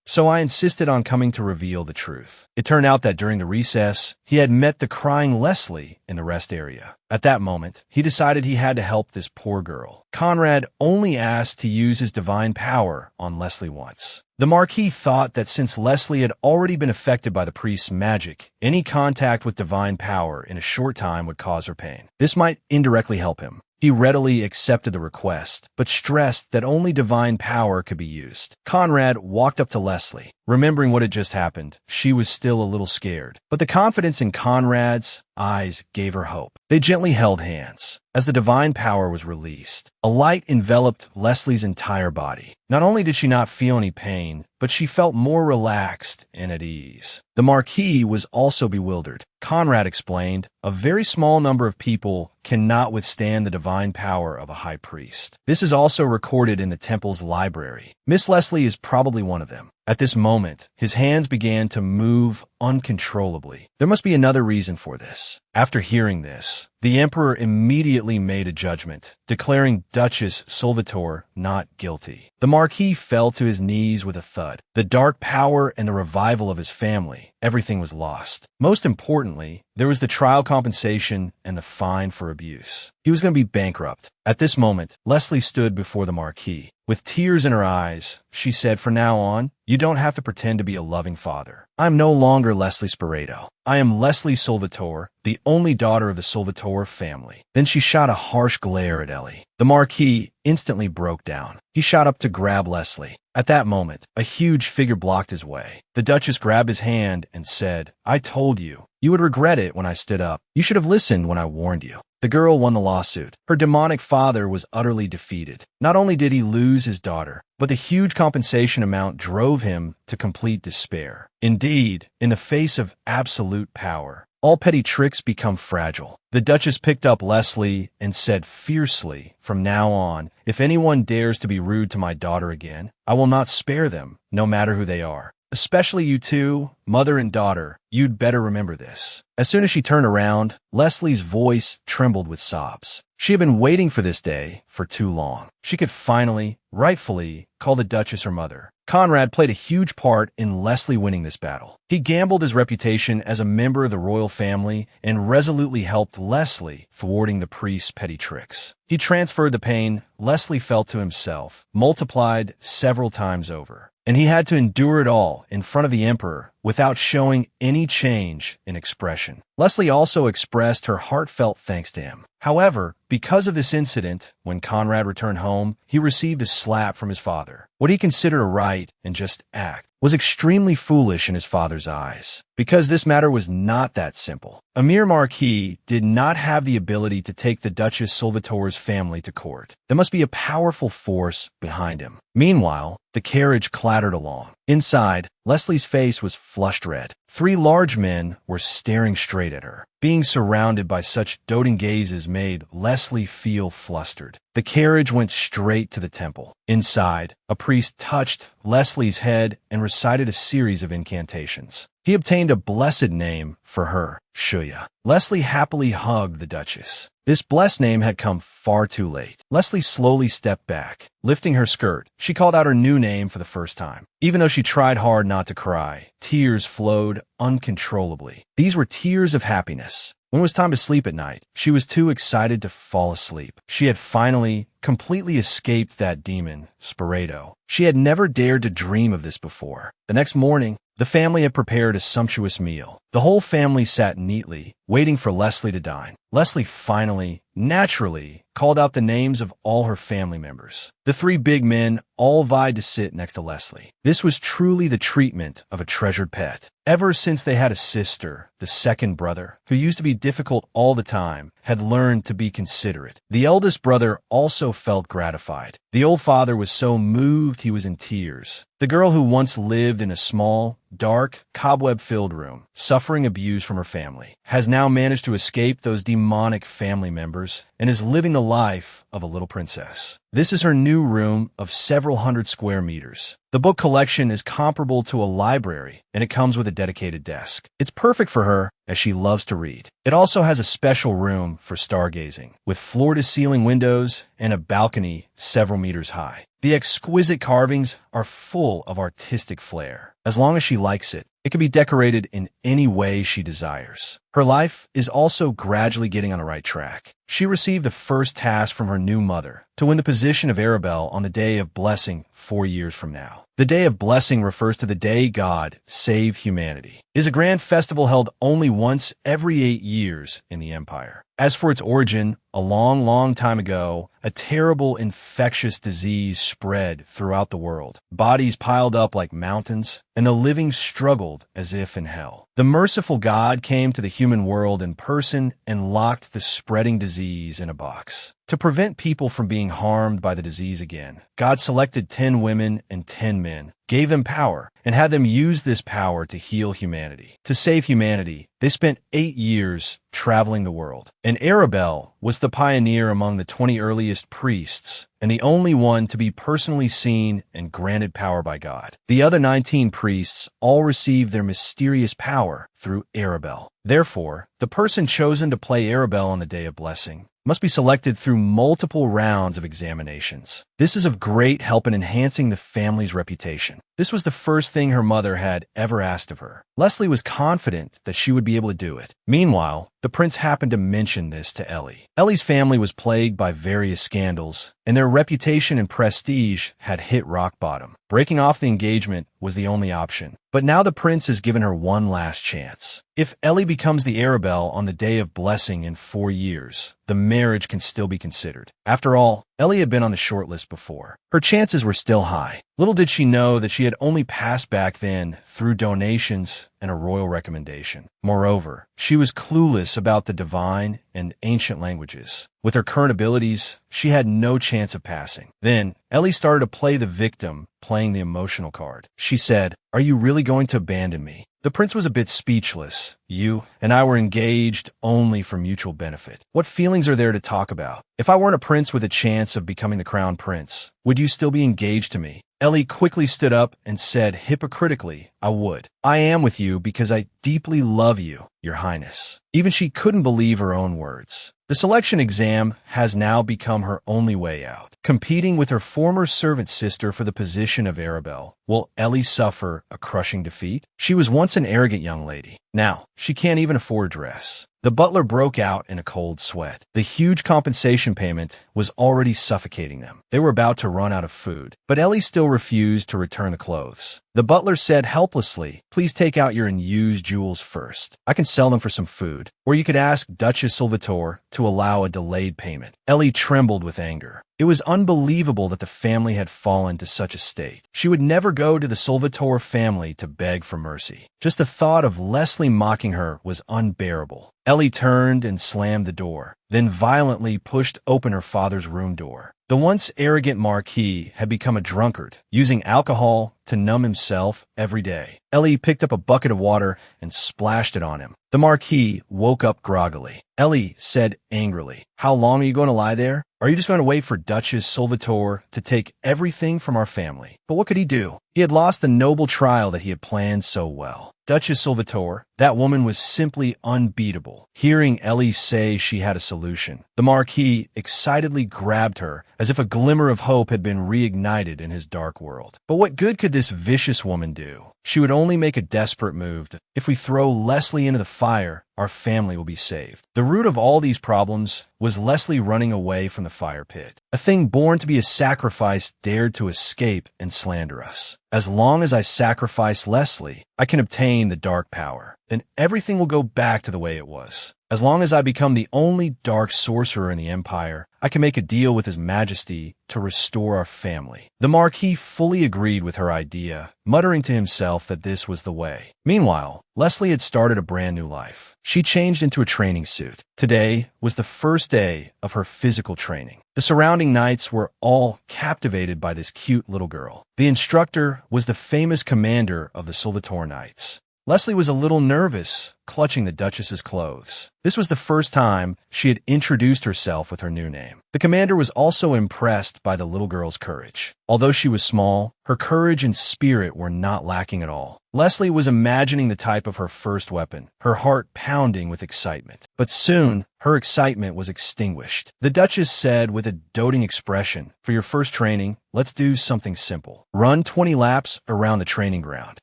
So I insisted on coming to reveal the truth. It turned out that during the recess, he had met the crying Leslie in the rest area. At that moment, he decided he had to help this poor girl. Conrad only asked to use his divine power on Leslie once. The Marquis thought that since Leslie had already been affected by the priest's magic, any contact with divine power in a short time would cause her pain. This might indirectly help him. He readily accepted the request, but stressed that only divine power could be used. Conrad walked up to Leslie. Remembering what had just happened, she was still a little scared, but the confidence in Conrad's eyes gave her hope. They gently held hands. As the divine power was released, a light enveloped Leslie's entire body. Not only did she not feel any pain, but she felt more relaxed and at ease. The Marquis was also bewildered. Conrad explained, a very small number of people cannot withstand the divine power of a high priest. This is also recorded in the temple's library. Miss Leslie is probably one of them. At this moment, his hands began to move uncontrollably. There must be another reason for this. After hearing this, the emperor immediately made a judgment, declaring Duchess Solvatore not guilty. The Marquis fell to his knees with a thud. The dark power and the revival of his family, everything was lost. Most importantly, there was the trial compensation and the fine for abuse. He was going to be bankrupt. At this moment, Leslie stood before the Marquis. With tears in her eyes, she said, "From now on, you don't have to pretend to be a loving father. I'm no longer Leslie Sporeto. I am Leslie Solvatore, the only daughter of the Solvatore family." Then she shot a harsh glare at Ellie. The Marquis instantly broke down. He shot up to grab Leslie. At that moment, a huge figure blocked his way. The Duchess grabbed his hand and said, "I told you. You would regret it when I stood up. You should have listened when I warned you." The girl won the lawsuit. Her demonic father was utterly defeated. Not only did he lose his daughter, but the huge compensation amount drove him to complete despair. Indeed, in the face of absolute power, all petty tricks become fragile. The Duchess picked up Leslie and said fiercely, "From now on, if anyone dares to be rude to my daughter again, I will not spare them, no matter who they are. Especially you two, mother and daughter, you'd better remember this." As soon as she turned around, Leslie's voice trembled with sobs. She had been waiting for this day for too long. She could finally, rightfully, call the Duchess her mother. Conrad played a huge part in Leslie winning this battle. He gambled his reputation as a member of the royal family and resolutely helped Leslie, thwarting the priest's petty tricks. He transferred the pain Leslie felt to himself, multiplied several times over. And he had to endure it all in front of the emperor without showing any change in expression. Leslie also expressed her heartfelt thanks to him. However, because of this incident, when Conrad returned home, he received a slap from his father. What he considered a right and just act was extremely foolish in his father's eyes, because this matter was not that simple. A mere marquis did not have the ability to take the Duchess Solvatore's family to court. There must be a powerful force behind him. Meanwhile, the carriage clattered along. Inside, Leslie's face was flushed red. 3 large men were staring straight at her. Being surrounded by such doting gazes made Leslie feel flustered. The carriage went straight to the temple. Inside, a priest touched Leslie's head and recited a series of incantations. He obtained a blessed name for her, Shuya. Leslie happily hugged the Duchess. This blessed name had come far too late. Leslie slowly stepped back. Lifting her skirt, she called out her new name for the first time. Even though she tried hard not to cry, tears flowed uncontrollably. These were tears of happiness. When it was time to sleep at night, she was too excited to fall asleep. She had finally completely escaped that demon, Spirito. She had never dared to dream of this before. The next morning, the family had prepared a sumptuous meal. The whole family sat neatly, waiting for Leslie to dine. Leslie finally, naturally, called out the names of all her family members. The 3 big men all vied to sit next to Leslie. This was truly the treatment of a treasured pet. Ever since they had a sister, the second brother, who used to be difficult all the time, had learned to be considerate. The eldest brother also felt gratified. The old father was so moved he was in tears. The girl who once lived in a small, dark, cobweb-filled room, suffering abuse from her family, has now managed to escape those demonic family members and is living the life of a little princess. This is her new room of several hundred square meters. The book collection is comparable to a library, and it comes with a dedicated desk. It's perfect for her, as she loves to read. It also has a special room for stargazing, with floor-to-ceiling windows and a balcony several meters high. The exquisite carvings are full of artistic flair. As long as she likes it, it can be decorated in any way she desires. Her life is also gradually getting on the right track. She received the first task from her new mother to win the position of Arabelle on the Day of Blessing 4 years from now. The Day of Blessing refers to the day God saved humanity. It is a grand festival held only once every 8 years in the empire. As for its origin, a long, long time ago, a terrible infectious disease spread throughout the world. Bodies piled up like mountains, and the living struggled as if in hell. The merciful God came to the human world in person and locked the spreading disease in a box. To prevent people from being harmed by the disease again, God selected 10 women and 10 men, gave them power, and had them use this power to heal humanity. To save humanity, they spent 8 years traveling the world. And Arabelle was the pioneer among the 20 earliest priests, and the only one to be personally seen and granted power by God. The other 19 priests all received their mysterious power through Arabelle. Therefore, the person chosen to play Arabelle on the Day of Blessing must be selected through multiple rounds of examinations. This is of great help in enhancing the family's reputation. This was the first thing her mother had ever asked of her. Leslie was confident that she would be able to do it. Meanwhile, the prince happened to mention this to Ellie. Ellie's family was plagued by various scandals, and their reputation and prestige had hit rock bottom. Breaking off the engagement was the only option. But now the prince has given her one last chance. If Ellie becomes the Arabelle on the Day of Blessing in 4 years, the marriage can still be considered. After all, Ellie had been on the shortlist before. Her chances were still high. Little did she know that she had only passed back then through donations and a royal recommendation. Moreover, she was clueless about the divine and ancient languages. With her current abilities, she had no chance of passing. Then, Ellie started to play the victim, playing the emotional card. She said, "Are you really going to abandon me?" The prince was a bit speechless. You and I were engaged only for mutual benefit. What feelings are there to talk about? If I weren't a prince with a chance of becoming the crown prince, would you still be engaged to me? Ellie quickly stood up and said hypocritically, "I would. I am with you because I deeply love you, Your Highness." Even she couldn't believe her own words. The selection exam has now become her only way out. Competing with her former servant sister for the position of Arabelle, will Ellie suffer a crushing defeat? She was once an arrogant young lady. Now, she can't even afford a dress. The butler broke out in a cold sweat. The huge compensation payment was already suffocating them. They were about to run out of food, but Ellie still refused to return the clothes. The butler said helplessly, "Please take out your unused jewels first. I can sell them for some food. Or you could ask Duchess Salvatore to allow a delayed payment." Ellie trembled with anger. It was unbelievable that the family had fallen to such a state. She would never go to the Salvatore family to beg for mercy. Just the thought of Leslie mocking her was unbearable. Ellie turned and slammed the door, then violently pushed open her father's room door. The once arrogant Marquis had become a drunkard, using alcohol to numb himself every day. Ellie picked up a bucket of water and splashed it on him. The Marquis woke up groggily. Ellie said angrily, "How long are you going to lie there? Are you just going to wait for Duchess Salvatore to take everything from our family?" But what could he do? He had lost the noble trial that he had planned so well. Duchess Salvatore, that woman was simply unbeatable. Hearing Ellie say she had a solution, the Marquis excitedly grabbed her as if a glimmer of hope had been reignited in his dark world. But what good could this vicious woman do? She would only make a desperate move. If we throw Leslie into the fire, our family will be saved. The root of all these problems was Leslie running away from the fire pit. A thing born to be a sacrifice dared to escape and slander us. As long as I sacrifice Leslie, I can obtain the dark power. Then everything will go back to the way it was. As long as I become the only dark sorcerer in the Empire, I can make a deal with His Majesty to restore our family. The Marquis fully agreed with her idea, muttering to himself that this was the way. Meanwhile, Leslie had started a brand new life. She changed into a training suit. Today was the first day of her physical training. The surrounding knights were all captivated by this cute little girl. The instructor was the famous commander of the Salvatore Knights. Leslie was a little nervous, clutching the Duchess's clothes. This was the first time she had introduced herself with her new name. The commander was also impressed by the little girl's courage. Although she was small, her courage and spirit were not lacking at all. Leslie was imagining the type of her first weapon, her heart pounding with excitement. But soon, her excitement was extinguished. The Duchess said with a doting expression, "For your first training, let's do something simple. Run 20 laps around the training ground."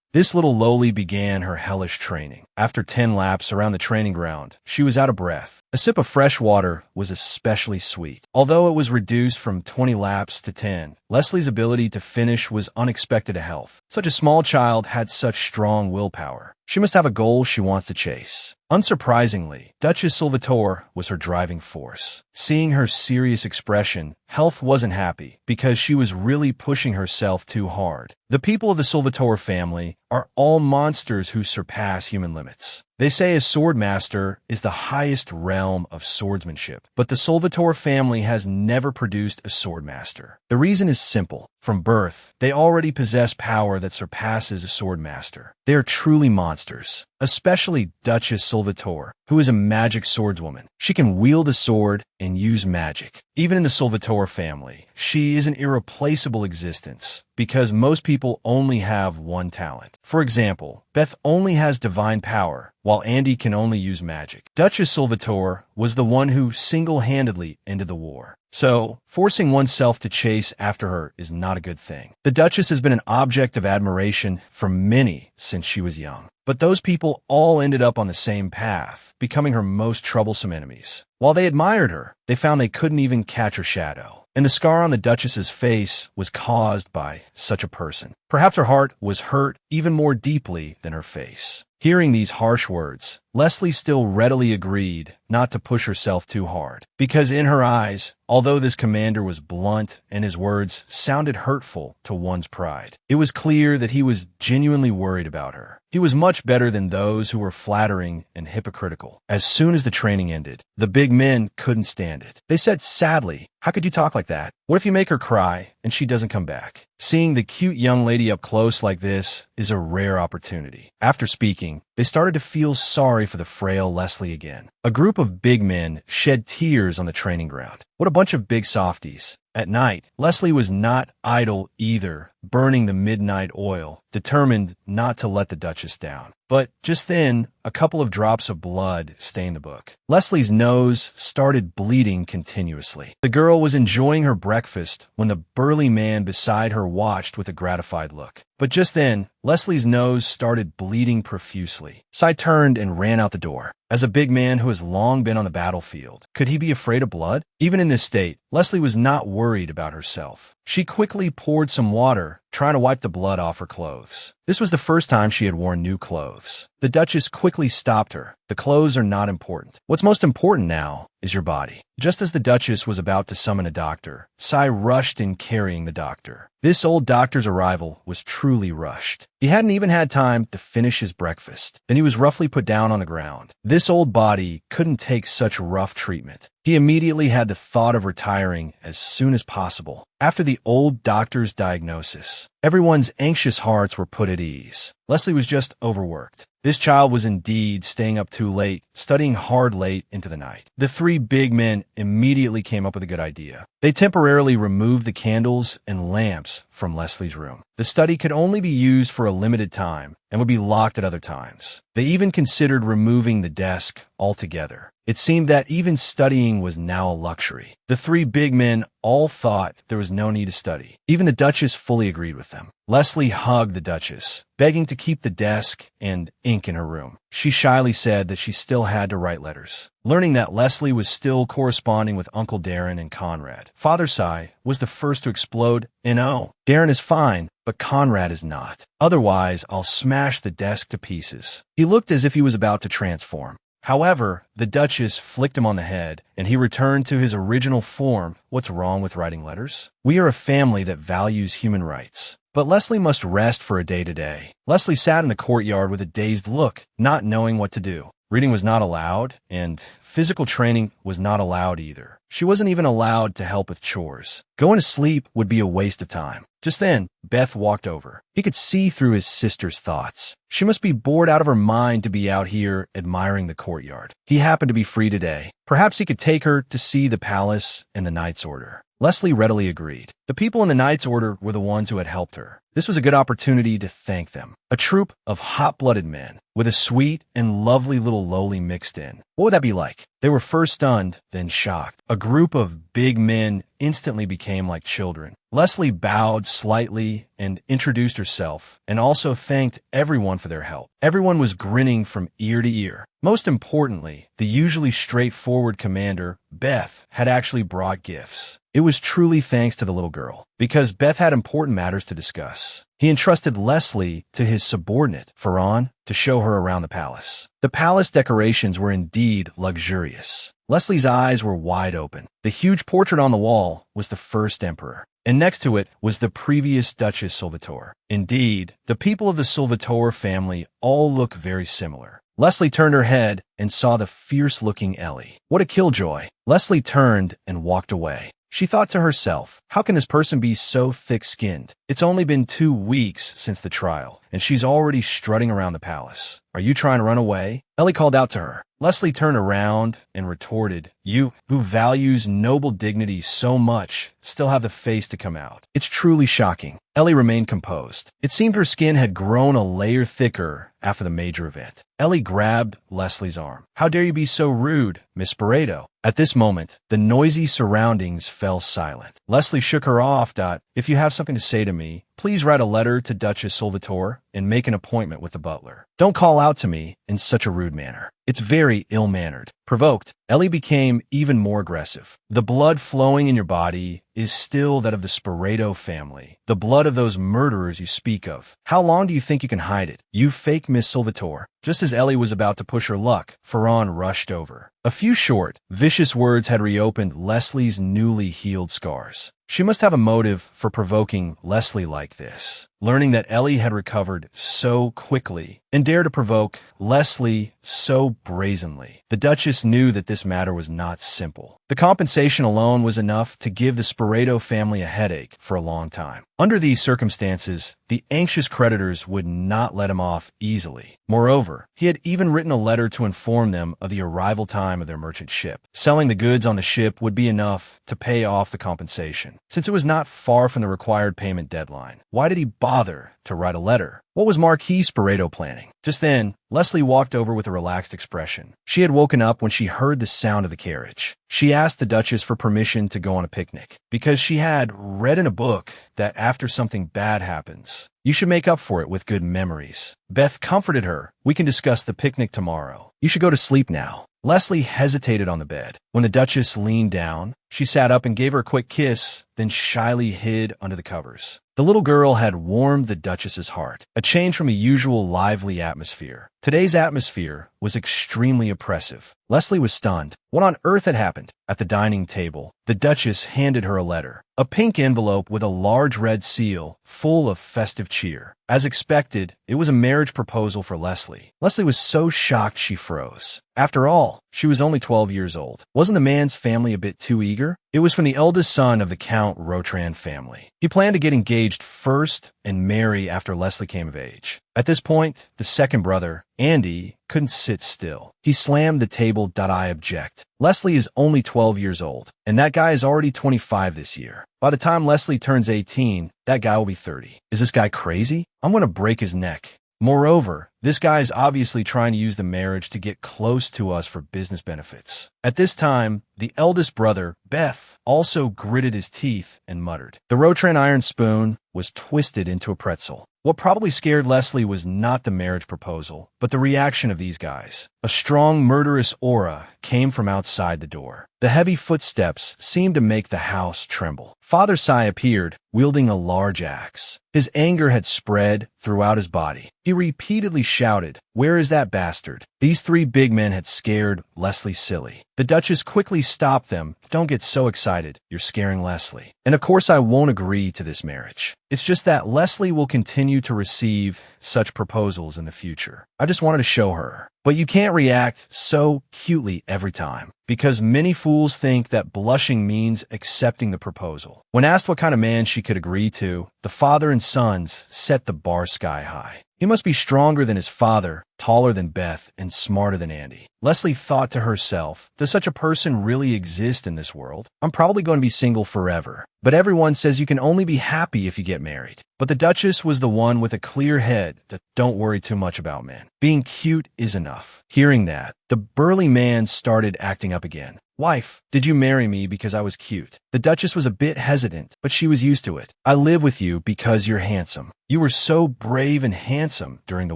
This little lowly began her hellish training. After 10 laps around the training ground, she was out of breath. A sip of fresh water was especially sweet. Although it was reduced from 20 laps to 10, Leslie's ability to finish was unexpected to health. Such a small child had such strong willpower. She must have a goal she wants to chase. Unsurprisingly, Duchess Salvatore was her driving force. Seeing her serious expression, Health wasn't happy because she was really pushing herself too hard. The people of the Salvatore family are all monsters who surpass human limits. They say a sword master is the highest realm of swordsmanship, but the Salvatore family has never produced a sword master. The reason is simple. From birth, they already possess power that surpasses a sword master. They are truly monsters, especially Duchess Salvatore, who is a magic swordswoman. She can wield a sword and use magic. Even in the Salvatore family, she is an irreplaceable existence because most people only have one talent. For example, Beth only has divine power, while Andy can only use magic. Duchess Salvatore was the one who single-handedly ended the war. So, forcing oneself to chase after her is not a good thing. The Duchess has been an object of admiration for many since she was young. But those people all ended up on the same path, becoming her most troublesome enemies. While they admired her, they found they couldn't even catch her shadow. And the scar on the Duchess's face was caused by such a person. Perhaps her heart was hurt even more deeply than her face. Hearing these harsh words, Leslie still readily agreed not to push herself too hard, because in her eyes, although this commander was blunt and his words sounded hurtful to one's pride, it was clear that he was genuinely worried about her. He was much better than those who were flattering and hypocritical. As soon as the training ended, the big men couldn't stand it. They said sadly, "How could you talk like that? What if you make her cry and she doesn't come back?" Seeing the cute young lady up close like this is a rare opportunity. After speaking, they started to feel sorry for the frail Leslie again. A group of big men shed tears on the training ground. What a bunch of big softies. At night, Leslie was not idle either, burning the midnight oil, determined not to let the Duchess down. But just then, a couple of drops of blood stained the book. Leslie's nose started bleeding continuously. The girl was enjoying her breakfast when the burly man beside her watched with a gratified look. But just then, Leslie's nose started bleeding profusely. Sai turned and ran out the door. As a big man who has long been on the battlefield, could he be afraid of blood? Even in this state, Leslie was not worried about herself. She quickly poured some water, trying to wipe the blood off her clothes. This was the first time she had worn new clothes. The Duchess quickly stopped her. "The clothes are not important. What's most important now is your body." Just as the Duchess was about to summon a doctor, Sai rushed in carrying the doctor. This old doctor's arrival was truly rushed. He hadn't even had time to finish his breakfast. Then he was roughly put down on the ground. This old body couldn't take such rough treatment. He immediately had the thought of retiring as soon as possible. After the old doctor's diagnosis, everyone's anxious hearts were put at ease. Leslie was just overworked. This child was indeed staying up too late, studying hard late into the night. The three big men immediately came up with a good idea. They temporarily removed the candles and lamps from Leslie's room. The study could only be used for a limited time and would be locked at other times. They even considered removing the desk altogether. It seemed that even studying was now a luxury. The three big men all thought there was no need to study. Even the Duchess fully agreed with them. Leslie hugged the Duchess, begging to keep the desk and ink in her room. She shyly said that she still had to write letters. Learning that Leslie was still corresponding with Uncle Darren and Conrad, Father Sai was the first to explode. "No, Darren is fine, but Conrad is not. Otherwise, I'll smash the desk to pieces." He looked as if he was about to transform. However, the Duchess flicked him on the head, and he returned to his original form. "What's wrong with writing letters? We are a family that values human rights." But Leslie must rest for a day today. Leslie sat in the courtyard with a dazed look, not knowing what to do. Reading was not allowed, and physical training was not allowed either. She wasn't even allowed to help with chores. Going to sleep would be a waste of time. Just then, Beth walked over. He could see through his sister's thoughts. She must be bored out of her mind to be out here admiring the courtyard. He happened to be free today. Perhaps he could take her to see the palace and the Knight's Order. Leslie readily agreed. The people in the Knight's Order were the ones who had helped her. This was a good opportunity to thank them. A troop of hot-blooded men, with a sweet and lovely little lowly mixed in. What would that be like? They were first stunned, then shocked. A group of big men instantly became like children. Leslie bowed slightly and introduced herself, and also thanked everyone for their help. Everyone was grinning from ear to ear. Most importantly, the usually straightforward commander, Beth, had actually brought gifts. It was truly thanks to the little girl, because Beth had important matters to discuss. He entrusted Leslie to his subordinate, Ferran, to show her around the palace. The palace decorations were indeed luxurious. Leslie's eyes were wide open. The huge portrait on the wall was the first emperor, and next to it was the previous Duchess Solvatore. Indeed, the people of the Solvatore family all look very similar. Leslie turned her head and saw the fierce-looking Ellie. What a killjoy! Leslie turned and walked away. She thought to herself, how can this person be so thick-skinned? It's only been 2 weeks since the trial, and she's already strutting around the palace. Are you trying to run away? Ellie called out to her. Leslie turned around and retorted, "You, who values noble dignity so much, still have the face to come out. It's truly shocking." Ellie remained composed. It seemed her skin had grown a layer thicker after the major event. Ellie grabbed Leslie's arm. "How dare you be so rude, Miss Barreto?" At this moment, the noisy surroundings fell silent. Leslie shook her off. "If you have something to say to me, please write a letter to Duchess Solvatore and make an appointment with the butler. Don't call out to me in such a rude manner." It's very ill-mannered. Provoked, Ellie became even more aggressive. The blood flowing in your body is still that of the Sporeto family, the blood of those murderers you speak of. How long do you think you can hide it? You fake Miss Salvatore. Just as Ellie was about to push her luck, Ferran rushed over. A few short, vicious words had reopened Leslie's newly healed scars. She must have a motive for provoking Leslie like this. Learning that Ellie had recovered so quickly and dared to provoke Leslie so brazenly, the Duchess knew that this matter was not simple. The compensation alone was enough to give the Sporeto family a headache for a long time. Under these circumstances, the anxious creditors would not let him off easily. Moreover, he had even written a letter to inform them of the arrival time of their merchant ship. Selling the goods on the ship would be enough to pay off the compensation. Since it was not far from the required payment deadline, why did he bother to write a letter? What was Marquis Sporeto planning? Just then, Leslie walked over with a relaxed expression. She had woken up when she heard the sound of the carriage. She asked the Duchess for permission to go on a picnic, because she had read in a book that after something bad happens, you should make up for it with good memories. Beth comforted her. We can discuss the picnic tomorrow. You should go to sleep now. Leslie hesitated on the bed. When the Duchess leaned down, she sat up and gave her a quick kiss, then shyly hid under the covers. The little girl had warmed the Duchess's heart, a change from a usual lively atmosphere. Today's atmosphere was extremely oppressive. Leslie was stunned. What on earth had happened? At the dining table, the Duchess handed her a letter, a pink envelope with a large red seal full of festive cheer. As expected, it was a marriage proposal for Leslie. Leslie was so shocked she froze. After all, she was only 12 years old. Wasn't the man's family a bit too eager? It was from the eldest son of the Count Rotran family. He planned to get engaged first and marry after Leslie came of age. At this point, the second brother, Andy, couldn't sit still. He slammed the table. I object. Leslie is only 12 years old, and that guy is already 25 this year. By the time Leslie turns 18, that guy will be 30. Is this guy crazy? I'm going to break his neck. Moreover, this guy is obviously trying to use the marriage to get close to us for business benefits. At this time, the eldest brother, Beth, also gritted his teeth and muttered. The Rotran iron spoon was twisted into a pretzel. What probably scared Leslie was not the marriage proposal, but the reaction of these guys. A strong, murderous aura came from outside the door. The heavy footsteps seemed to make the house tremble. Father Sai appeared, wielding a large axe. His anger had spread throughout his body. He repeatedly shouted, "Where is that bastard?" These three big men had scared Leslie silly. The Duchess quickly stopped them. Don't get so excited. You're scaring Leslie. And of course I won't agree to this marriage. It's just that Leslie will continue to receive such proposals in the future. I just wanted to show her. But you can't react so cutely every time, because many fools think that blushing means accepting the proposal. When asked what kind of man she could agree to, the father and sons set the bar sky high. He must be stronger than his father, taller than Beth, and smarter than Andy. Leslie thought to herself, does such a person really exist in this world? I'm probably going to be single forever. But everyone says you can only be happy if you get married. But the Duchess was the one with a clear head that don't worry too much about men. Being cute is enough. Hearing that, the burly man started acting up again. Wife, did you marry me because I was cute? The Duchess was a bit hesitant, but she was used to it. I live with you because you're handsome. You were so brave and handsome during the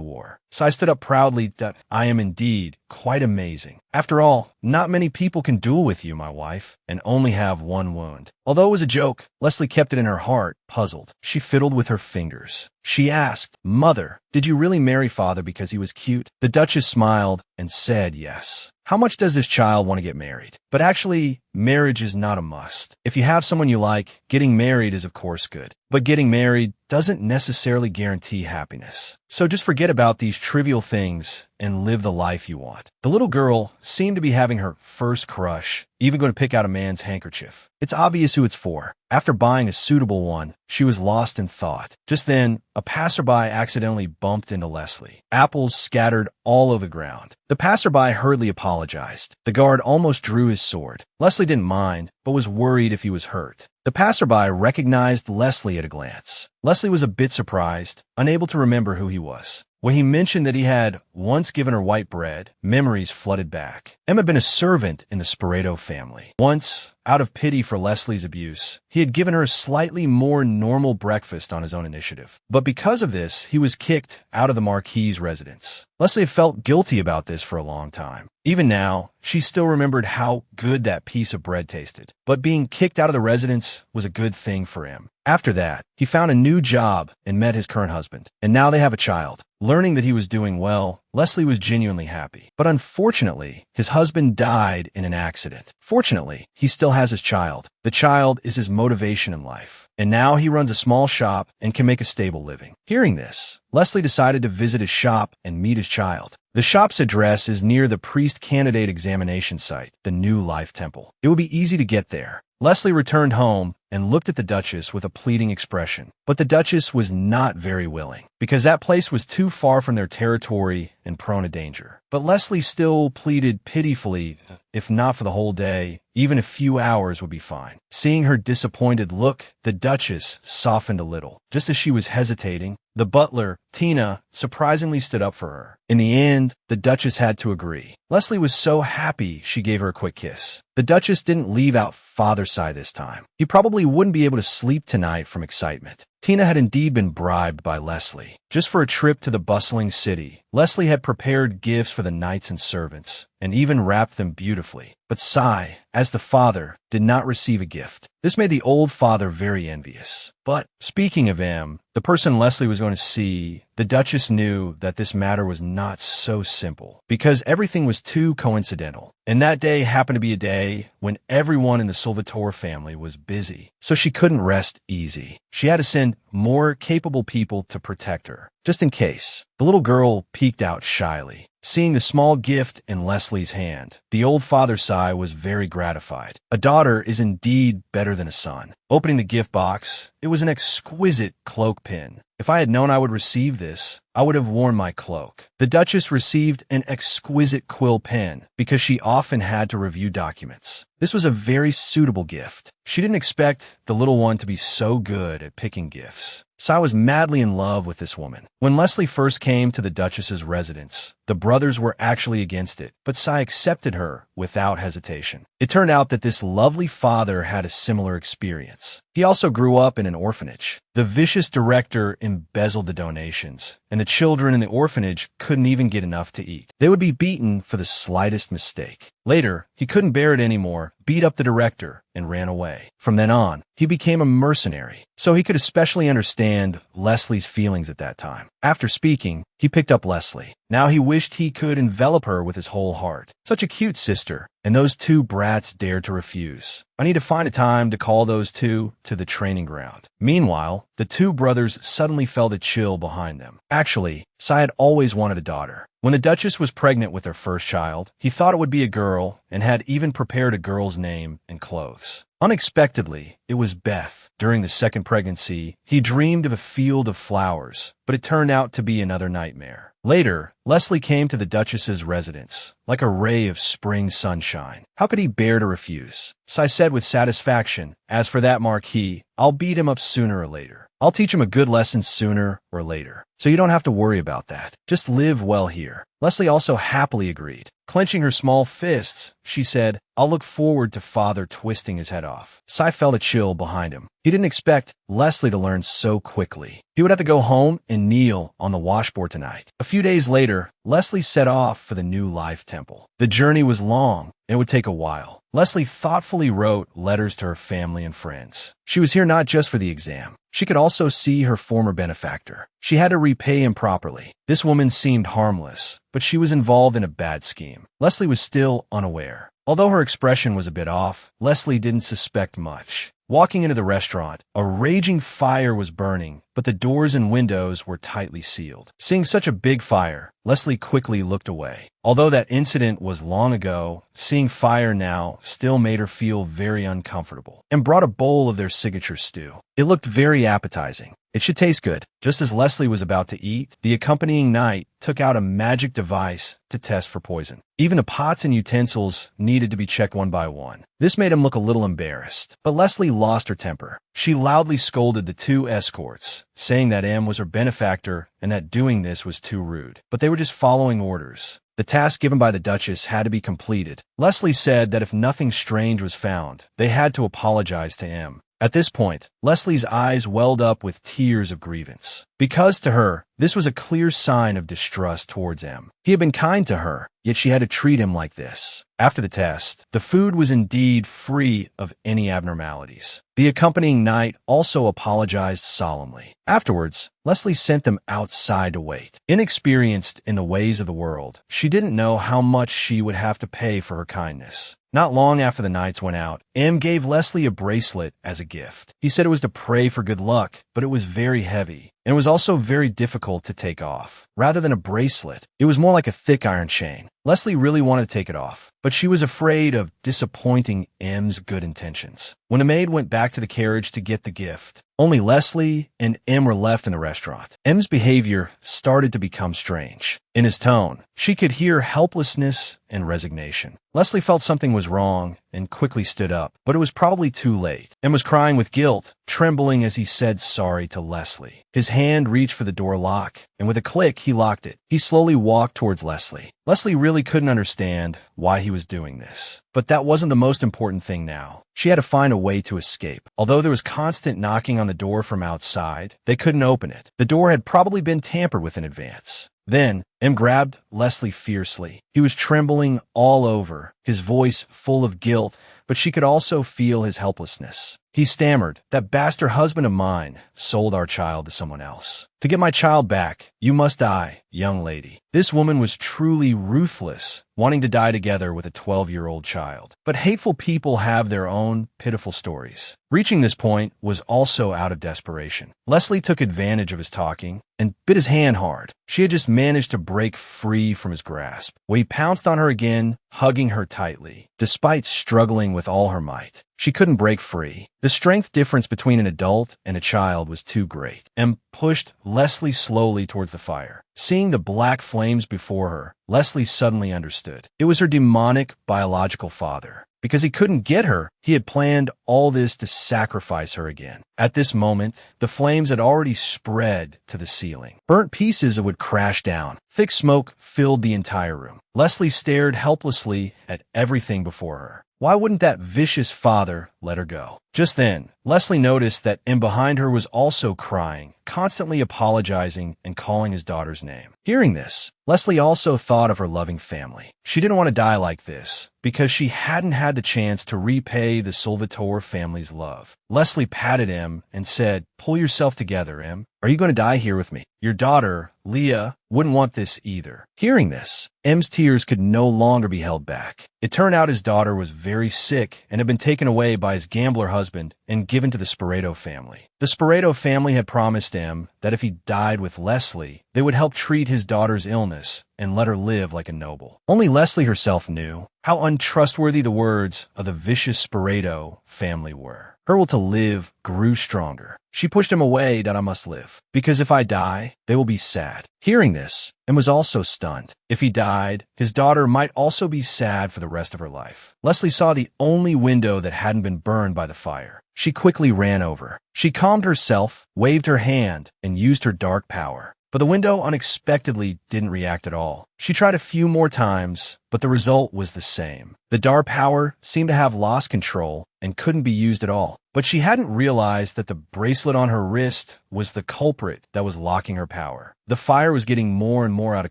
war. So I stood up proudly that I am indeed quite amazing. After all, not many people can duel with you, my wife, and only have one wound. Although it was a joke, Leslie kept it in her heart, puzzled. She fiddled with her fingers. She asked, Mother, did you really marry father because he was cute? The Duchess smiled and said yes. How much does this child want to get married? But actually, marriage is not a must. If you have someone you like, getting married is of course good. But getting married doesn't necessarily guarantee happiness. So just forget about these trivial things and live the life you want. The little girl seemed to be having her first crush, even going to pick out a man's handkerchief. It's obvious who it's for. After buying a suitable one, she was lost in thought. Just then, a passerby accidentally bumped into Leslie. Apples scattered all over the ground. The passerby hurriedly apologized. The guard almost drew his sword. Leslie didn't mind, but was worried if he was hurt. The passerby recognized Leslie at a glance. Leslie was a bit surprised, unable to remember who he was. When he mentioned that he had once given her white bread, memories flooded back. Em had been a servant in the Sporato family. Once, out of pity for Leslie's abuse, he had given her a slightly more normal breakfast on his own initiative. But because of this, he was kicked out of the Marquis's residence. Leslie had felt guilty about this for a long time. Even now, she still remembered how good that piece of bread tasted. But being kicked out of the residence was a good thing for him. After that, he found a new job and met his current husband. And now they have a child. Learning that he was doing well, Leslie was genuinely happy. But unfortunately, his husband died in an accident. Fortunately, he still has his child. The child is his motivation in life. And now he runs a small shop and can make a stable living. Hearing this, Leslie decided to visit his shop and meet his child. The shop's address is near the priest candidate examination site, the New Life Temple. It would be easy to get there. Leslie returned home and looked at the Duchess with a pleading expression. But the Duchess was not very willing, because that place was too far from their territory and prone to danger. But Leslie still pleaded pitifully, if not for the whole day, even a few hours would be fine. Seeing her disappointed look, the Duchess softened a little. Just as she was hesitating, the butler, Tina, surprisingly stood up for her. In the end, the Duchess had to agree. Leslie was so happy she gave her a quick kiss. The Duchess didn't leave out Father's side this time. He probably wouldn't be able to sleep tonight from excitement. Tina had indeed been bribed by Leslie. Just for a trip to the bustling city, Leslie had prepared gifts for the knights and servants, and even wrapped them beautifully. But Sai, as the father, did not receive a gift. This made the old father very envious. But, speaking of M, the person Leslie was going to see, the Duchess knew that this matter was not so simple, because everything was too coincidental. And that day happened to be a day when everyone in the Salvatore family was busy, so she couldn't rest easy. She had to send more capable people to protect her, just in case. The little girl peeked out shyly. Seeing the small gift in Leslie's hand, the old father Sai was very gratified. A daughter is indeed better than a son. Opening the gift box, it was an exquisite cloak pin. If I had known I would receive this, I would have worn my cloak. The Duchess received an exquisite quill pen because she often had to review documents. This was a very suitable gift. She didn't expect the little one to be so good at picking gifts. Sai was madly in love with this woman. When Leslie first came to the Duchess's residence, the brothers were actually against it, but Sai accepted her without hesitation. It turned out that this lovely father had a similar experience. He also grew up in an orphanage. The vicious director embezzled the donations, and the children in the orphanage couldn't even get enough to eat. They would be beaten for the slightest mistake. Later, he couldn't bear it anymore, beat up the director, and ran away. From then on, he became a mercenary, so he could especially understand Leslie's feelings at that time. After speaking, he picked up Leslie. Now he wished he could envelop her with his whole heart. Such a cute sister, and those two brats dared to refuse. I need to find a time to call those two to the training ground. Meanwhile, the two brothers suddenly felt a chill behind them. Actually, Sai had always wanted a daughter. When the Duchess was pregnant with their first child, he thought it would be a girl and had even prepared a girl's name and clothes. Unexpectedly, it was Beth. During the second pregnancy, he dreamed of a field of flowers, but it turned out to be another nightmare. Later, Leslie came to the Duchess's residence, like a ray of spring sunshine. How could he bear to refuse? Sai said with satisfaction, "As for that Marquis, I'll beat him up sooner or later. I'll teach him a good lesson sooner or later, so you don't have to worry about that. Just live well here." Leslie also happily agreed. Clenching her small fists, she said, "I'll look forward to Father twisting his head off." Sai felt a chill behind him. He didn't expect Leslie to learn so quickly. He would have to go home and kneel on the washboard tonight. A few days later, Leslie set off for the New Life Temple. The journey was long, and it would take a while. Leslie thoughtfully wrote letters to her family and friends. She was here not just for the exam. She could also see her former benefactor. She had to repay him properly. This woman seemed harmless, but she was involved in a bad scheme. Leslie was still unaware. Although her expression was a bit off, Leslie didn't suspect much. Walking into the restaurant, a raging fire was burning, but the doors and windows were tightly sealed. Seeing such a big fire, Leslie quickly looked away. Although that incident was long ago, seeing fire now still made her feel very uncomfortable, and brought a bowl of their signature stew. It looked very appetizing. It should taste good. Just as Leslie was about to eat, the accompanying knight took out a magic device to test for poison. Even the pots and utensils needed to be checked one by one. This made him look a little embarrassed, but Leslie lost her temper. She loudly scolded the two escorts, saying that M was her benefactor and that doing this was too rude. But they were just following orders. The task given by the Duchess had to be completed. Leslie said that if nothing strange was found, they had to apologize to M. At this point, Leslie's eyes welled up with tears of grievance, because to her, this was a clear sign of distrust towards M. He had been kind to her, yet she had to treat him like this. After the test, the food was indeed free of any abnormalities. The accompanying knight also apologized solemnly. Afterwards, Leslie sent them outside to wait. Inexperienced in the ways of the world, she didn't know how much she would have to pay for her kindness. Not long after the knights went out, M gave Leslie a bracelet as a gift. He said it was to pray for good luck, but it was very heavy, and it was also very difficult to take off. Rather than a bracelet, it was more like a thick iron chain. Leslie really wanted to take it off, but she was afraid of disappointing M's good intentions. When the maid went back to the carriage to get the gift, only Leslie and M were left in the restaurant. M's behavior started to become strange. In his tone, she could hear helplessness and resignation. Leslie felt something was wrong and quickly stood up, but it was probably too late. M was crying with guilt, trembling as he said sorry to Leslie. His hand reached for the door lock, and with a click, he locked it. He slowly walked towards Leslie. Leslie really couldn't understand why he was doing this, but that wasn't the most important thing now. She had to find a way to escape. Although there was constant knocking on the door from outside, they couldn't open it. The door had probably been tampered with in advance. Then, M grabbed Leslie fiercely. He was trembling all over, his voice full of guilt, but she could also feel his helplessness. He stammered, "That bastard husband of mine sold our child to someone else. To get my child back, you must die, young lady." This woman was truly ruthless, wanting to die together with a 12-year-old child. But hateful people have their own pitiful stories. Reaching this point was also out of desperation. Leslie took advantage of his talking and bit his hand hard. She had just managed to break free from his grasp, where he pounced on her again, hugging her tightly. Despite struggling with all her might, she couldn't break free. The strength difference between an adult and a child was too great, and pushed Leslie slowly towards the fire. Seeing the black flames before her, Leslie suddenly understood. It was her demonic biological father. Because he couldn't get her, he had planned all this to sacrifice her again. At this moment, the flames had already spread to the ceiling. Burnt pieces would crash down. Thick smoke filled the entire room. Leslie stared helplessly at everything before her. Why wouldn't that vicious father let her go? Just then, Leslie noticed that in behind her was also crying, constantly apologizing and calling his daughter's name. Hearing this, Leslie also thought of her loving family. She didn't want to die like this, because she hadn't had the chance to repay the Solvatore family's love. Leslie patted him and said, "Pull yourself together, Em. Are you going to die here with me? Your daughter, Leah, wouldn't want this either." Hearing this, M's tears could no longer be held back. It turned out his daughter was very sick and had been taken away by his gambler husband and given to the Sporeto family. The Sporeto family had promised M that if he died with Leslie, they would help treat his daughter's illness and let her live like a noble. Only Leslie herself knew how untrustworthy the words of the vicious Sporeto family were. Her will to live grew stronger. She pushed him away that I must live, because if I die, they will be sad. Hearing this, M was also stunned. If he died, his daughter might also be sad for the rest of her life. Leslie saw the only window that hadn't been burned by the fire. She quickly ran over. She calmed herself, waved her hand, and used her dark power. But the window unexpectedly didn't react at all. She tried a few more times, but the result was the same. The dark power seemed to have lost control and couldn't be used at all. But she hadn't realized that the bracelet on her wrist was the culprit that was locking her power. The fire was getting more and more out of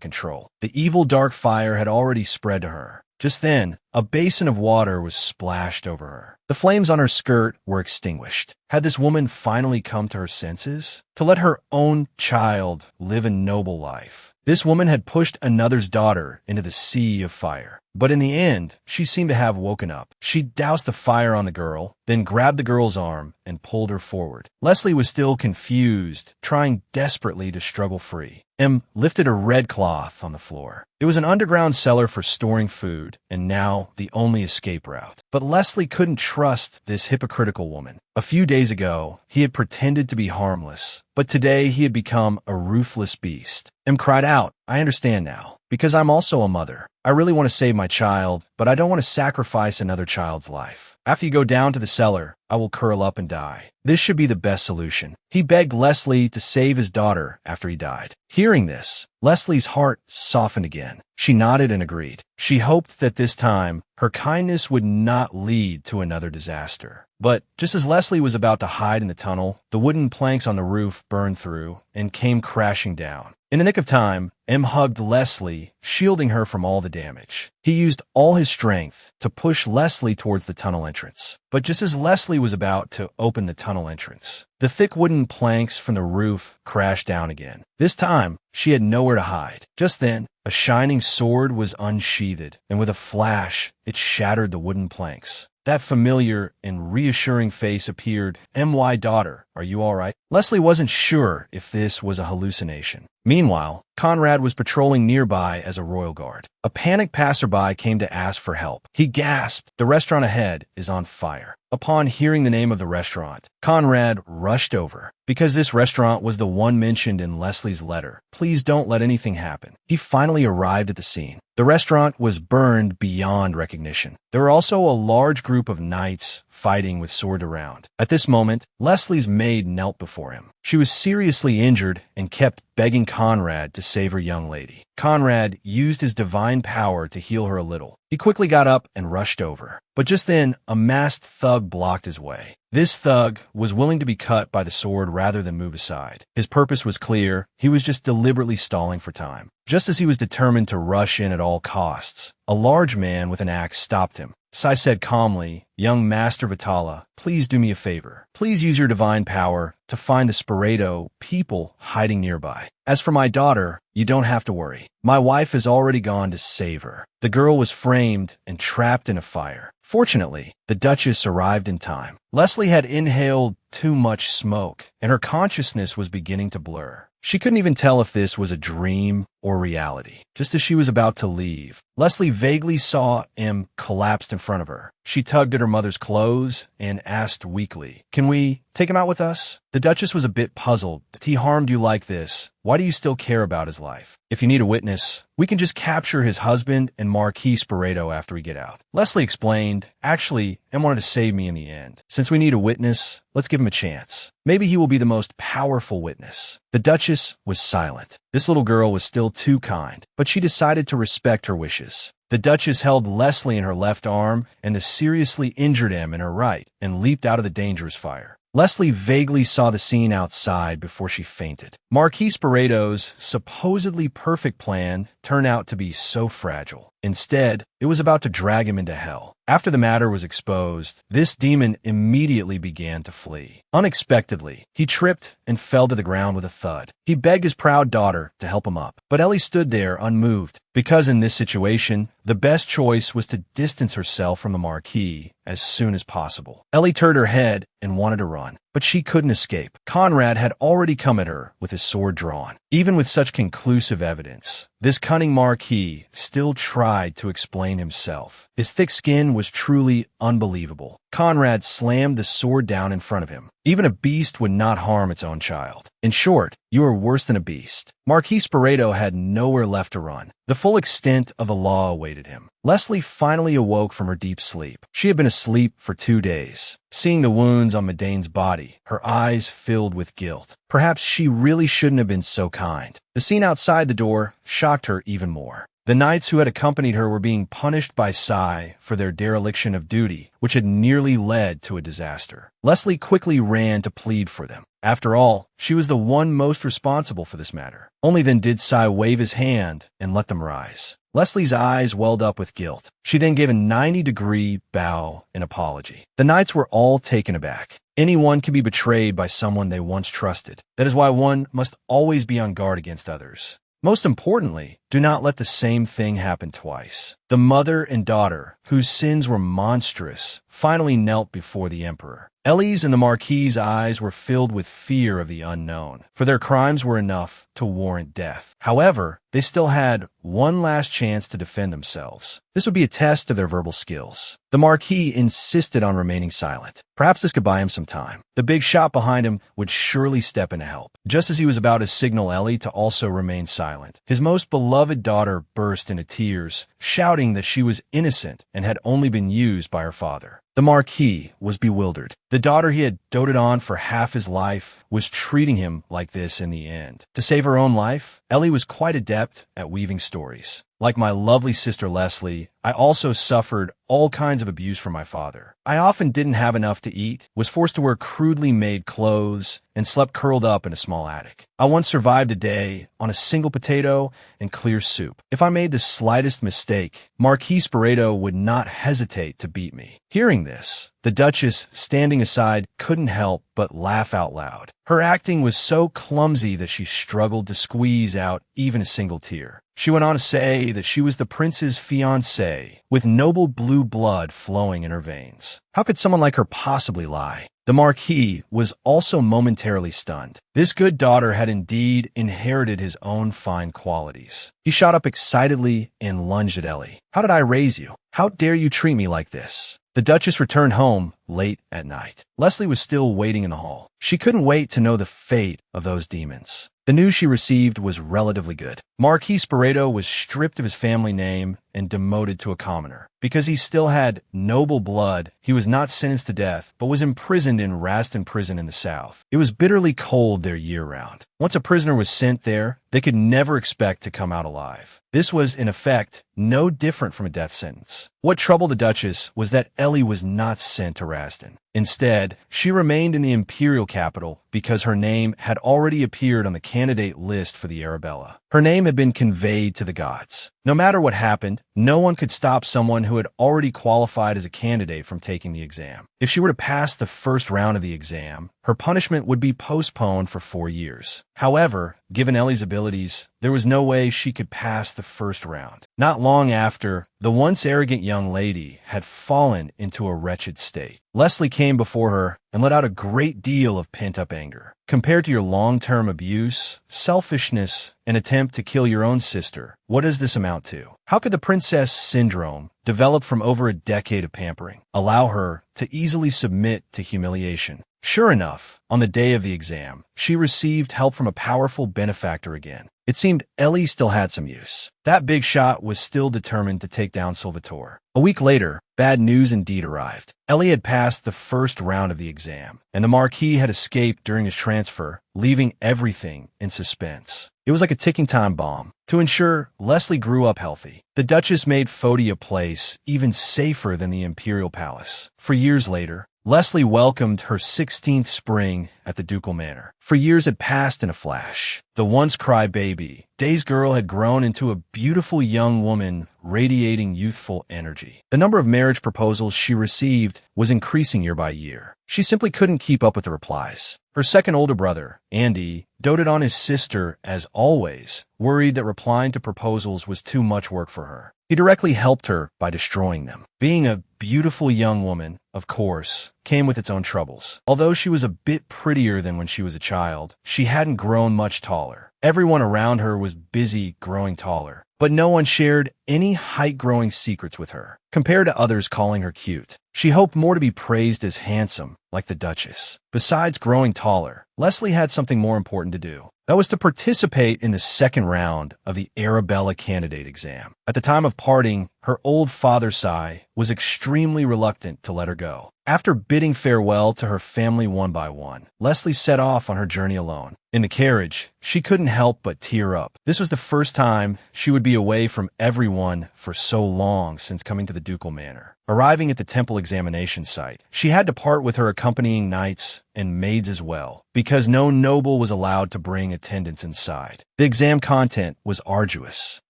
control. The evil dark fire had already spread to her. Just then, a basin of water was splashed over her. The flames on her skirt were extinguished. Had this woman finally come to her senses? To let her own child live a noble life. This woman had pushed another's daughter into the sea of fire. But in the end, she seemed to have woken up. She doused the fire on the girl, then grabbed the girl's arm and pulled her forward. Leslie was still confused, trying desperately to struggle free. M lifted a red cloth on the floor. It was an underground cellar for storing food, and now the only escape route. But Leslie couldn't trust this hypocritical woman. A few days ago, he had pretended to be harmless, but today he had become a ruthless beast. M cried out, "I understand now, because I'm also a mother. I really want to save my child, but I don't want to sacrifice another child's life. After you go down to the cellar, I will curl up and die. This should be the best solution." He begged Leslie to save his daughter after he died. Hearing this, Leslie's heart softened again. She nodded and agreed. She hoped that this time, her kindness would not lead to another disaster. But just as Leslie was about to hide in the tunnel, the wooden planks on the roof burned through and came crashing down. In the nick of time, M hugged Leslie, shielding her from all the damage. He used all his strength to push Leslie towards the tunnel entrance. But just as Leslie was about to open the tunnel entrance, the thick wooden planks from the roof crashed down again. This time, she had nowhere to hide. Just then, a shining sword was unsheathed, and with a flash, it shattered the wooden planks. That familiar and reassuring face appeared. "My daughter, are you all right?" Leslie wasn't sure if this was a hallucination. Meanwhile, Conrad was patrolling nearby as a royal guard. A panicked passerby came to ask for help. He gasped, "The restaurant ahead is on fire." Upon hearing the name of the restaurant, Conrad rushed over. Because this restaurant was the one mentioned in Leslie's letter, "Please don't let anything happen." He finally arrived at the scene. The restaurant was burned beyond recognition. There were also a large group of knights fighting with swords around. At this moment, Leslie's maid knelt before him. She was seriously injured and kept begging Conrad to save her young lady. Conrad used his divine power to heal her a little. He quickly got up and rushed over. But just then, a masked thug blocked his way. This thug was willing to be cut by the sword rather than move aside. His purpose was clear. He was just deliberately stalling for time. Just as he was determined to rush in at all costs, a large man with an axe stopped him. Sai said calmly, "Young Master Vitala, please do me a favor. Please use your divine power to find the Spireto people hiding nearby. As for my daughter, you don't have to worry. My wife has already gone to save her." The girl was framed and trapped in a fire. Fortunately, the Duchess arrived in time. Leslie had inhaled too much smoke, and her consciousness was beginning to blur. She couldn't even tell if this was a dream or reality. Just as she was about to leave, Leslie vaguely saw M collapsed in front of her. She tugged at her mother's clothes and asked weakly, "Can we take him out with us?" The Duchess was a bit puzzled. "If he harmed you like this, why do you still care about his life? If you need a witness, we can just capture his husband and Marquis Spireto after we get out." Leslie explained, "Actually, M wanted to save me in the end. Since we need a witness, let's give him a chance. Maybe he will be the most powerful witness." The Duchess was silent. This little girl was still too kind, but she decided to respect her wishes. The Duchess held Leslie in her left arm and the seriously injured M in her right and leaped out of the dangerous fire. Leslie vaguely saw the scene outside before she fainted. Marquis Spireto's supposedly perfect plan turned out to be so fragile. Instead, it was about to drag him into hell. After the matter was exposed, this demon immediately began to flee. Unexpectedly, he tripped and fell to the ground with a thud. He begged his proud daughter to help him up, but Ellie stood there unmoved, because in this situation, the best choice was to distance herself from the Marquis as soon as possible. Ellie turned her head and wanted to run, but she couldn't escape. Conrad had already come at her with his sword drawn. Even with such conclusive evidence, this cunning Marquis still tried to explain himself. His thick skin was truly unbelievable. Conrad slammed the sword down in front of him. Even a beast would not harm its own child. In short, you are worse than a beast. Marquis Spireto had nowhere left to run. The full extent of the law awaited him. Leslie finally awoke from her deep sleep. She had been asleep for 2 days. Seeing the wounds on Medane's body, her eyes filled with guilt. Perhaps she really shouldn't have been so kind. The scene outside the door shocked her even more. The knights who had accompanied her were being punished by Sai for their dereliction of duty, which had nearly led to a disaster. Leslie quickly ran to plead for them. After all, she was the one most responsible for this matter. Only then did Sai wave his hand and let them rise. Leslie's eyes welled up with guilt. She then gave a 90-degree bow in apology. The knights were all taken aback. Anyone can be betrayed by someone they once trusted. That is why one must always be on guard against others. Most importantly, Do not let the same thing happen twice. The mother and daughter, whose sins were monstrous, finally knelt before the emperor. Ellie's and the Marquis's eyes were filled with fear of the unknown, for their crimes were enough to warrant death. However, they still had one last chance to defend themselves. This would be a test of their verbal skills. The Marquis insisted on remaining silent. Perhaps this could buy him some time. The big shot behind him would surely step in to help. Just as he was about to signal Ellie to also remain silent, his most beloved daughter burst into tears, shouting that she was innocent and had only been used by her father. The Marquis was bewildered. The daughter he had doted on for half his life was treating him like this in the end. To save her own life, Ellie was quite adept at weaving stories. Like my lovely sister Leslie, I also suffered all kinds of abuse from my father. I often didn't have enough to eat, was forced to wear crudely made clothes, and slept curled up in a small attic. I once survived a day on a single potato and clear soup. If I made the slightest mistake, Marquis Sporeto would not hesitate to beat me. Hearing this, the Duchess, standing aside, couldn't help but laugh out loud. Her acting was so clumsy that she struggled to squeeze out even a single tear. She went on to say that she was the prince's fiancée, with noble blue blood flowing in her veins. How could someone like her possibly lie? The Marquis was also momentarily stunned. This good daughter had indeed inherited his own fine qualities. He shot up excitedly and lunged at Ellie. "How did I raise you? How dare you treat me like this?" The Duchess returned home late at night. Leslie was still waiting in the hall. She couldn't wait to know the fate of those demons. The news she received was relatively good. Marquis Sporeto was stripped of his family name and demoted to a commoner. Because he still had noble blood, he was not sentenced to death, but was imprisoned in Raston Prison in the south. It was bitterly cold there year-round. Once a prisoner was sent there, they could never expect to come out alive. This was, in effect, no different from a death sentence. What troubled the Duchess was that Ellie was not sent to Raston. Instead, she remained in the imperial capital because her name had already appeared on the candidate list for the Arabella. Her name had been conveyed to the gods. No matter what happened, no one could stop someone who had already qualified as a candidate from taking the exam. If she were to pass the first round of the exam, her punishment would be postponed for 4 years. However, given Ellie's abilities, there was no way she could pass the first round. Not long after, the once arrogant young lady had fallen into a wretched state. Leslie came before her and let out a great deal of pent-up anger. Compared to your long-term abuse, selfishness, and attempt to kill your own sister, what does this amount to? How could the princess syndrome, developed from over a decade of pampering, allow her to easily submit to humiliation? Sure enough, on the day of the exam, she received help from a powerful benefactor again. It seemed Ellie still had some use. That big shot was still determined to take down Salvatore. A week later, bad news indeed arrived. Ellie had passed the first round of the exam, and the Marquis had escaped during his transfer, leaving everything in suspense. It was like a ticking time bomb. To ensure Leslie grew up healthy, the Duchess made Fodi a place even safer than the imperial palace. For years later, Leslie welcomed her 16th spring at the ducal manor. For years had passed in a flash. The once crybaby, Day's girl had grown into a beautiful young woman radiating youthful energy. The number of marriage proposals she received was increasing year by year. She simply couldn't keep up with the replies. Her second older brother, Andy, doted on his sister as always, worried that replying to proposals was too much work for her. He directly helped her by destroying them. Being a beautiful young woman, of course, came with its own troubles. Although she was a bit prettier than when she was a child, she hadn't grown much taller. Everyone around her was busy growing taller, but no one shared any height-growing secrets with her. Compared to others calling her cute, she hoped more to be praised as handsome, like the Duchess. Besides growing taller, Leslie had something more important to do. That was to participate in the second round of the Arabella candidate exam. At the time of parting, her old father, Sai, was extremely reluctant to let her go. After bidding farewell to her family one by one, Leslie set off on her journey alone. In the carriage, she couldn't help but tear up. This was the first time she would be away from everyone for so long since coming to the ducal manor. Arriving at the temple examination site, she had to part with her accompanying knights and maids as well, because no noble was allowed to bring attendants inside. The exam content was arduous.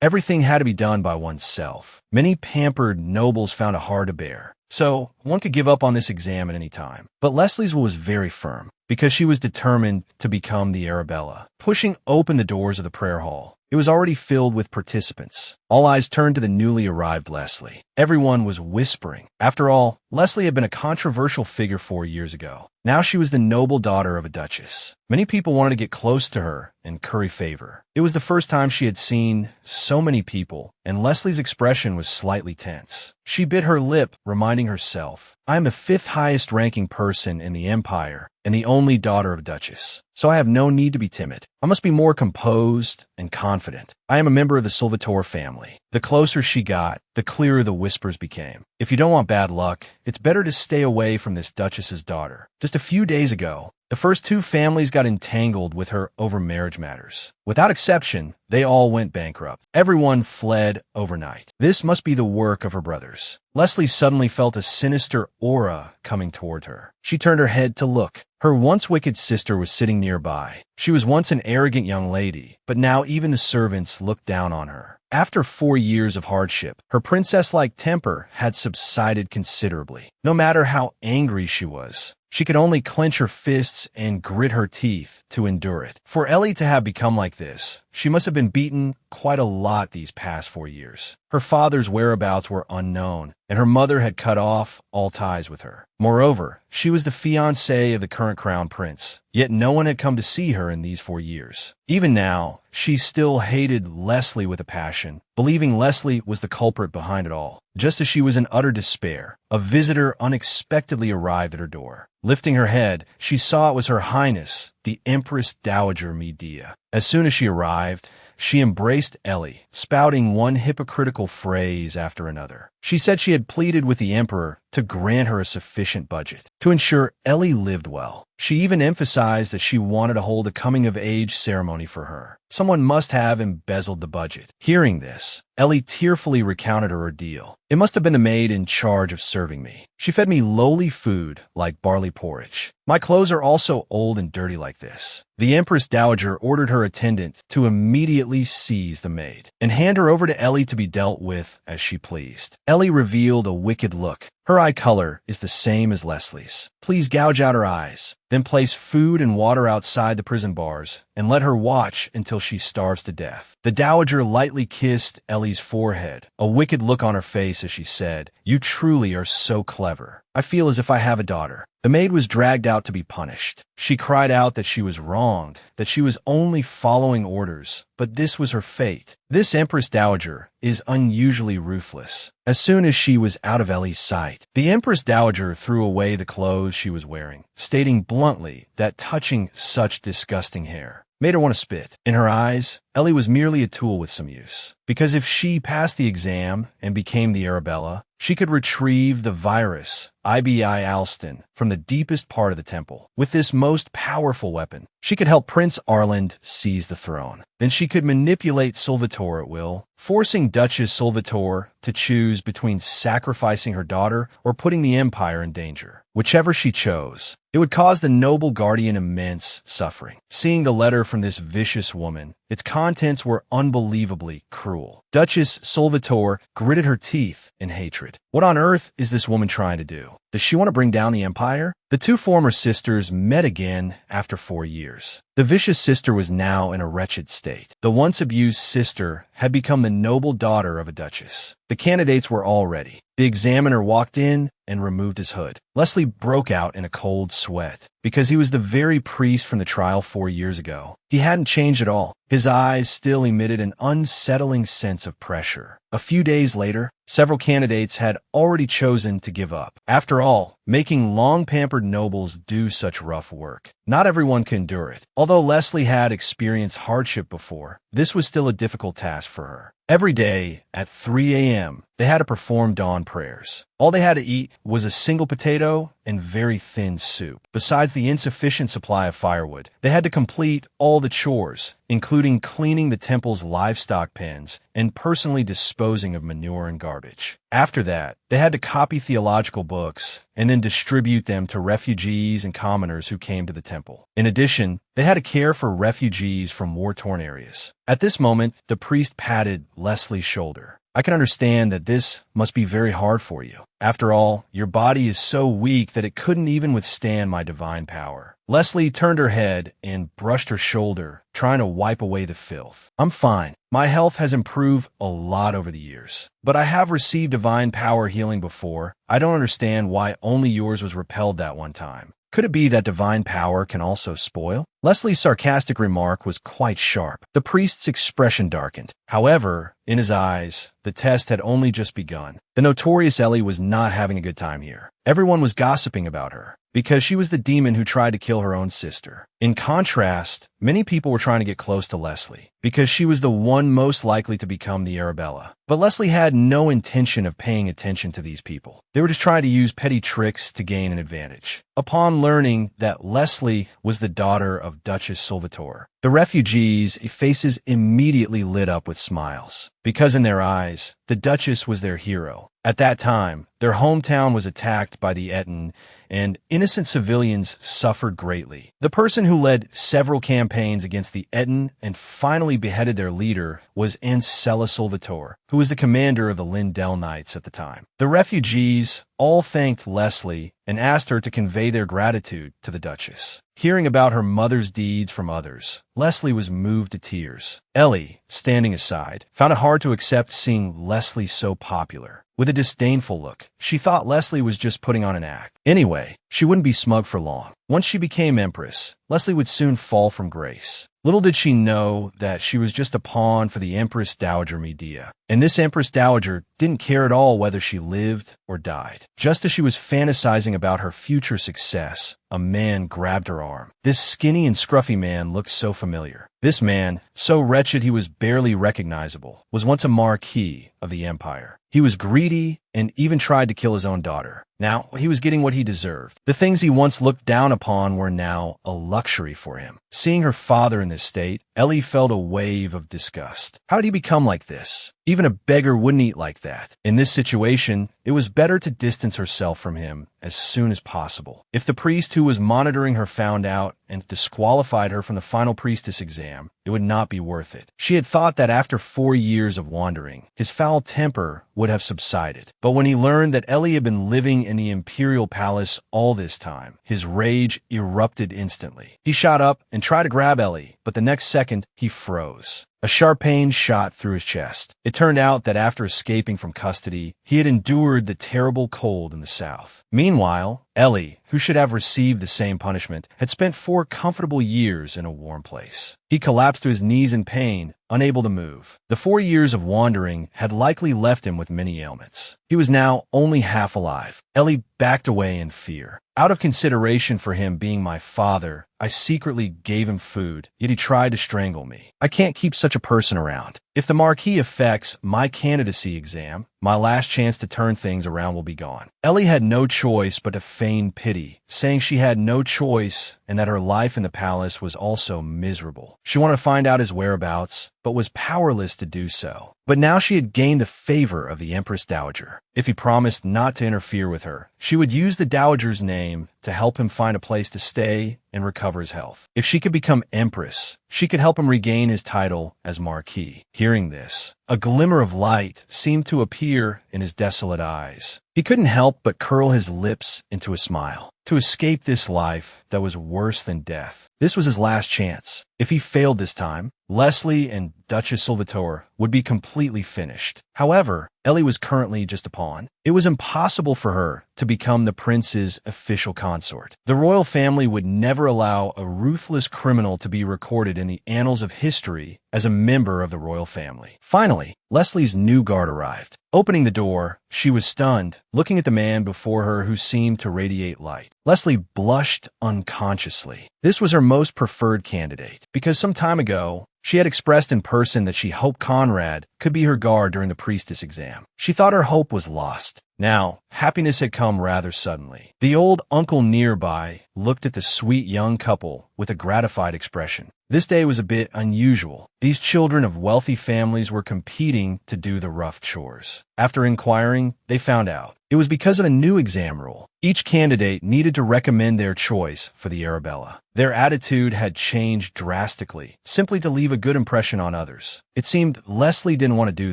Everything had to be done by oneself. Many pampered nobles found it hard to bear. So, one could give up on this exam at any time. But Leslie's was very firm, because she was determined to become the Arabella. Pushing open the doors of the prayer hall, It was already filled with participants. All eyes turned to the newly arrived Leslie. Everyone was whispering. After all, Leslie had been a controversial figure 4 years ago. Now she was the noble daughter of a duchess. Many people wanted to get close to her and curry favor. It was the first time she had seen so many people, and Leslie's expression was slightly tense. She bit her lip, reminding herself, I am the 5th highest ranking person in the empire and the only daughter of a duchess, so I have no need to be timid. I must be more composed and confident. I am a member of the Solvatore family. The closer she got, the clearer the whispers became. If you don't want bad luck, it's better to stay away from this duchess's daughter. Just a few days ago, the first 2 families got entangled with her over marriage matters. Without exception, they all went bankrupt. Everyone fled overnight. This must be the work of her brothers. Leslie suddenly felt a sinister aura coming toward her. She turned her head to look. Her once wicked sister was sitting nearby. She was once an arrogant young lady, but now even the servants looked down on her. After 4 years of hardship, her princess-like temper had subsided considerably. No matter how angry she was, she could only clench her fists and grit her teeth to endure it. For Ellie to have become like this, she must have been beaten quite a lot these past 4 years. Her father's whereabouts were unknown, and her mother had cut off all ties with her. Moreover, she was the fiancée of the current crown prince, yet no one had come to see her in these 4 years. Even now, she still hated Leslie with a passion, believing Leslie was the culprit behind it all. Just as she was in utter despair, a visitor unexpectedly arrived at her door. Lifting her head, she saw it was Her Highness, the Empress Dowager Medea. As soon as she arrived, she embraced Ellie, spouting one hypocritical phrase after another. She said she had pleaded with the emperor to grant her a sufficient budget to ensure Ellie lived well. She even emphasized that she wanted to hold a coming-of-age ceremony for her. Someone must have embezzled the budget. Hearing this, Ellie tearfully recounted her ordeal. It must have been the maid in charge of serving me. She fed me lowly food like barley porridge. My clothes are also old and dirty like this. The Empress Dowager ordered her attendant to immediately seize the maid and hand her over to Ellie to be dealt with as she pleased. Ellie revealed a wicked look. Her eye color is the same as Leslie's. Please gouge out her eyes, then place food and water outside the prison bars and let her watch until she starves to death. The Dowager lightly kissed Ellie's forehead, a wicked look on her face as she said, You truly are so clever. I feel as if I have a daughter. The maid was dragged out to be punished. She cried out that she was wronged, that she was only following orders, but this was her fate. This Empress Dowager is unusually ruthless. As soon as she was out of Ellie's sight, the Empress Dowager threw away the clothes she was wearing, stating bluntly that touching such disgusting hair made her want to spit. In her eyes, Ellie was merely a tool with some use, because if she passed the exam and became the Arabella, she could retrieve the virus, IBI Alston, from the deepest part of the temple. With this most powerful weapon, she could help Prince Arland seize the throne. Then she could manipulate Solvatore at will, forcing Duchess Solvatore to choose between sacrificing her daughter or putting the empire in danger. Whichever she chose, it would cause the noble guardian immense suffering. Seeing the letter from this vicious woman, its contents were unbelievably cruel. Duchess Solvatore gritted her teeth in hatred. What on earth is this woman trying to do? Does she want to bring down the empire? The 2 former sisters met again after 4 years. The vicious sister was now in a wretched state. The once abused sister had become the noble daughter of a duchess. The candidates were all ready. The examiner walked in and removed his hood. Leslie broke out in a cold sweat because he was the very priest from the trial 4 years ago. He hadn't changed at all. His eyes still emitted an unsettling sense of pressure. A few days later, several candidates had already chosen to give up. After all, making long-pampered nobles do such rough work. Not everyone can endure it. Although Leslie had experienced hardship before, this was still a difficult task for her. Every day at 3 a.m., they had to perform dawn prayers. All they had to eat was a single potato and very thin soup. Besides the insufficient supply of firewood, they had to complete all the chores, including cleaning the temple's livestock pens and personally disposing of manure and garbage. After that, they had to copy theological books and then distribute them to refugees and commoners who came to the temple. In addition, they had to care for refugees from war-torn areas. At this moment, the priest patted Leslie's shoulder. I can understand that this must be very hard for you. After all, your body is so weak that it couldn't even withstand my divine power. Leslie turned her head and brushed her shoulder, trying to wipe away the filth. I'm fine. My health has improved a lot over the years. But I have received divine power healing before. I don't understand why only yours was repelled that one time. Could it be that divine power can also spoil? Leslie's sarcastic remark was quite sharp. The priest's expression darkened. However, in his eyes, the test had only just begun. The notorious Ellie was not having a good time here. Everyone was gossiping about her, because she was the demon who tried to kill her own sister. In contrast, many people were trying to get close to Leslie, because she was the one most likely to become the Arabella. But Leslie had no intention of paying attention to these people. They were just trying to use petty tricks to gain an advantage. Upon learning that Leslie was the daughter of Duchess Salvatore, the refugees' faces immediately lit up with smiles, because in their eyes, the Duchess was their hero. At that time, their hometown was attacked by the Eton, and innocent civilians suffered greatly. The person who led several campaigns against the Eton and finally beheaded their leader was Ancella Salvatore, who was the commander of the Lindell Knights at the time. The refugees all thanked Leslie and asked her to convey their gratitude to the Duchess. Hearing about her mother's deeds from others, Leslie was moved to tears. Ellie, standing aside, found it hard to accept seeing Leslie so popular. With a disdainful look, she thought Leslie was just putting on an act. Anyway, she wouldn't be smug for long. Once she became empress, Leslie would soon fall from grace. Little did she know that she was just a pawn for the Empress Dowager Medea. And this Empress Dowager didn't care at all whether she lived or died. Just as she was fantasizing about her future success, a man grabbed her arm. This skinny and scruffy man looked so familiar. This man, so wretched he was barely recognizable, was once a marquis of the empire. He was greedy and even tried to kill his own daughter. Now, he was getting what he deserved. The things he once looked down upon were now a luxury for him. Seeing her father in this state, Ellie felt a wave of disgust. How did he become like this? Even a beggar wouldn't eat like that. In this situation, it was better to distance herself from him as soon as possible. If the priest who was monitoring her found out and disqualified her from the final priestess exam, it would not be worth it. She had thought that after 4 years of wandering, his foul temper would have subsided. But when he learned that Ellie had been living in the imperial palace all this time, his rage erupted instantly. He shot up and tried to grab Ellie, but the next second, he froze. A sharp pain shot through his chest. It turned out that after escaping from custody, he had endured the terrible cold in the south. Meanwhile, Ellie, who should have received the same punishment, had spent 4 comfortable years in a warm place. He collapsed to his knees in pain, unable to move. The 4 years of wandering had likely left him with many ailments. He was now only half alive. Ellie backed away in fear. Out of consideration for him being my father, I secretly gave him food, yet he tried to strangle me. I can't keep such a person around. If the Marquis affects my candidacy exam, my last chance to turn things around will be gone. Ellie had no choice but to feign pity, saying she had no choice and that her life in the palace was also miserable. She wanted to find out his whereabouts, but was powerless to do so. But now she had gained the favor of the Empress Dowager. If he promised not to interfere with her, she would use the Dowager's name to help him find a place to stay and recover his health. If she could become Empress, she could help him regain his title as Marquis. Hearing this, a glimmer of light seemed to appear in his desolate eyes. He couldn't help but curl his lips into a smile. To escape this life that was worse than death. This was his last chance. If he failed this time, Leslie and Duchess Salvatore would be completely finished. However, Ellie was currently just a pawn. It was impossible for her to become the prince's official consort. The royal family would never allow a ruthless criminal to be recorded in the annals of history as a member of the royal family. Finally, Leslie's new guard arrived. Opening the door, she was stunned, looking at the man before her who seemed to radiate light. Leslie blushed unconsciously. This was her most preferred candidate, because some time ago, she had expressed in person that she hoped Conrad could be her guard during the priestess exam. She thought her hope was lost. Now, happiness had come rather suddenly. The old uncle nearby looked at the sweet young couple with a gratified expression. This day was a bit unusual. These children of wealthy families were competing to do the rough chores. After inquiring, they found out it was because of a new exam rule. Each candidate needed to recommend their choice for the Arabella. Their attitude had changed drastically, simply to leave a good impression on others. It seemed Leslie didn't want to do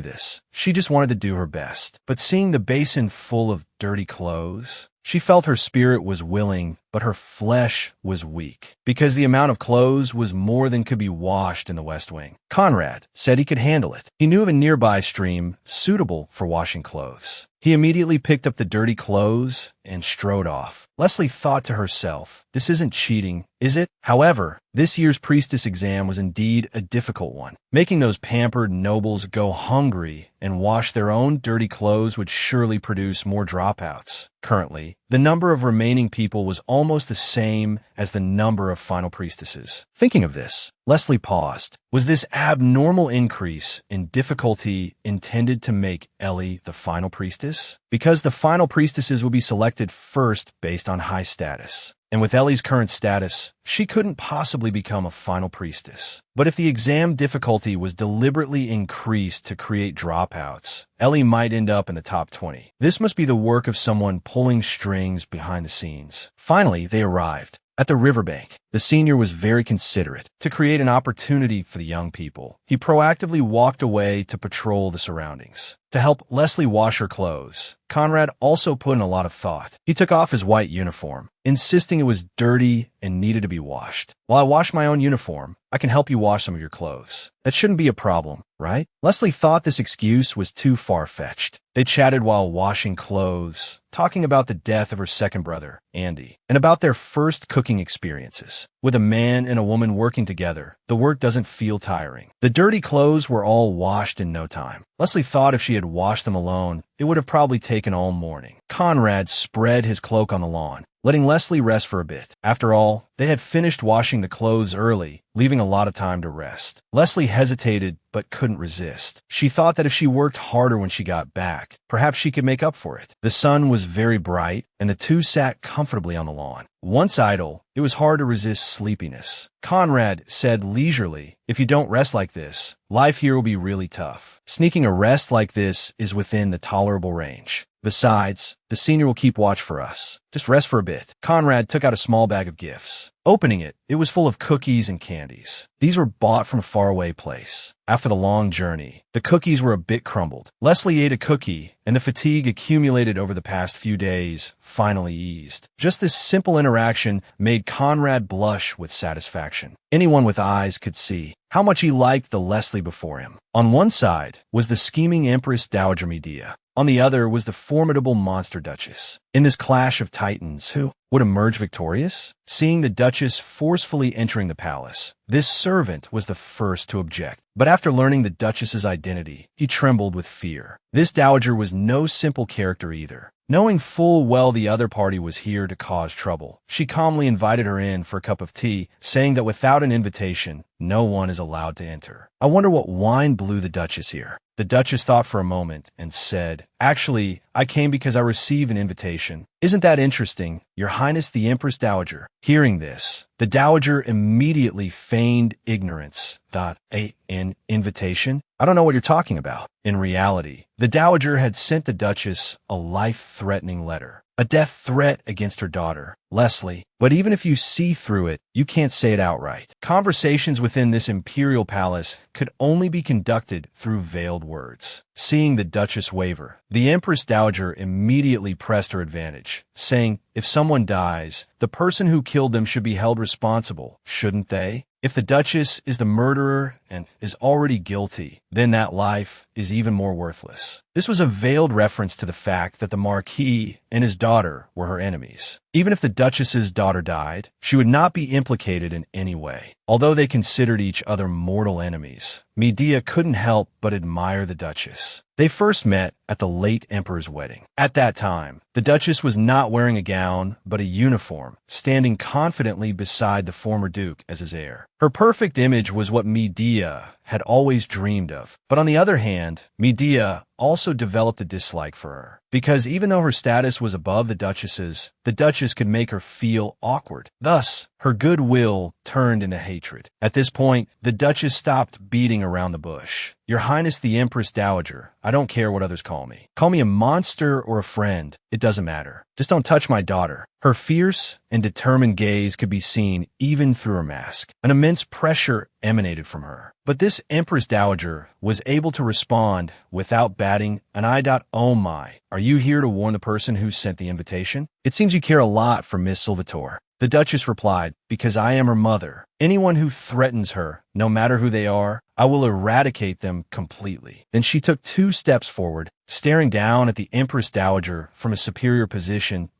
this. She just wanted to do her best. But seeing the basin full of dirty clothes, She felt her spirit was willing, but her flesh was weak, because the amount of clothes was more than could be washed in the West Wing. Conrad said he could handle it. He knew of a nearby stream suitable for washing clothes. He immediately picked up the dirty clothes and strode off. Leslie thought to herself, this isn't cheating, is it? However, this year's priestess exam was indeed a difficult one. Making those pampered nobles go hungry and wash their own dirty clothes would surely produce more dropouts. Currently, the number of remaining people was almost the same as the number of final priestesses. Thinking of this, Leslie paused. Was this abnormal increase in difficulty intended to make Ellie the final priestess? Because the final priestesses would be selected first based on high status. And with Ellie's current status, she couldn't possibly become a final priestess. But if the exam difficulty was deliberately increased to create dropouts, Ellie might end up in the top 20. This must be the work of someone pulling strings behind the scenes. Finally, they arrived. At the riverbank, the senior was very considerate. To create an opportunity for the young people, he proactively walked away to patrol the surroundings. To help Leslie wash her clothes, Conrad also put in a lot of thought. He took off his white uniform, insisting it was dirty and needed to be washed. While I wash my own uniform, I can help you wash some of your clothes. That shouldn't be a problem, right? Leslie thought this excuse was too far-fetched. They chatted while washing clothes, talking about the death of her second brother, Andy, and about their first cooking experiences. With a man and a woman working together, the work doesn't feel tiring. The dirty clothes were all washed in no time. Leslie thought if she had washed them alone, it would have probably taken all morning. Conrad spread his cloak on the lawn, letting Leslie rest for a bit. After all, they had finished washing the clothes early, leaving a lot of time to rest. Leslie hesitated, but couldn't resist. She thought that if she worked harder when she got back, perhaps she could make up for it. The sun was very bright, and the two sat comfortably on the lawn. Once idle, it was hard to resist sleepiness. Conrad said leisurely, if you don't rest like this, life here will be really tough. Sneaking a rest like this is within the tolerable range. Besides, the senior will keep watch for us. Just rest for a bit. Conrad took out a small bag of gifts. Opening it, it was full of cookies and candies. These were bought from a faraway place. After the long journey, the cookies were a bit crumbled. Leslie ate a cookie, and the fatigue accumulated over the past few days finally eased. Just this simple interaction made Conrad blush with satisfaction. Anyone with eyes could see how much he liked the Leslie before him. On one side was the scheming Empress Dowager Medea. On the other was the formidable monster Duchess. In this clash of titans, who would emerge victorious? Seeing the Duchess forcefully entering the palace, this servant was the first to object. But after learning the Duchess's identity, he trembled with fear. This dowager was no simple character either. Knowing full well the other party was here to cause trouble, she calmly invited her in for a cup of tea, saying that without an invitation, no one is allowed to enter. I wonder what wine blew the Duchess here. The Duchess thought for a moment and said, actually, I came because I received an invitation. Isn't that interesting, Your Highness the Empress Dowager? Hearing this, the Dowager immediately feigned ignorance. An invitation? I don't know what you're talking about. In reality, the Dowager had sent the Duchess a life-threatening letter. A death threat against her daughter, Leslie. But even if you see through it, you can't say it outright. Conversations within this imperial palace could only be conducted through veiled words. Seeing the Duchess waver, the Empress Dowager immediately pressed her advantage, saying, if someone dies, the person who killed them should be held responsible, shouldn't they? If the Duchess is the murderer and is already guilty, then that life is even more worthless. This was a veiled reference to the fact that the Marquis and his daughter were her enemies. Even if the Duchess's daughter died, she would not be implicated in any way. Although they considered each other mortal enemies, Medea couldn't help but admire the Duchess. They first met at the late Emperor's wedding. At that time, the Duchess was not wearing a gown, but a uniform, standing confidently beside the former Duke as his heir. Her perfect image was what Medea had always dreamed of. But on the other hand, Medea also developed a dislike for her, because even though her status was above the Duchess's, the Duchess could make her feel awkward. Thus, her goodwill turned into hatred. At this point, the Duchess stopped beating around the bush. Your Highness the Empress Dowager, I don't care what others call me. Call me a monster or a friend, it doesn't matter. Just don't touch my daughter. Her fierce and determined gaze could be seen even through her mask. An immense pressure emanated from her. But this Empress Dowager was able to respond without batting an eye. Oh my, are you here to warn the person who sent the invitation? It seems you care a lot for Miss Salvatore. The Duchess replied, because I am her mother. Anyone who threatens her, no matter who they are, I will eradicate them completely. Then she took 2 steps forward, staring down at the Empress Dowager from a superior position.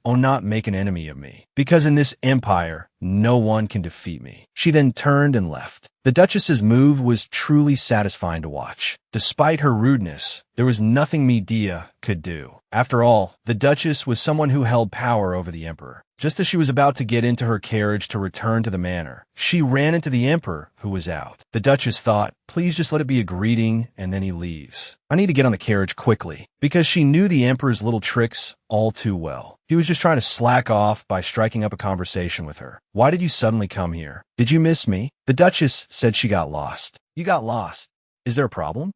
Oh, not make an enemy of me, because in this empire, no one can defeat me. She then turned and left. The Duchess's move was truly satisfying to watch. Despite her rudeness, there was nothing Medea could do. After all, the Duchess was someone who held power over the Emperor. Just as she was about to get into her carriage to return to the manor, she ran into the Emperor, who was out. The Duchess thought, please just let it be a greeting, and then he leaves. I need to get on the carriage quickly, because she knew the Emperor's little tricks all too well. He was just trying to slack off by striking up a conversation with her. Why did you suddenly come here? Did you miss me? The Duchess said she got lost. You got lost. Is there a problem?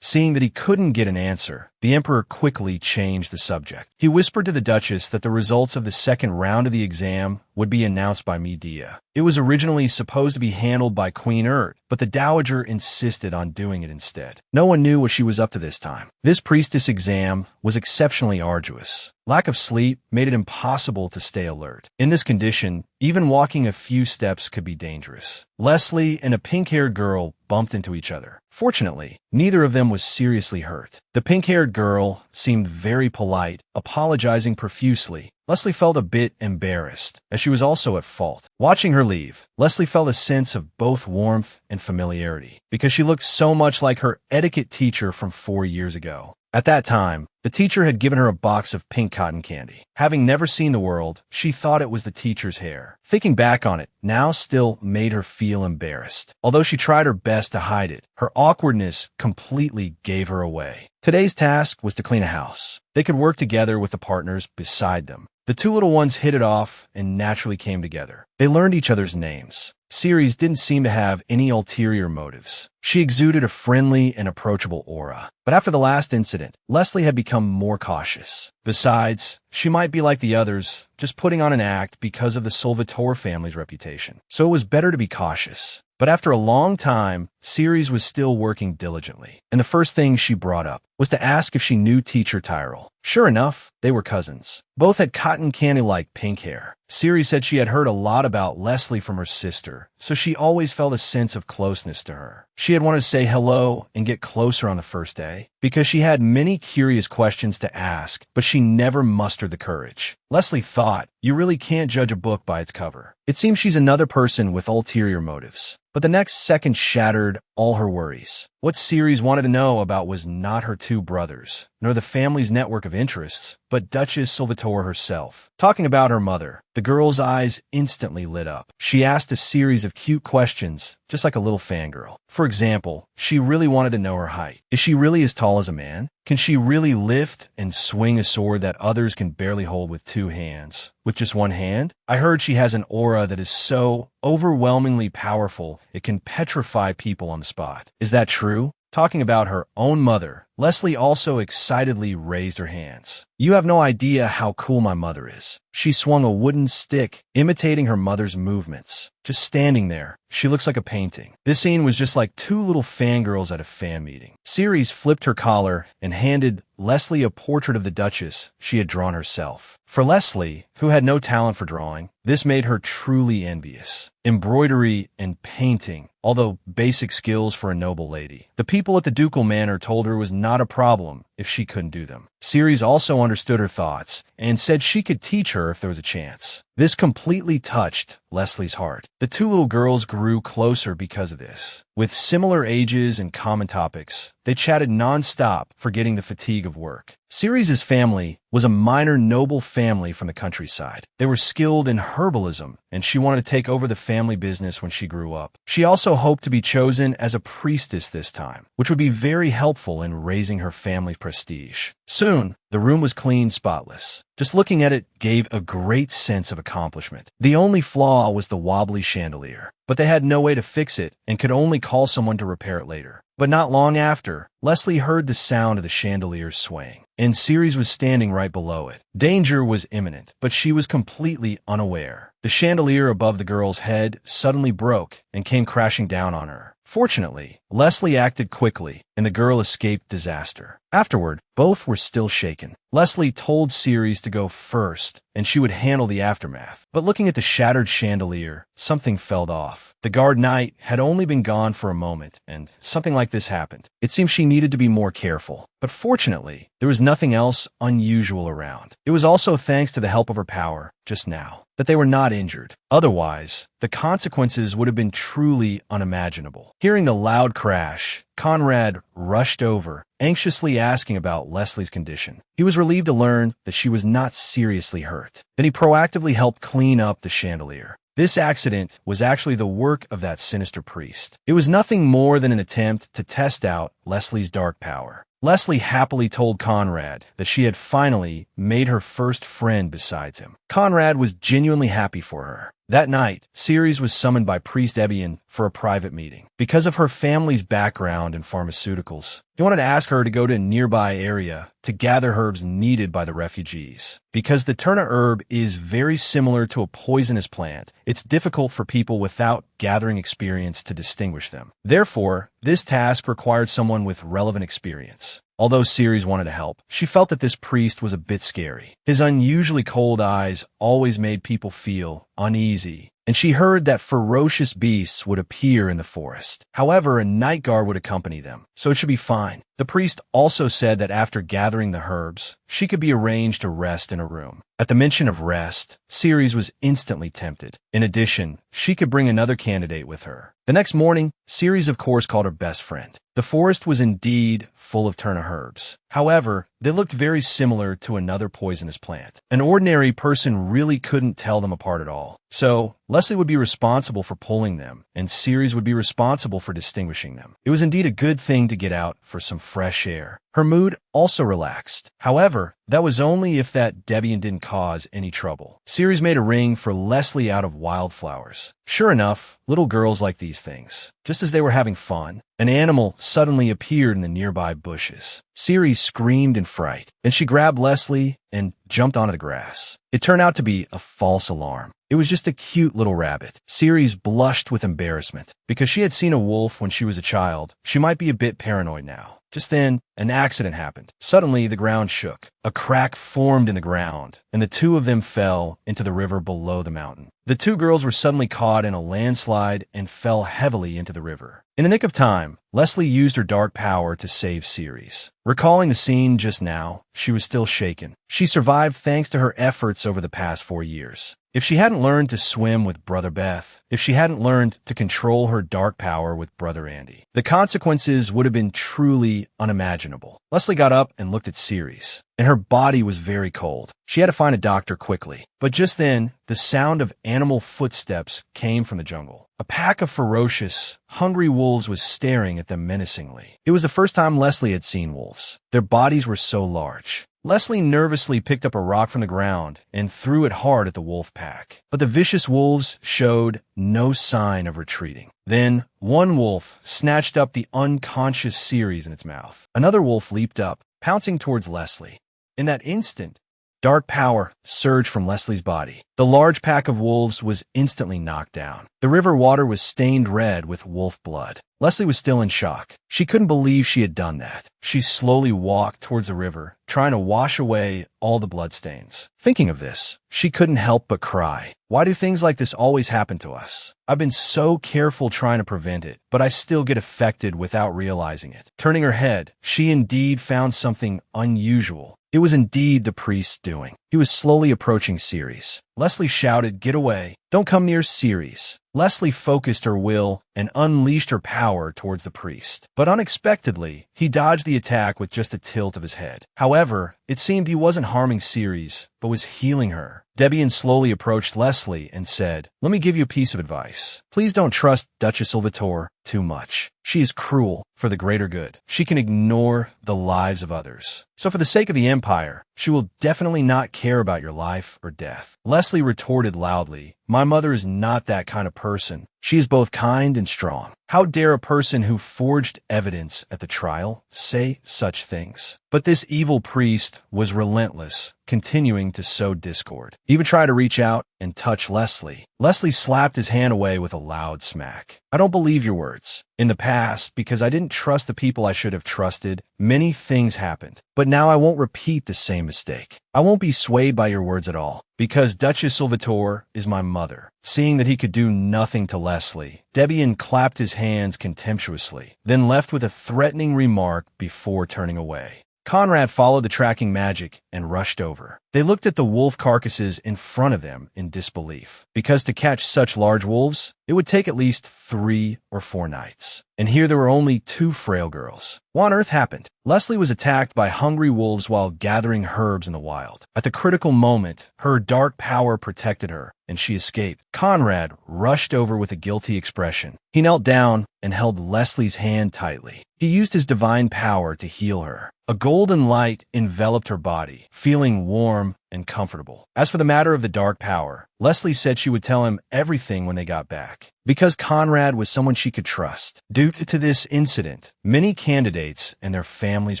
Seeing that he couldn't get an answer, the Emperor quickly changed the subject. He whispered to the Duchess that the results of the second round of the exam would be announced by Medea. It was originally supposed to be handled by Queen Urt, but the Dowager insisted on doing it instead. No one knew what she was up to this time. This priestess exam was exceptionally arduous. Lack of sleep made it impossible to stay alert. In this condition, even walking a few steps could be dangerous. Leslie and a pink-haired girl bumped into each other. Fortunately, neither of them was seriously hurt. The pink-haired girl seemed very polite, apologizing profusely. Leslie felt a bit embarrassed, as she was also at fault. Watching her leave, Leslie felt a sense of both warmth and familiarity, because she looked so much like her etiquette teacher from 4 years ago. At that time, the teacher had given her a box of pink cotton candy. Having never seen the world, she thought it was the teacher's hair. Thinking back on it now still made her feel embarrassed. Although she tried her best to hide it, her awkwardness completely gave her away. Today's task was to clean a house. They could work together with the partners beside them. The 2 little ones hit it off and naturally came together. They learned each other's names. Ceres didn't seem to have any ulterior motives. She exuded a friendly and approachable aura. But after the last incident, Leslie had become more cautious. Besides, she might be like the others, just putting on an act because of the Salvatore family's reputation. So it was better to be cautious. But after a long time, Ceres was still working diligently, and the first thing she brought up was to ask if she knew Teacher Tyrell. Sure enough, they were cousins. Both had cotton candy-like pink hair. Ceres said she had heard a lot about Leslie from her sister, so she always felt a sense of closeness to her. She had wanted to say hello and get closer on the first day, because she had many curious questions to ask, but she never mustered the courage. Leslie thought, you really can't judge a book by its cover. It seems she's another person with ulterior motives. But the next second shattered all her worries. What Ceres wanted to know about was not her 2 brothers, nor the family's network of interests, but Duchess Salvatore herself. Talking about her mother, the girl's eyes instantly lit up. She asked a series of cute questions, just like a little fangirl. For example, she really wanted to know her height. Is she really as tall as a man? Can she really lift and swing a sword that others can barely hold with 2 hands? With just 1 hand? I heard she has an aura that is so overwhelmingly powerful it can petrify people on the spot. Is that true? Talking about her own mother, Leslie also excitedly raised her hands. You have no idea how cool my mother is. She swung a wooden stick, imitating her mother's movements. Just standing there, she looks like a painting. This scene was just like 2 little fangirls at a fan meeting. Ceres flipped her collar and handed Leslie a portrait of the Duchess she had drawn herself. For Leslie, who had no talent for drawing, this made her truly envious. Embroidery and painting, although basic skills for a noble lady. The people at the ducal manor told her it was not a problem if she couldn't do them. Ceres also understood her thoughts and said she could teach her if there was a chance. This completely touched Leslie's heart. The 2 little girls grew closer because of this. With similar ages and common topics, they chatted non-stop, forgetting the fatigue of work. Ceres' family was a minor noble family from the countryside. They were skilled in herbalism, and she wanted to take over the family business when she grew up. She also hoped to be chosen as a priestess this time, which would be very helpful in raising her family's prestige. Soon, the room was clean, spotless. Just looking at it gave a great sense of accomplishment. The only flaw was the wobbly chandelier, but they had no way to fix it and could only call someone to repair it later. But not long after, Leslie heard the sound of the chandelier swaying, and Ceres was standing right below it. Danger was imminent, but she was completely unaware. The chandelier above the girl's head suddenly broke and came crashing down on her. Fortunately, Leslie acted quickly, and the girl escaped disaster. Afterward, both were still shaken. Leslie told Ceres to go first, and she would handle the aftermath. But looking at the shattered chandelier, something fell off. The guard knight had only been gone for a moment, and something like this happened. It seemed she needed to be more careful. But fortunately, there was nothing else unusual around. It was also thanks to the help of her power, just now, that they were not injured. Otherwise, the consequences would have been truly unimaginable. Hearing the loud crash, Conrad rushed over, anxiously asking about Leslie's condition. He was relieved to learn that she was not seriously hurt. Then he proactively helped clean up the chandelier. This accident was actually the work of that sinister priest. It was nothing more than an attempt to test out Leslie's dark power. Leslie happily told Conrad that she had finally made her first friend besides him. Conrad was genuinely happy for her. That night, Ceres was summoned by Priest Ebion for a private meeting. Because of her family's background in pharmaceuticals, he wanted to ask her to go to a nearby area to gather herbs needed by the refugees. Because the Turna herb is very similar to a poisonous plant, it's difficult for people without gathering experience to distinguish them. Therefore, this task required someone with relevant experience. Although Ceres wanted to help, she felt that this priest was a bit scary. His unusually cold eyes always made people feel uneasy, and she heard that ferocious beasts would appear in the forest. However, a night guard would accompany them, so it should be fine. The priest also said that after gathering the herbs, she could be arranged to rest in a room. At the mention of rest, Ceres was instantly tempted. In addition, she could bring another candidate with her. The next morning, Ceres of course called her best friend. The forest was indeed full of Turna herbs. However, they looked very similar to another poisonous plant. An ordinary person really couldn't tell them apart at all. So, Leslie would be responsible for pulling them, and Ceres would be responsible for distinguishing them. It was indeed a good thing to get out for some fresh air. Her mood also relaxed. However, that was only if that Debian didn't cause any trouble. Ceres made a ring for Leslie out of wildflowers. Sure enough, little girls like these things. Just as they were having fun, an animal suddenly appeared in the nearby bushes. Ceres screamed in fright, and she grabbed Leslie and jumped onto the grass. It turned out to be a false alarm. It was just a cute little rabbit. Ceres blushed with embarrassment. Because she had seen a wolf when she was a child, she might be a bit paranoid now. Just then, an accident happened. Suddenly, the ground shook. A crack formed in the ground, and the two of them fell into the river below the mountain. The two girls were suddenly caught in a landslide and fell heavily into the river. In the nick of time, Leslie used her dark power to save Ceres. Recalling the scene just now, she was still shaken. She survived thanks to her efforts over the past 4 years. If she hadn't learned to swim with Brother Beth, if she hadn't learned to control her dark power with Brother Andy, the consequences would have been truly unimaginable. Leslie got up and looked at Ceres, and her body was very cold. She had to find a doctor quickly. But just then, the sound of animal footsteps came from the jungle. A pack of ferocious, hungry wolves was staring at them menacingly. It was the first time Leslie had seen wolves. Their bodies were so large. Leslie nervously picked up a rock from the ground and threw it hard at the wolf pack. But the vicious wolves showed no sign of retreating. Then, one wolf snatched up the unconscious Ceres in its mouth. Another wolf leaped up, pouncing towards Leslie. In that instant, dark power surged from Leslie's body. The large pack of wolves was instantly knocked down. The river water was stained red with wolf blood. Leslie was still in shock. She couldn't believe she had done that. She slowly walked towards the river, trying to wash away all the bloodstains. Thinking of this, she couldn't help but cry. Why do things like this always happen to us? I've been so careful trying to prevent it, but I still get affected without realizing it. Turning her head, she indeed found something unusual. It was indeed the priest's doing. He was slowly approaching Ceres. Leslie shouted, "Get away! Don't come near Ceres!" Leslie focused her will and unleashed her power towards the priest. But unexpectedly, he dodged the attack with just a tilt of his head. However, it seemed he wasn't harming Ceres, but was healing her. Debian slowly approached Leslie and said, "Let me give you a piece of advice. Please don't trust Duchess Ilvator too much. She is cruel for the greater good. She can ignore the lives of others. So for the sake of the Empire, she will definitely not care about your life or death." Leslie retorted loudly, "My mother is not that kind of person. She is both kind and strong. How dare a person who forged evidence at the trial say such things?" But this evil priest was relentless, continuing to sow discord. He even tried to reach out and touch Leslie. Leslie slapped his hand away with a loud smack. I don't believe your words. In the past, because I didn't trust the people I should have trusted, many things happened. But now I won't repeat the same mistake. I won't be swayed by your words at all, because Duchess Salvatore is my mother. Seeing that he could do nothing to Leslie, Debian clapped his hands contemptuously, then left with a threatening remark before turning away. Conrad followed the tracking magic and rushed over. They looked at the wolf carcasses in front of them in disbelief, because to catch such large wolves, it would take at least 3 or 4 nights. And here there were only 2 frail girls. What on earth happened? Leslie was attacked by hungry wolves while gathering herbs in the wild. At the critical moment, her dark power protected her, and she escaped. Conrad rushed over with a guilty expression. He knelt down and held Leslie's hand tightly. He used his divine power to heal her. A golden light enveloped her body, feeling warm and comfortable. As for the matter of the dark power, Leslie said she would tell him everything when they got back, because Conrad was someone she could trust. Due to this incident, many candidates and their families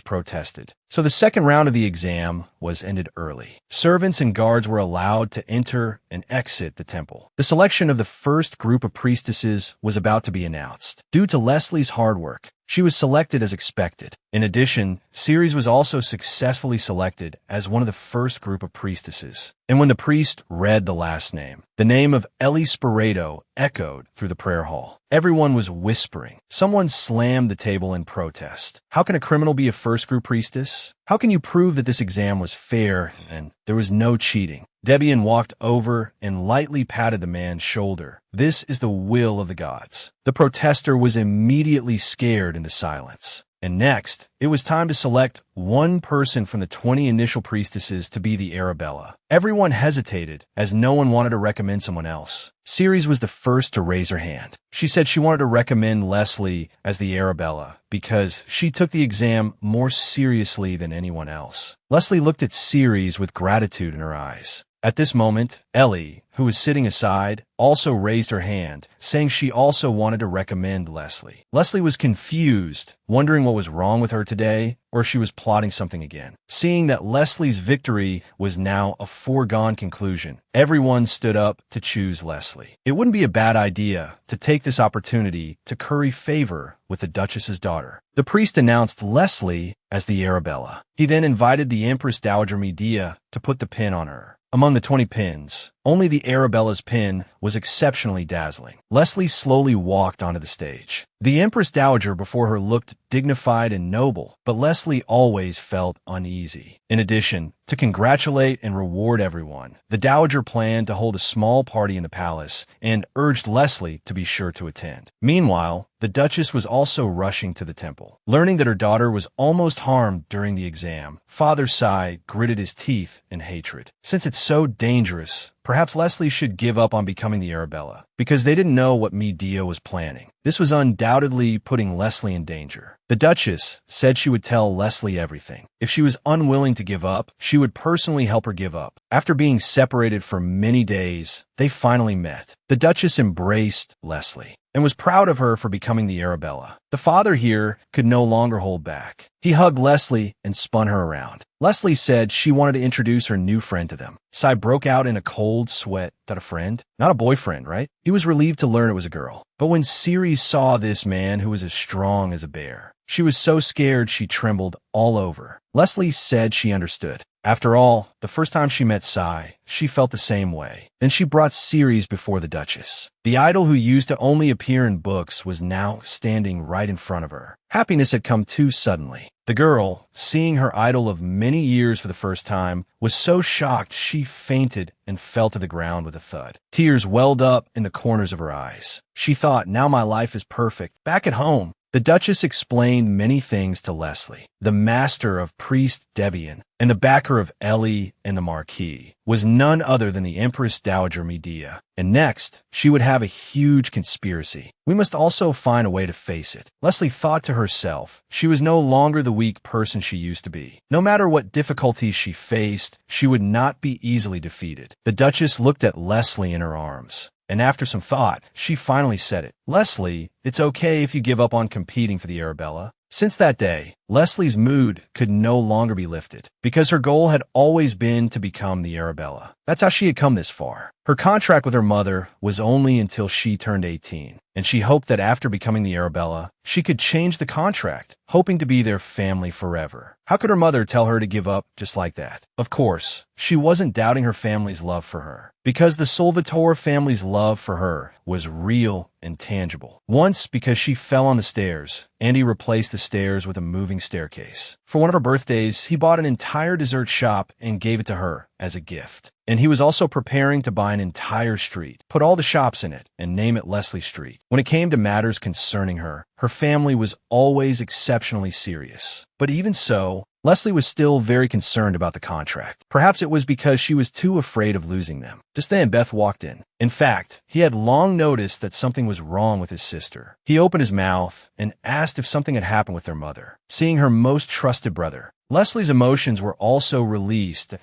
protested. So the second round of the exam was ended early. Servants and guards were allowed to enter and exit the temple. The selection of the first group of priestesses was about to be announced. Due to Leslie's hard work, she was selected as expected. In addition, Ceres was also successfully selected as one of the first group of priestesses. And when the priest read the last name, the name of Ellie Spirato echoed through the prayer hall. Everyone was whispering. Someone slammed the table in protest. How can a criminal be a first group priestess? How can you prove that this exam was fair and there was no cheating? Debian walked over and lightly patted the man's shoulder. This is the will of the gods. The protester was immediately scared into silence. And next, it was time to select one person from the 20 initial priestesses to be the Arabella. Everyone hesitated, as no one wanted to recommend someone else. Ceres was the first to raise her hand. She said she wanted to recommend Leslie as the Arabella because she took the exam more seriously than anyone else. Leslie looked at Ceres with gratitude in her eyes. At this moment, Ellie, who was sitting aside, also raised her hand, saying she also wanted to recommend Leslie. Leslie was confused, wondering what was wrong with her today, or if she was plotting something again. Seeing that Leslie's victory was now a foregone conclusion, everyone stood up to choose Leslie. It wouldn't be a bad idea to take this opportunity to curry favor with the Duchess's daughter. The priest announced Leslie as the Arabella. He then invited the Empress Dowager Medea to put the pin on her. Among the 20 pins, only the Arabella's pin was exceptionally dazzling. Leslie slowly walked onto the stage. The Empress Dowager before her looked dignified and noble, but Leslie always felt uneasy. In addition, to congratulate and reward everyone, the Dowager planned to hold a small party in the palace and urged Leslie to be sure to attend. Meanwhile, the Duchess was also rushing to the temple. Learning that her daughter was almost harmed during the exam, Father Sai gritted his teeth in hatred. Since it's so dangerous, perhaps Leslie should give up on becoming the Arabella, because they didn't know what Medea was planning. This was undoubtedly putting Leslie in danger. The Duchess said she would tell Leslie everything. If she was unwilling to give up, she would personally help her give up. After being separated for many days, they finally met. The Duchess embraced Leslie and was proud of her for becoming the Arabella. The father here could no longer hold back. He hugged Leslie and spun her around. Leslie said she wanted to introduce her new friend to them. Sai broke out in a cold sweat. That a friend? Not a boyfriend, right? He was relieved to learn it was a girl. But when Ceres saw this man who was as strong as a bear, she was so scared she trembled all over. Leslie said she understood. After all, the first time she met Sai, she felt the same way. Then she brought Ceres before the Duchess. The idol who used to only appear in books was now standing right in front of her. Happiness had come too suddenly. The girl, seeing her idol of many years for the first time, was so shocked she fainted and fell to the ground with a thud. Tears welled up in the corners of her eyes. She thought, now my life is perfect. Back at home. The Duchess explained many things to Leslie. The master of Priest Debian and the backer of Ellie and the Marquis was none other than the Empress Dowager Medea. And next, she would have a huge conspiracy. We must also find a way to face it. Leslie thought to herself, she was no longer the weak person she used to be. No matter what difficulties she faced, she would not be easily defeated. The Duchess looked at Leslie in her arms. And after some thought, she finally said it. Leslie, it's okay if you give up on competing for the Arabella. Since that day, Leslie's mood could no longer be lifted, because her goal had always been to become the Arabella. That's how she had come this far. Her contract with her mother was only until she turned 18, and she hoped that after becoming the Arabella, she could change the contract, hoping to be their family forever. How could her mother tell her to give up just like that? Of course, she wasn't doubting her family's love for her, because the Solvatore family's love for her was real and tangible. Once, because she fell on the stairs, Andy replaced the stairs with a moving staircase. For one of her birthdays, he bought an entire dessert shop and gave it to her as a gift. And he was also preparing to buy an entire street, put all the shops in it, and name it Leslie Street. When it came to matters concerning her, her family was always exceptionally serious. But even so, Leslie was still very concerned about the contract. Perhaps it was because she was too afraid of losing them. Just then, Beth walked in. In fact, he had long noticed that something was wrong with his sister. He opened his mouth and asked if something had happened with their mother. Seeing her most trusted brother, Leslie's emotions were also released.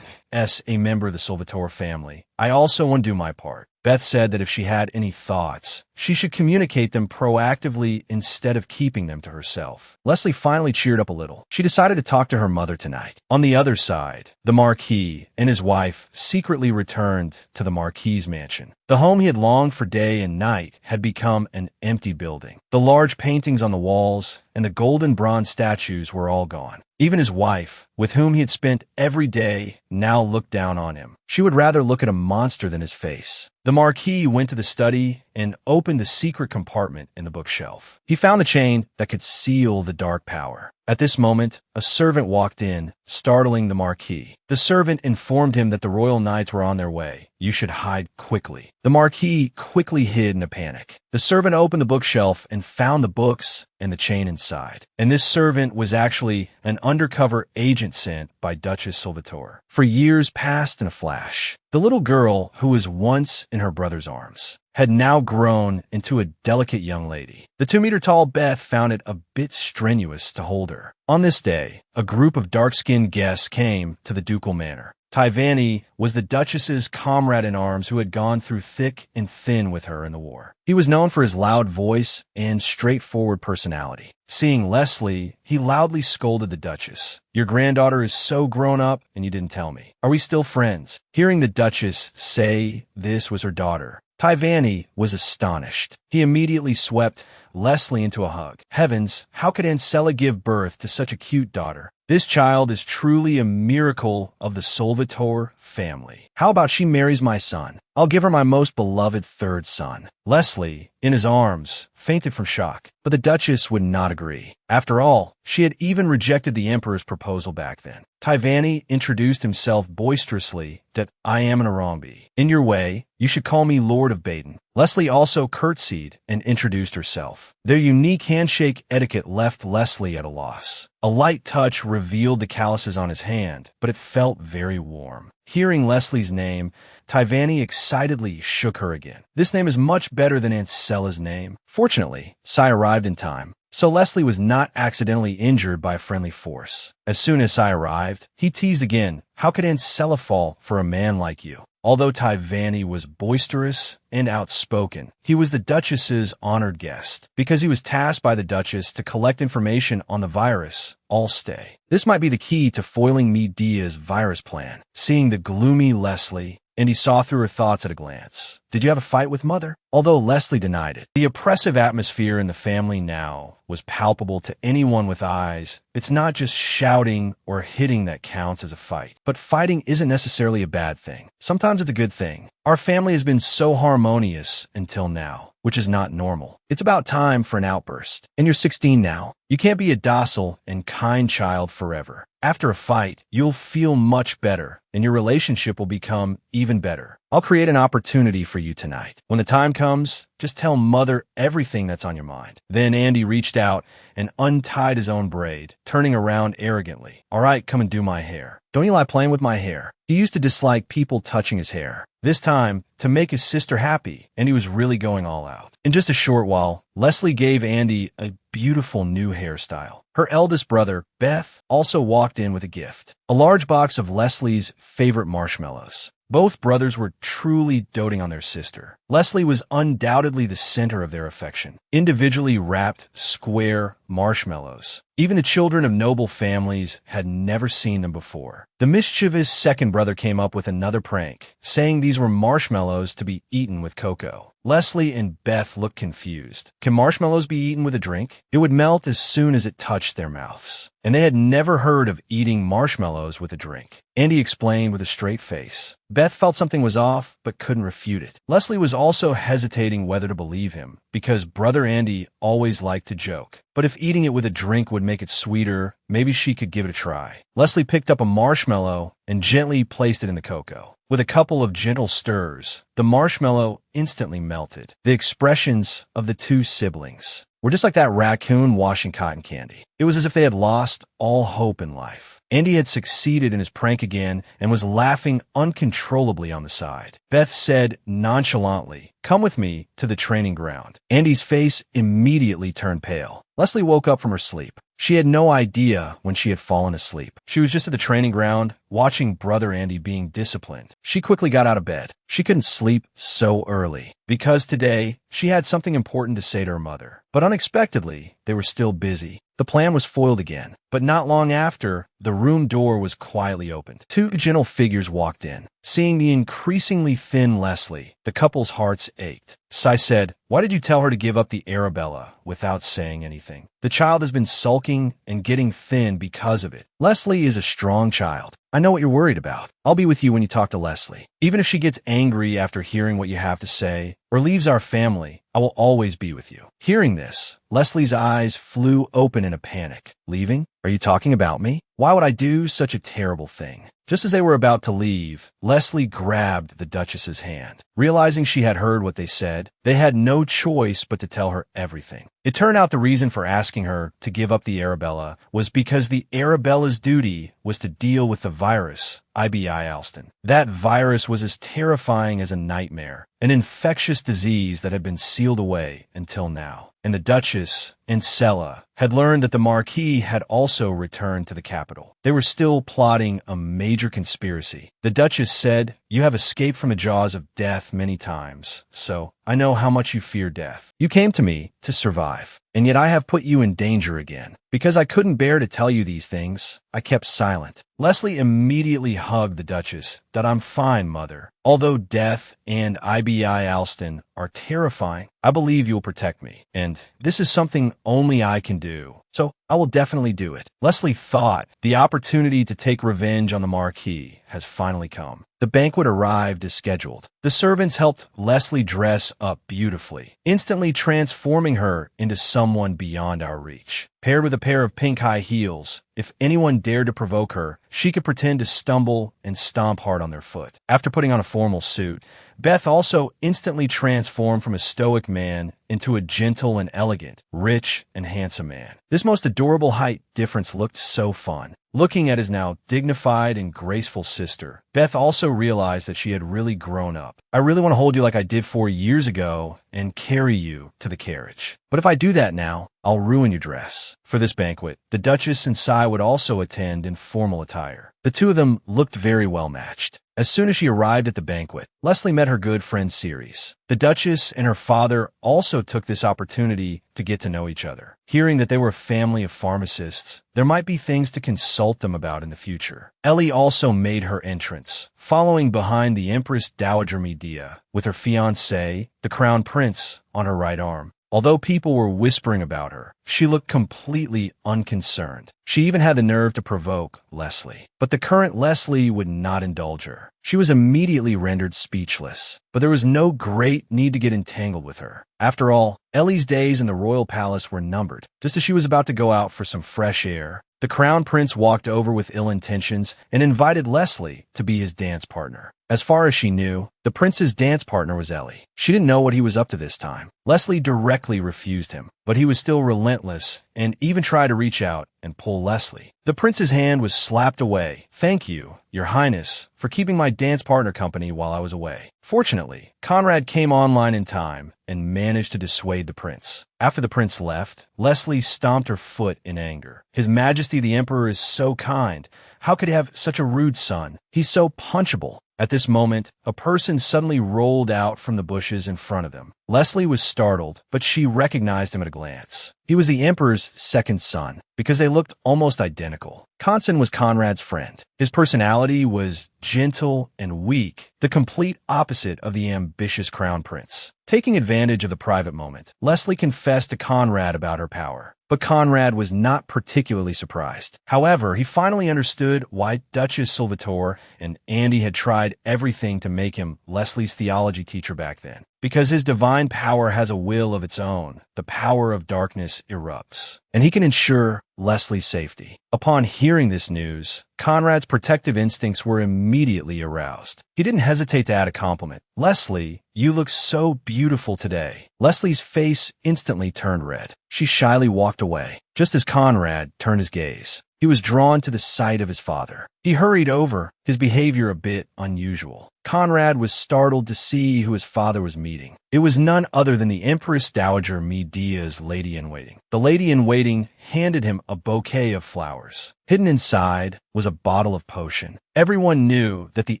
As a member of the Solvatore family, I also want to do my part. Beth said that if she had any thoughts, she should communicate them proactively instead of keeping them to herself. Leslie finally cheered up a little. She decided to talk to her mother tonight. On the other side, the Marquis and his wife secretly returned to the Marquis's mansion. The home he had longed for day and night had become an empty building. The large paintings on the walls and the golden bronze statues were all gone. Even his wife, with whom he had spent every day, now looked down on him. She would rather look at a monster than his face. The Marquis went to the study and opened the secret compartment in the bookshelf. He found the chain that could seal the dark power. At this moment, a servant walked in, startling the Marquis. The servant informed him that the royal knights were on their way. You should hide quickly. The Marquis quickly hid in a panic. The servant opened the bookshelf and found the books and the chain inside. And this servant was actually an undercover agent sent by Duchess Solvatore. For years passed in a flash. The little girl who was once in her brother's arms had now grown into a delicate young lady. The 2-meter-tall Beth found it a bit strenuous to hold her. On this day, a group of dark-skinned guests came to the ducal manor. Tyvanni was the Duchess's comrade-in-arms who had gone through thick and thin with her in the war. He was known for his loud voice and straightforward personality. Seeing Leslie, he loudly scolded the Duchess. Your granddaughter is so grown up, and you didn't tell me. Are we still friends? Hearing the Duchess say this was her daughter, Tyvanni was astonished. He immediately swept Leslie into a hug. Heavens, how could Ancella give birth to such a cute daughter? This child is truly a miracle of the Solvatore family. How about she marries my son? I'll give her my most beloved third son. Leslie, in his arms, fainted from shock, but the Duchess would not agree. After all, she had even rejected the Emperor's proposal back then. Tyvanni introduced himself boisterously that I am an Arambi. In your way, you should call me Lord of Baden. Leslie also curtsied and introduced herself. Their unique handshake etiquette left Leslie at a loss. A light touch revealed the calluses on his hand, but it felt very warm. Hearing Leslie's name, Tyvanni excitedly shook her again. This name is much better than Ancella's name. Fortunately, Sai arrived in time, so Leslie was not accidentally injured by a friendly force. As soon as Sai arrived, he teased again, how could Ancella fall for a man like you? Although Tyvanni was boisterous and outspoken, he was the Duchess's honored guest, because he was tasked by the Duchess to collect information on the virus, Allstay. This might be the key to foiling Medea's virus plan. Seeing the gloomy Leslie, and he saw through her thoughts at a glance. Did you have a fight with Mother? Although Leslie denied it, the oppressive atmosphere in the family now was palpable to anyone with eyes. It's not just shouting or hitting that counts as a fight, but fighting isn't necessarily a bad thing. Sometimes it's a good thing. Our family has been so harmonious until now, which is not normal. It's about time for an outburst. And you're 16 now. You can't be a docile and kind child forever. After a fight, you'll feel much better, and your relationship will become even better. I'll create an opportunity for you tonight. When the time comes, just tell Mother everything that's on your mind. Then Andy reached out and untied his own braid, turning around arrogantly. All right, come and do my hair. Don't you like playing with my hair? He used to dislike people touching his hair. This time, to make his sister happy, and he was really going all out. In just a short while, Leslie gave Andy a beautiful new hairstyle. Her eldest brother, Beth, also walked in with a gift. A large box of Leslie's favorite marshmallows. Both brothers were truly doting on their sister. Leslie was undoubtedly the center of their affection. Individually wrapped, square, marshmallows. Even the children of noble families had never seen them before. The mischievous second brother came up with another prank, saying these were marshmallows to be eaten with cocoa. Leslie and Beth looked confused. Can marshmallows be eaten with a drink? It would melt as soon as it touched their mouths. And they had never heard of eating marshmallows with a drink. Andy explained with a straight face. Beth felt something was off, but couldn't refute it. Leslie was also hesitating whether to believe him, because Brother Andy always liked to joke. But if eating it with a drink would make it sweeter, maybe she could give it a try. Leslie picked up a marshmallow and gently placed it in the cocoa. With a couple of gentle stirs, the marshmallow instantly melted. The expressions of the two siblings were just like that raccoon washing cotton candy. It was as if they had lost all hope in life. Andy had succeeded in his prank again and was laughing uncontrollably on the side. Beth said nonchalantly, "Come with me to the training ground." Andy's face immediately turned pale. Leslie woke up from her sleep. She had no idea when she had fallen asleep. She was just at the training ground, watching Brother Andy being disciplined. She quickly got out of bed. She couldn't sleep so early, because today she had something important to say to her mother. But unexpectedly, they were still busy. The plan was foiled again, but not long after, the room door was quietly opened. Two gentle figures walked in. Seeing the increasingly thin Leslie, the couple's hearts ached. Sai said, "Why did you tell her to give up the Arabella without saying anything? The child has been sulking and getting thin because of it. Leslie is a strong child. I know what you're worried about. I'll be with you when you talk to Leslie. Even if she gets angry after hearing what you have to say or leaves our family, I will always be with you." Hearing this, Leslie's eyes flew open in a panic. "Leaving? Are you talking about me? Why would I do such a terrible thing?" Just as they were about to leave, Leslie grabbed the Duchess's hand. Realizing she had heard what they said, they had no choice but to tell her everything. It turned out the reason for asking her to give up the Arabella was because the Arabella's duty was to deal with the virus, IBI Alston. That virus was as terrifying as a nightmare, an infectious disease that had been sealed away until now. And the Duchess and Sella had learned that the Marquis had also returned to the capital. They were still plotting a major conspiracy. The Duchess said, "You have escaped from the jaws of death many times, so I know how much you fear death. You came to me to survive, and yet I have put you in danger again. Because I couldn't bear to tell you these things, I kept silent." Leslie immediately hugged the Duchess. "That I'm fine, Mother. Although death and IBI Alston are terrifying, I believe you will protect me, and this is something only I can do. So I will definitely do it." Leslie thought the opportunity to take revenge on the Marquis has finally come. The banquet arrived as scheduled. The servants helped Leslie dress up beautifully, instantly transforming her into someone beyond our reach. Paired with a pair of pink high heels, if anyone dared to provoke her, she could pretend to stumble and stomp hard on their foot. After putting on a formal suit, Beth also instantly transformed from a stoic man into a gentle and elegant, rich and handsome man. This most adorable height difference looked so fun. Looking at his now dignified and graceful sister, Beth also realized that she had really grown up. "I really want to hold you like I did 4 years ago and carry you to the carriage. But if I do that now, I'll ruin your dress." For this banquet, the Duchess and Sai would also attend in formal attire. The two of them looked very well matched. As soon as she arrived at the banquet, Leslie met her good friend Ceres. The Duchess and her father also took this opportunity to get to know each other. Hearing that they were a family of pharmacists, there might be things to consult them about in the future. Ellie also made her entrance, following behind the Empress Dowager Medea, with her fiancé, the Crown Prince, on her right arm. Although people were whispering about her, she looked completely unconcerned. She even had the nerve to provoke Leslie. But the current Leslie would not indulge her. She was immediately rendered speechless. But there was no great need to get entangled with her. After all, Ellie's days in the royal palace were numbered. Just as she was about to go out for some fresh air, the Crown Prince walked over with ill intentions and invited Leslie to be his dance partner. As far as she knew, the prince's dance partner was Ellie. She didn't know what he was up to this time. Leslie directly refused him, but he was still relentless and even tried to reach out and pull Leslie. The prince's hand was slapped away. "Thank you, Your Highness, for keeping my dance partner company while I was away." Fortunately, Conrad came online in time and managed to dissuade the prince. After the prince left, Leslie stomped her foot in anger. "His Majesty the Emperor is so kind. How could he have such a rude son? He's so punchable." At this moment, a person suddenly rolled out from the bushes in front of them. Leslie was startled, but she recognized him at a glance. He was the Emperor's second son, because they looked almost identical. Conson was Conrad's friend. His personality was gentle and weak, the complete opposite of the ambitious crown prince. Taking advantage of the private moment, Leslie confessed to Conrad about her power. But Conrad was not particularly surprised. However, he finally understood why Duchess Salvatore and Andy had tried everything to make him Leslie's theology teacher back then. Because his divine power has a will of its own, the power of darkness erupts, and he can ensure Leslie's safety. Upon hearing this news, Conrad's protective instincts were immediately aroused. He didn't hesitate to add a compliment. "Leslie, you look so beautiful today." Leslie's face instantly turned red. She shyly walked away, just as Conrad turned his gaze. He was drawn to the sight of his father. He hurried over, his behavior a bit unusual. Conrad was startled to see who his father was meeting. It was none other than the Empress Dowager Medea's lady-in-waiting. The lady-in-waiting handed him a bouquet of flowers. Hidden inside was a bottle of potion. Everyone knew that the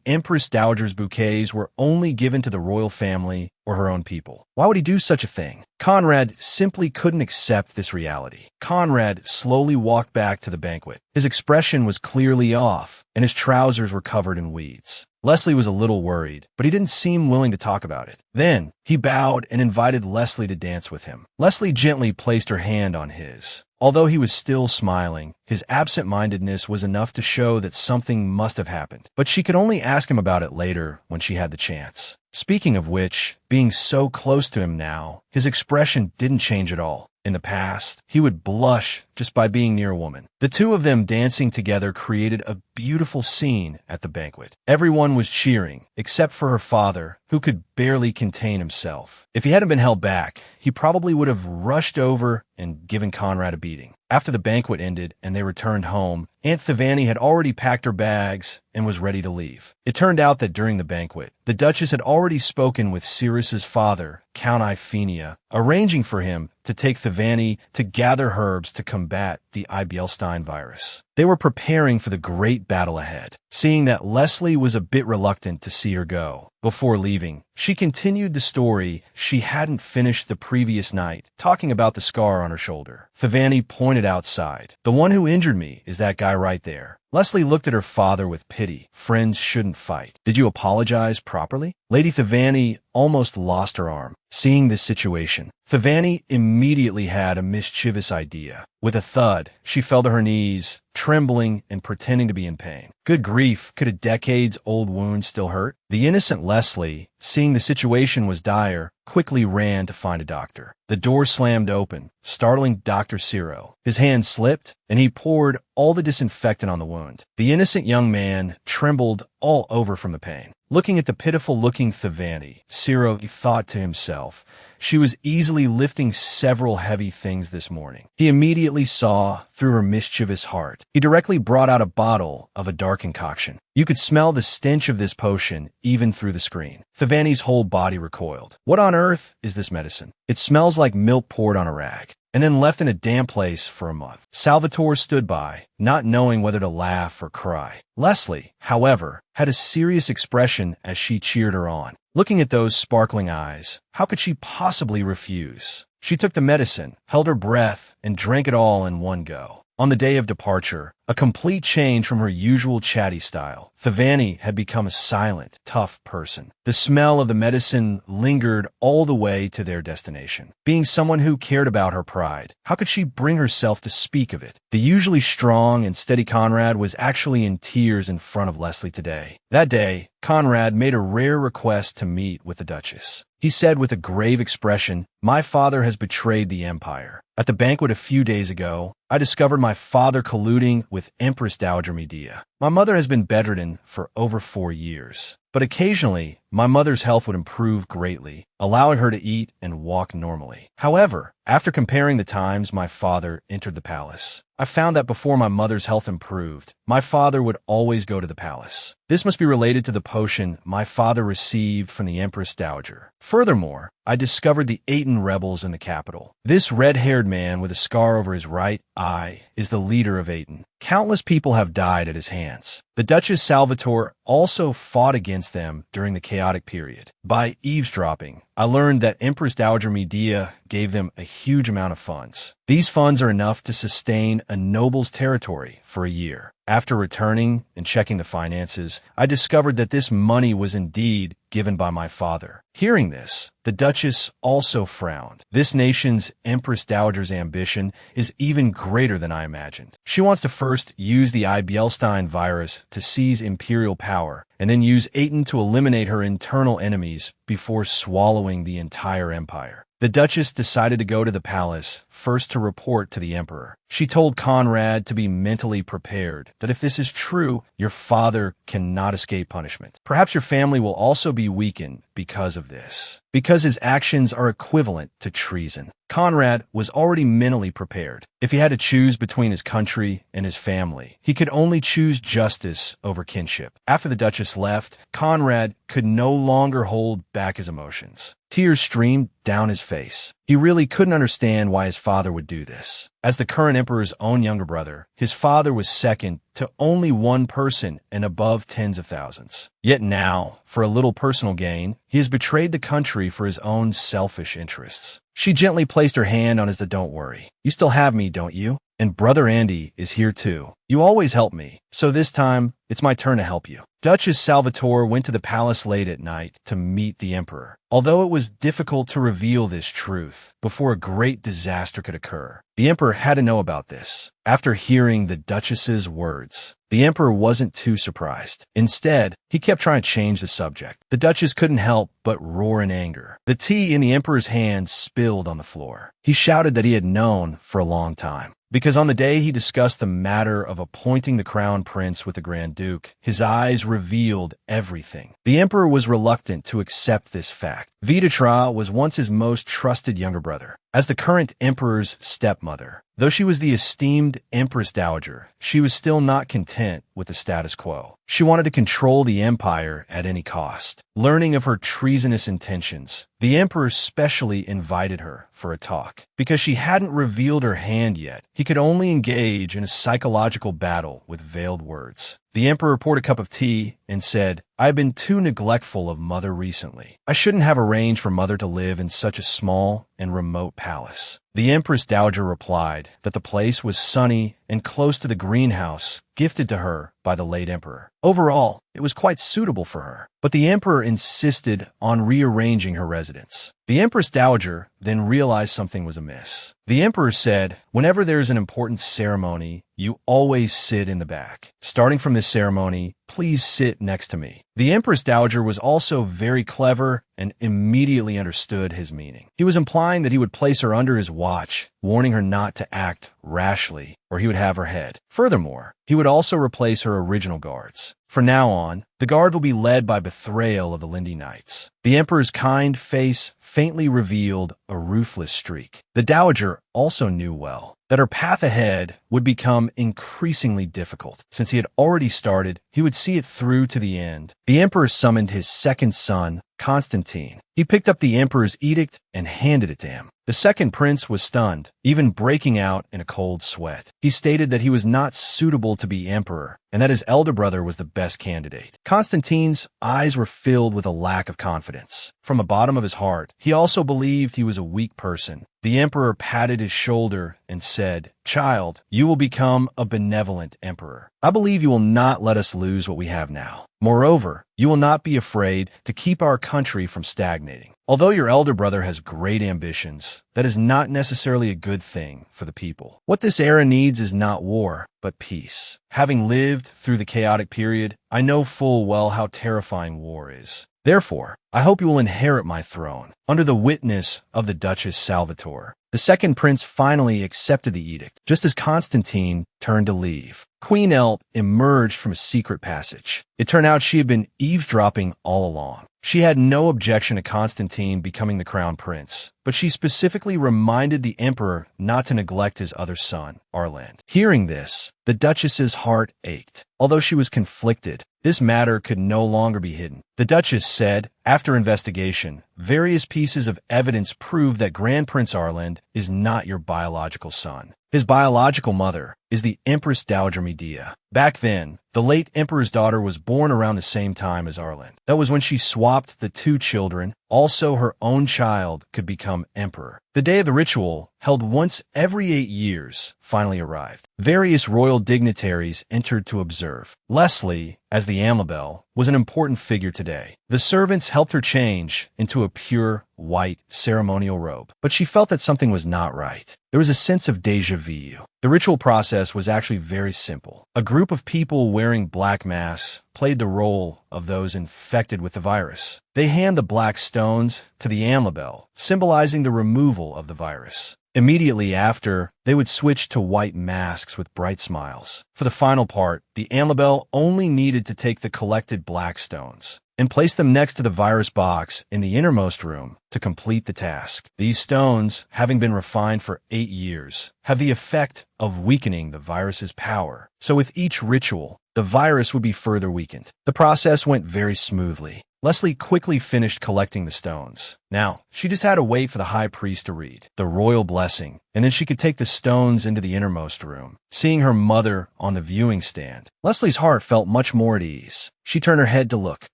Empress Dowager's bouquets were only given to the royal family or her own people. Why would he do such a thing? Conrad simply couldn't accept this reality. Conrad slowly walked back to the banquet. His expression was clearly off, and his trousers were covered in weeds. Leslie was a little worried, but he didn't seem willing to talk about it. Then, he bowed and invited Leslie to dance with him. Leslie gently placed her hand on his. Although he was still smiling, his absent-mindedness was enough to show that something must have happened. But she could only ask him about it later when she had the chance. Speaking of which, being so close to him now, his expression didn't change at all. In the past, he would blush just by being near a woman. The two of them dancing together created a beautiful scene at the banquet. Everyone was cheering, except for her father, who could barely contain himself. If he hadn't been held back, he probably would have rushed over and given Conrad a beating. After the banquet ended and they returned home, Aunt Thivani had already packed her bags and was ready to leave. It turned out that during the banquet, the Duchess had already spoken with Cyrus's father, Count Iphenia, arranging for him to take Thivani to gather herbs to combat the Ibelstein virus. They were preparing for the great battle ahead. Seeing that Leslie was a bit reluctant to see her go, before leaving, she continued the story she hadn't finished the previous night, talking about the scar on her shoulder. Thivani pointed outside. "The one who injured me is that guy right there." Leslie looked at her father with pity. "Friends shouldn't fight. Did you apologize properly?" Lady Thivani almost lost her arm. Seeing this situation, Thivani immediately had a mischievous idea. With a thud, she fell to her knees, trembling and pretending to be in pain. Good grief, could a decades-old wound still hurt? The innocent Leslie, seeing the situation was dire, quickly ran to find a doctor. The door slammed open, startling Dr. Ciro. His hand slipped, and he poured all the disinfectant on the wound. The innocent young man trembled all over from the pain. Looking at the pitiful-looking Thivani, Ciro thought to himself, she was easily lifting several heavy things this morning. He immediately saw through her mischievous heart. He directly brought out a bottle of a dark concoction. You could smell the stench of this potion even through the screen. Thivani's whole body recoiled. What on earth is this medicine? It smells like milk poured on a rag, and then left in a damp place for a month. Salvatore stood by, not knowing whether to laugh or cry. Leslie, however, had a serious expression as she cheered her on. Looking at those sparkling eyes, how could she possibly refuse? She took the medicine, held her breath, and drank it all in one go. On the day of departure, a complete change from her usual chatty style, Thivani had become a silent, tough person. The smell of the medicine lingered all the way to their destination. Being someone who cared about her pride, how could she bring herself to speak of it? The usually strong and steady Conrad was actually in tears in front of Leslie today. That day, Conrad made a rare request to meet with the Duchess. He said with a grave expression, "My father has betrayed the Empire. At the banquet a few days ago, I discovered my father colluding with Empress Dowager Medea. My mother has been bedridden for over 4 years, but occasionally, my mother's health would improve greatly, allowing her to eat and walk normally. However, after comparing the times my father entered the palace, I found that before my mother's health improved, my father would always go to the palace. This must be related to the potion my father received from the Empress Dowager. Furthermore, I discovered the Aten rebels in the capital. This red-haired man with a scar over his right eye is the leader of Aten. Countless people have died at his hands. The Duchess Salvatore also fought against them during the chaotic period. By eavesdropping, I learned that Empress Dowager Medea gave them a huge amount of funds. These funds are enough to sustain a noble's territory for a year. After returning and checking the finances, I discovered that this money was indeed given by my father. Hearing this, the Duchess also frowned. This nation's Empress Dowager's ambition is even greater than I imagined. She wants to first use the Bielstein virus to seize imperial power, and then use Aten to eliminate her internal enemies before swallowing the entire empire. The Duchess decided to go to the palace first to report to the emperor. She told Conrad to be mentally prepared, that if this is true, your father cannot escape punishment. Perhaps your family will also be weakened because of this, because his actions are equivalent to treason. Conrad was already mentally prepared. If he had to choose between his country and his family, he could only choose justice over kinship. After the Duchess left, Conrad could no longer hold back his emotions. Tears streamed down his face. He really couldn't understand why his father would do this. As the current emperor's own younger brother, his father was second to only one person and above tens of thousands. Yet now, for a little personal gain, he has betrayed the country for his own selfish interests. She gently placed her hand on his "Don't worry. You still have me, don't you? And Brother Andy is here too. You always help me, so this time, it's my turn to help you." Duchess Salvatore went to the palace late at night to meet the emperor. Although it was difficult to reveal this truth before a great disaster could occur, the emperor had to know about this. After hearing the Duchess's words, the emperor wasn't too surprised. Instead, he kept trying to change the subject. The Duchess couldn't help but roar in anger. The tea in the emperor's hand spilled on the floor. He shouted that he had known for a long time, because on the day he discussed the matter of appointing the crown prince with the Grand Duke, his eyes revealed everything. The emperor was reluctant to accept this fact. Vidatra was once his most trusted younger brother. As the current emperor's stepmother, though she was the esteemed Empress Dowager, she was still not content with the status quo. She wanted to control the empire at any cost. Learning of her treasonous intentions, the emperor specially invited her for a talk. Because she hadn't revealed her hand yet, he could only engage in a psychological battle with veiled words. The emperor poured a cup of tea and said, "I have been too neglectful of Mother recently. I shouldn't have arranged for Mother to live in such a small and remote palace." The Empress Dowager replied that the place was sunny and close to the greenhouse gifted to her by the late emperor. Overall, it was quite suitable for her, but the emperor insisted on rearranging her residence. The Empress Dowager then realized something was amiss. The emperor said, "Whenever there is an important ceremony, you always sit in the back. Starting from this ceremony, please sit next to me." The Empress Dowager was also very clever and immediately understood his meaning. He was implying that he would place her under his watch, warning her not to act rashly, or he would have her head. Furthermore, he would also replace her original guards. From now on, the guard will be led by Betrayal of the Lindy Knights. The emperor's kind face faintly revealed a ruthless streak. The Dowager also knew well that her path ahead would become increasingly difficult. Since he had already started, he would see it through to the end. The emperor summoned his second son, Constantine. He picked up the emperor's edict and handed it to him. The second prince was stunned, even breaking out in a cold sweat. He stated that he was not suitable to be emperor, and that his elder brother was the best candidate. Constantine's eyes were filled with a lack of confidence. From the bottom of his heart, he also believed he was a weak person. The emperor patted his shoulder and said, "Child, you will become a benevolent emperor. I believe you will not let us lose what we have now. Moreover, you will not be afraid to keep our country from stagnating. Although your elder brother has great ambitions, that is not necessarily a good thing for the people. What this era needs is not war, but peace. Having lived through the chaotic period, I know full well how terrifying war is. Therefore, I hope you will inherit my throne, under the witness of the Duchess Salvatore." The second prince finally accepted the edict, just as Constantine turned to leave. Queen Elt emerged from a secret passage. It turned out she had been eavesdropping all along. She had no objection to Constantine becoming the crown prince, but she specifically reminded the emperor not to neglect his other son, Arland. Hearing this, the duchess's heart ached. Although she was conflicted, this matter could no longer be hidden. The duchess said, after investigation, various pieces of evidence prove that Grand Prince Arland is not your biological son. His biological mother is the Empress Dowager Medea. Back then, the late emperor's daughter was born around the same time as Arland. That was when she swapped the two children. Also, her own child could become emperor. The day of the ritual, held once every 8 years, finally arrived. Various royal dignitaries entered to observe. Leslie, as the Amabel, was an important figure today. The servants helped her change into a pure, white, ceremonial robe. But she felt that something was not right. There was a sense of déjà vu. The ritual process was actually very simple. A group of people wearing black masks played the role of those infected with the virus. They hand the black stones to the Amabel, symbolizing the removal of the virus. Immediately after, they would switch to white masks with bright smiles. For the final part, the Amabel only needed to take the collected black stones and place them next to the virus box in the innermost room to complete the task. These stones, having been refined for 8 years, have the effect of weakening the virus's power. So with each ritual, the virus would be further weakened. The process went very smoothly. Leslie quickly finished collecting the stones. Now, she just had to wait for the high priest to read the royal blessing, and then she could take the stones into the innermost room. Seeing her mother on the viewing stand, Leslie's heart felt much more at ease. She turned her head to look.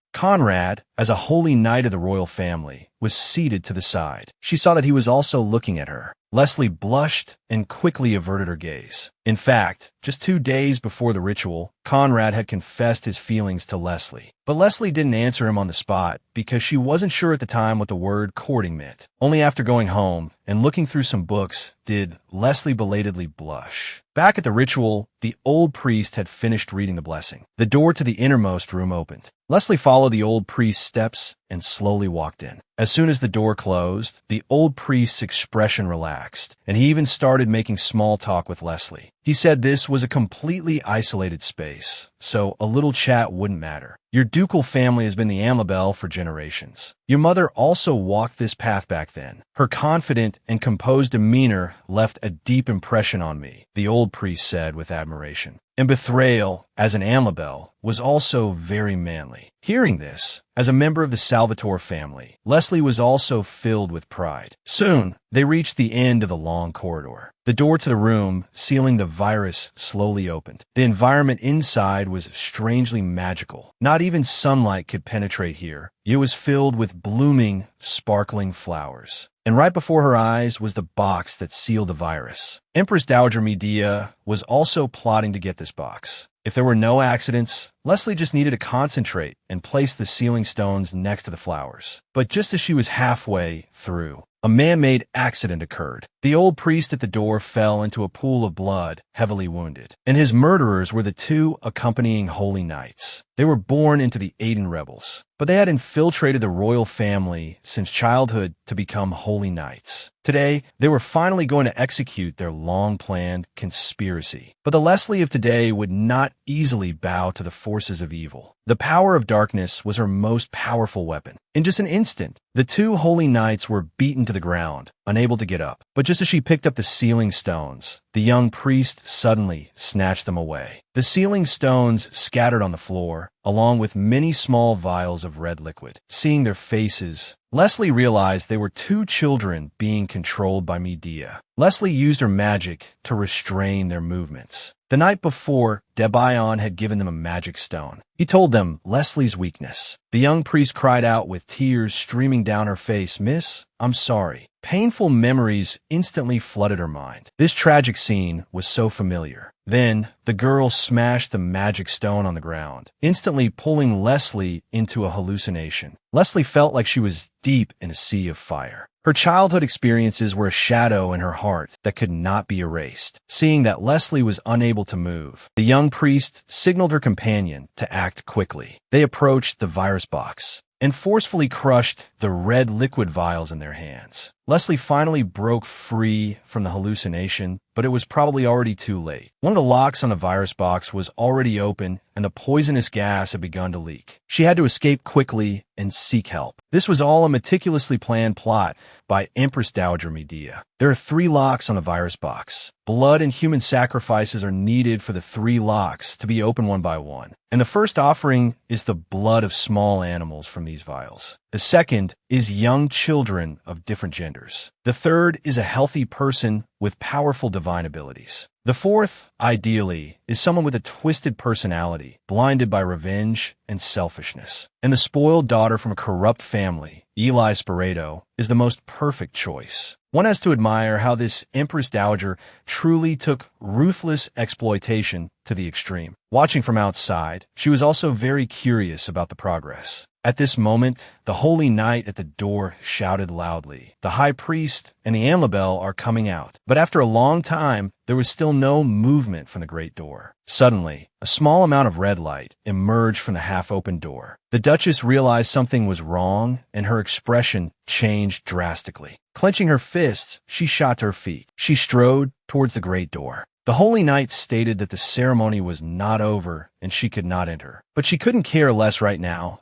Conrad, as a holy knight of the royal family, was seated to the side. She saw that he was also looking at her. Leslie blushed and quickly averted her gaze. In fact, just 2 days before the ritual, Conrad had confessed his feelings to Leslie. But Leslie didn't answer him on the spot because she wasn't sure at the time what the word courting meant. Only after going home and looking through some books did Leslie belatedly blush. Back at the ritual, the old priest had finished reading the blessing. The door to the innermost room opened. Leslie followed the old priest's steps and slowly walked in. As soon as the door closed, the old priest's expression relaxed, and he even started making small talk with Leslie. He said this was a completely isolated space, so a little chat wouldn't matter. Your ducal family has been the Amabel for generations. Your mother also walked this path back then. Her confident and composed demeanor left a deep impression on me, the old priest said with admiration. And betrayal, as an Amabel, was also very manly. Hearing this, as a member of the Salvatore family, Leslie was also filled with pride. Soon, they reached the end of the long corridor. The door to the room, sealing the virus, slowly opened. The environment inside was strangely magical. Not even sunlight could penetrate here. It was filled with blooming, sparkling flowers. And right before her eyes was the box that sealed the virus. Empress Dowager Medea was also plotting to get this box. If there were no accidents, Leslie just needed to concentrate and place the sealing stones next to the flowers. But just as she was halfway through, a man-made accident occurred. The old priest at the door fell into a pool of blood, heavily wounded. And his murderers were the 2 accompanying holy knights. They were born into the Aiden rebels, but they had infiltrated the royal family since childhood to become holy knights. Today, they were finally going to execute their long-planned conspiracy. But the Leslie of today would not easily bow to the forces of evil. The power of darkness was her most powerful weapon. In just an instant, the 2 holy knights were beaten to the ground, unable to get up. But just as she picked up the sealing stones, the young priest suddenly snatched them away. The sealing stones scattered on the floor, along with many small vials of red liquid. Seeing their faces, Leslie realized they were 2 children being controlled by Medea. Leslie used her magic to restrain their movements. The night before, Debion had given them a magic stone. He told them Leslie's weakness. The young priest cried out with tears streaming down her face, "Miss, I'm sorry." Painful memories instantly flooded her mind. This tragic scene was so familiar. Then, the girl smashed the magic stone on the ground, instantly pulling Leslie into a hallucination. Leslie felt like she was deep in a sea of fire. Her childhood experiences were a shadow in her heart that could not be erased. Seeing that Leslie was unable to move, the young priest signaled her companion to act quickly. They approached the virus box and forcefully crushed the red liquid vials in their hands. Leslie finally broke free from the hallucination, but it was probably already too late. One of the locks on the virus box was already open, and the poisonous gas had begun to leak. She had to escape quickly and seek help. This was all a meticulously planned plot by Empress Dowager Medea. There are 3 locks on the virus box. Blood and human sacrifices are needed for the 3 locks to be opened one by one. And the first offering is the blood of small animals from these vials. The second is young children of different genders. The third is a healthy person with powerful divine abilities. The fourth, ideally, is someone with a twisted personality, blinded by revenge and selfishness. And the spoiled daughter from a corrupt family, Eli Spireto, is the most perfect choice. One has to admire how this Empress Dowager truly took ruthless exploitation to the extreme. Watching from outside, she was also very curious about the progress. At this moment, the holy knight at the door shouted loudly, "The high priest and the Amlabel are coming out." But after a long time, there was still no movement from the great door. Suddenly, a small amount of red light emerged from the half-open door. The Duchess realized something was wrong, and her expression changed drastically. Clenching her fists, she shot to her feet. She strode towards the great door. The Holy Knight stated that the ceremony was not over and she could not enter. But she couldn't care less right now.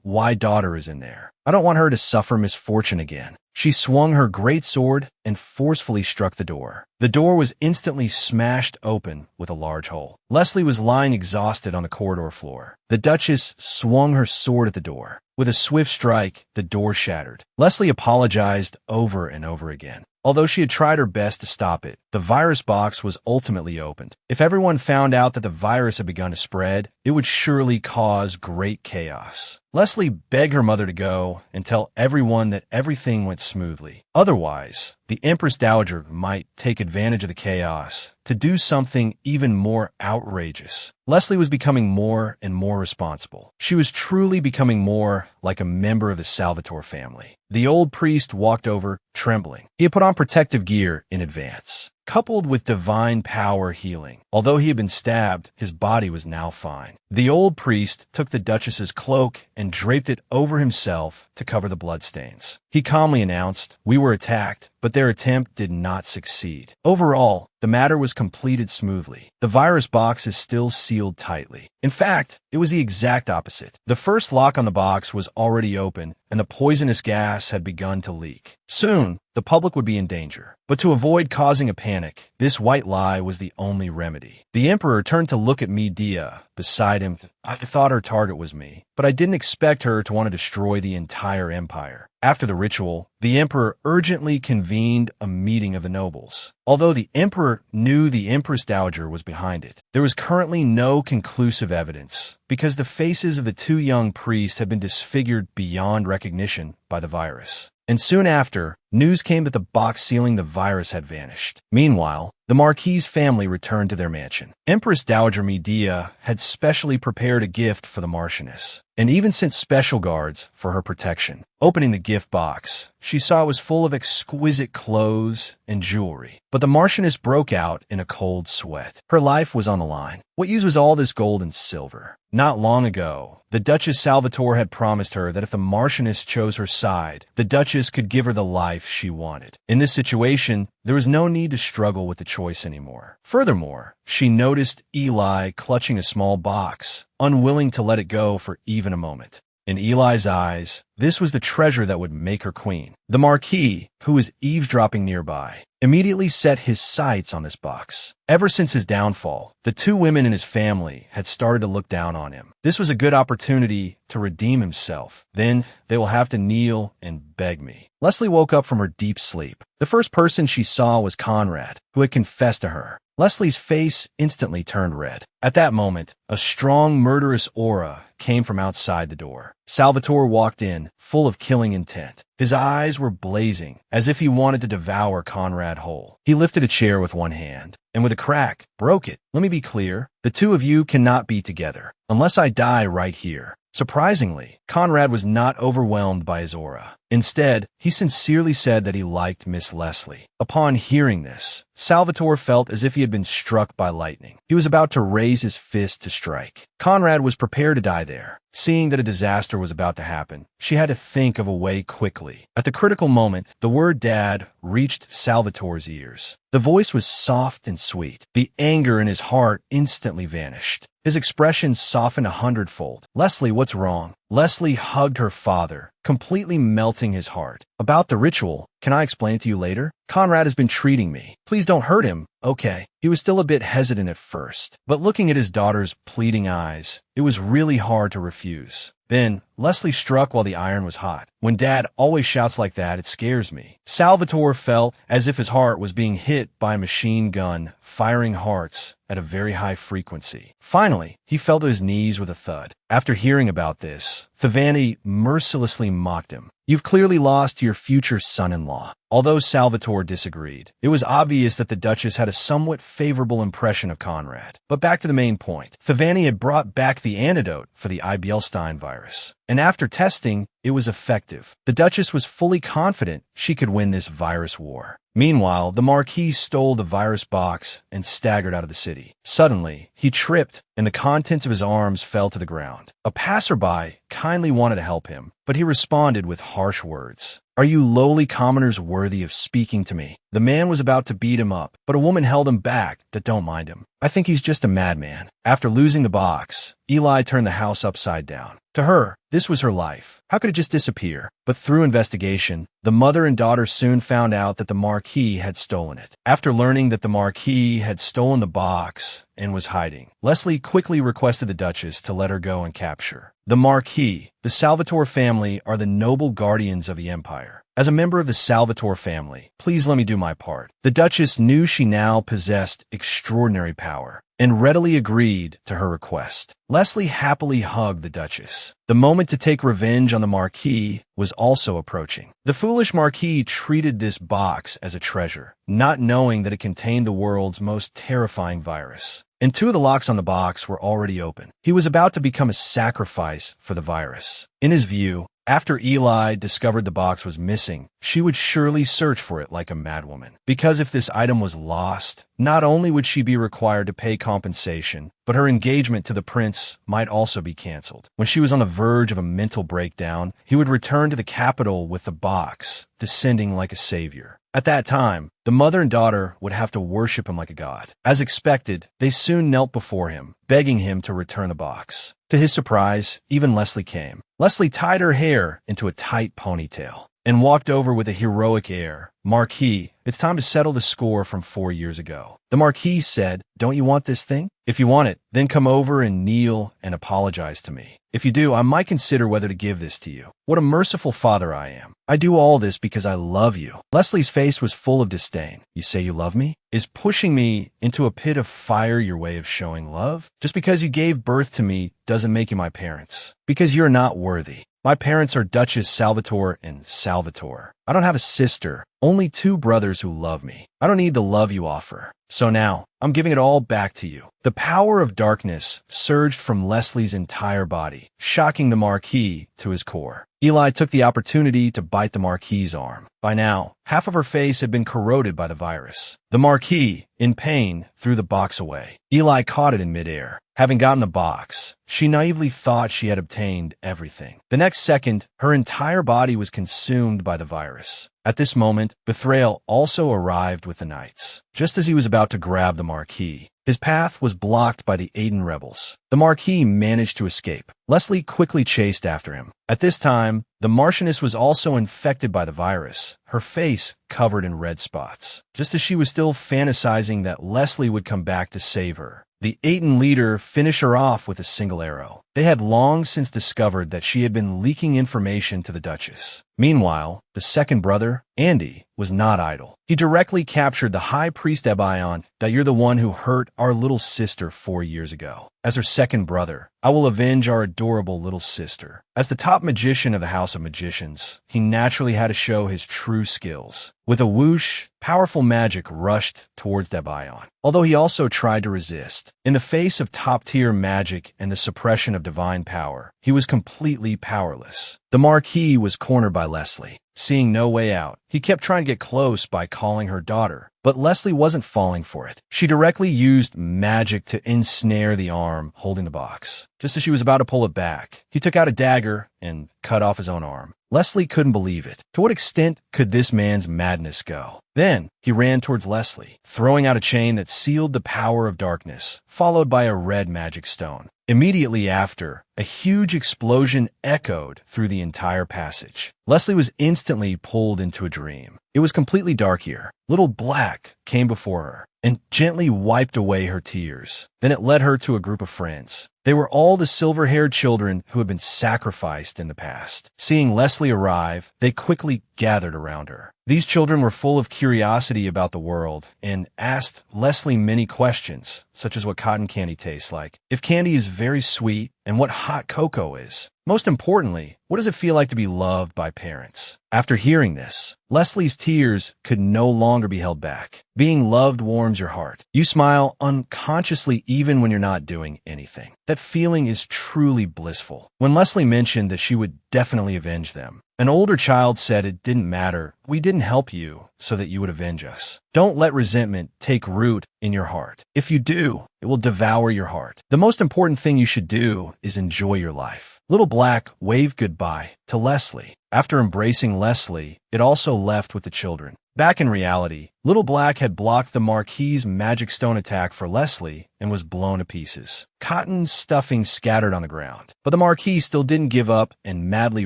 My daughter is in there. I don't want her to suffer misfortune again. She swung her great sword and forcefully struck the door. The door was instantly smashed open with a large hole. Leslie was lying exhausted on the corridor floor. The Duchess swung her sword at the door. With a swift strike, the door shattered. Leslie apologized over and over again. Although she had tried her best to stop it, the virus box was ultimately opened. If everyone found out that the virus had begun to spread, it would surely cause great chaos. Leslie begged her mother to go and tell everyone that everything went smoothly. Otherwise, the Empress Dowager might take advantage of the chaos to do something even more outrageous. Leslie was becoming more and more responsible. She was truly becoming more like a member of the Salvatore family. The old priest walked over, trembling. He had put on protective gear in advance, coupled with divine power healing. Although he had been stabbed, his body was now fine. The old priest took the Duchess's cloak and draped it over himself to cover the bloodstains. He calmly announced, "We were attacked, but their attempt did not succeed." Overall, the matter was completed smoothly. The virus box is still sealed tightly. In fact, it was the exact opposite. The first lock on the box was already open, and the poisonous gas had begun to leak. Soon, the public would be in danger. But to avoid causing a panic, this white lie was the only remedy. The Emperor turned to look at Medea beside him. "I thought her target was me, but I didn't expect her to want to destroy the entire empire." After the ritual, the Emperor urgently convened a meeting of the nobles. Although the Emperor knew the Empress Dowager was behind it, there was currently no conclusive evidence, because the faces of the 2 young priests had been disfigured beyond recognition by the virus. And soon after, news came that the box sealing the virus had vanished. Meanwhile, the Marquis's family returned to their mansion. Empress Dowager Medea had specially prepared a gift for the Marchioness, and even sent special guards for her protection. Opening the gift box, she saw it was full of exquisite clothes and jewelry. But the Marchioness broke out in a cold sweat. Her life was on the line. What use was all this gold and silver? Not long ago, the Duchess Salvatore had promised her that if the Marchioness chose her side, the Duchess could give her the life she wanted. In this situation, there was no need to struggle with the choice anymore. Furthermore, she noticed Eli clutching a small box, unwilling to let it go for even a moment. In Eli's eyes, this was the treasure that would make her queen. The Marquis, who was eavesdropping nearby, immediately set his sights on this box. Ever since his downfall, the 2 women in his family had started to look down on him. This was a good opportunity to redeem himself. Then they will have to kneel and beg me. Leslie woke up from her deep sleep. The first person she saw was Conrad, who had confessed to her. Leslie's face instantly turned red. At that moment, a strong, murderous aura came from outside the door. Salvatore walked in, full of killing intent. His eyes were blazing, as if he wanted to devour Conrad whole. He lifted a chair with one hand, and with a crack, broke it. "Let me be clear. The 2 of you cannot be together, unless I die right here." Surprisingly, Conrad was not overwhelmed by his aura. Instead, he sincerely said that he liked Miss Leslie. Upon hearing this, Salvatore felt as if he had been struck by lightning. He was about to raise his fist to strike. Conrad was prepared to die there. Seeing that a disaster was about to happen, she had to think of a way quickly. At the critical moment, the word "Dad" reached Salvatore's ears. The voice was soft and sweet. The anger in his heart instantly vanished. His expression softened 100-fold. "Leslie, what's wrong?" Leslie hugged her father, completely melting his heart. "About the ritual, can I explain it to you later? Conrad has been treating me. Please don't hurt him, okay?" He was still a bit hesitant at first, but looking at his daughter's pleading eyes, it was really hard to refuse. Then, Leslie struck while the iron was hot. "When Dad always shouts like that, it scares me." Salvatore felt as if his heart was being hit by a machine gun, firing hearts at a very high frequency. Finally, he fell to his knees with a thud. After hearing about this, Thavani mercilessly mocked him. "You've clearly lost your future son-in-law." Although Salvatore disagreed, it was obvious that the Duchess had a somewhat favorable impression of Conrad. But back to the main point. Thavani had brought back the antidote for the Ibelstein virus, and after testing, it was effective. The Duchess was fully confident she could win this virus war. Meanwhile, the Marquis stole the virus box and staggered out of the city. Suddenly, he tripped, and the contents of his arms fell to the ground. A passerby kindly wanted to help him, but he responded with harsh words. "Are you lowly commoners worthy of speaking to me?" The man was about to beat him up, but a woman held him back. "Don't mind him. I think he's just a madman." After losing the box, Eli turned the house upside down. To her, this was her life. How could it just disappear? But through investigation, the mother and daughter soon found out that the Marquis had stolen it. After learning that the Marquis had stolen the box and was hiding, Leslie quickly requested the Duchess to let her go and capture. The Marquis, the Salvatore family, are the noble guardians of the empire. As a member of the Salvatore family, please let me do my part. The Duchess knew she now possessed extraordinary power and readily agreed to her request. Leslie happily hugged the Duchess. The moment to take revenge on the Marquis was also approaching. The foolish Marquis treated this box as a treasure, not knowing that it contained the world's most terrifying virus. And 2 of the locks on the box were already open. He was about to become a sacrifice for the virus. In his view, after Eli discovered the box was missing, she would surely search for it like a madwoman. Because if this item was lost, not only would she be required to pay compensation, but her engagement to the prince might also be canceled. When she was on the verge of a mental breakdown, he would return to the capital with the box, descending like a savior. At that time, the mother and daughter would have to worship him like a god. As expected, they soon knelt before him, begging him to return the box. To his surprise, even Leslie came. Leslie tied her hair into a tight ponytail and walked over with a heroic air. "Marquis, it's time to settle the score from 4 years ago." The Marquis said, "Don't you want this thing? If you want it, then come over and kneel and apologize to me. If you do, I might consider whether to give this to you. What a merciful father I am. I do all this because I love you." Leslie's face was full of disdain. "You say you love me? Is pushing me into a pit of fire your way of showing love? Just because you gave birth to me doesn't make you my parents. Because you're not worthy. My parents are Duchess Salvatore and Salvatore. I don't have a sister, only 2 brothers who love me. I don't need the love you offer. So now, I'm giving it all back to you." The power of darkness surged from Leslie's entire body, shocking the Marquis to his core. Eli took the opportunity to bite the Marquis's arm. By now, half of her face had been corroded by the virus. The Marquis, in pain, threw the box away. Eli caught it in midair. Having gotten the box, she naively thought she had obtained everything. The next second, her entire body was consumed by the virus. At this moment, Bethrayal also arrived with the knights. Just as he was about to grab the Marquis, his path was blocked by the Aiden rebels. The Marquis managed to escape. Leslie quickly chased after him. At this time, the Marchioness was also infected by the virus, her face covered in red spots. Just as she was still fantasizing that Leslie would come back to save her, the Aiden leader finished her off with a single arrow. They had long since discovered that she had been leaking information to the Duchess. Meanwhile, the second brother, Andy, was not idle. He directly captured the High Priest Ebion, that you're the one who hurt our little sister 4 years ago. As her second brother, I will avenge our adorable little sister. As the top magician of the House of Magicians, he naturally had to show his true skills. With a whoosh, powerful magic rushed towards Debion, although he also tried to resist. In the face of top-tier magic and the suppression of divine power, he was completely powerless. The Marquis was cornered by Leslie. Seeing no way out, he kept trying to get close by calling her daughter, but Leslie wasn't falling for it. She directly used magic to ensnare the arm holding the box. Just as she was about to pull it back, he took out a dagger and cut off his own arm. Leslie couldn't believe it. To what extent could this man's madness go? Then he ran towards Leslie, throwing out a chain that sealed the power of darkness, followed by a red magic stone. Immediately after, a huge explosion echoed through the entire passage. Leslie was instantly pulled into a dream. It was completely dark here. Little Black came before her and gently wiped away her tears. Then it led her to a group of friends. They were all the silver-haired children who had been sacrificed in the past. Seeing Leslie arrive, they quickly gathered around her. These children were full of curiosity about the world and asked Leslie many questions, such as what cotton candy tastes like, if candy is very sweet, and what hot cocoa is. Most importantly, what does it feel like to be loved by parents? After hearing this, Leslie's tears could no longer be held back. Being loved warms your heart. You smile unconsciously even when you're not doing anything. That feeling is truly blissful. When Leslie mentioned that she would definitely avenge them, an older child said it didn't matter. We didn't help you so that you would avenge us. Don't let resentment take root in your heart. If you do, it will devour your heart. The most important thing you should do is enjoy your life. Little Black waved goodbye to Leslie. After embracing Leslie, it also left with the children. Back in reality, Little Black had blocked the Marquis's magic stone attack for Leslie and was blown to pieces. Cotton stuffing scattered on the ground, but the Marquis still didn't give up and madly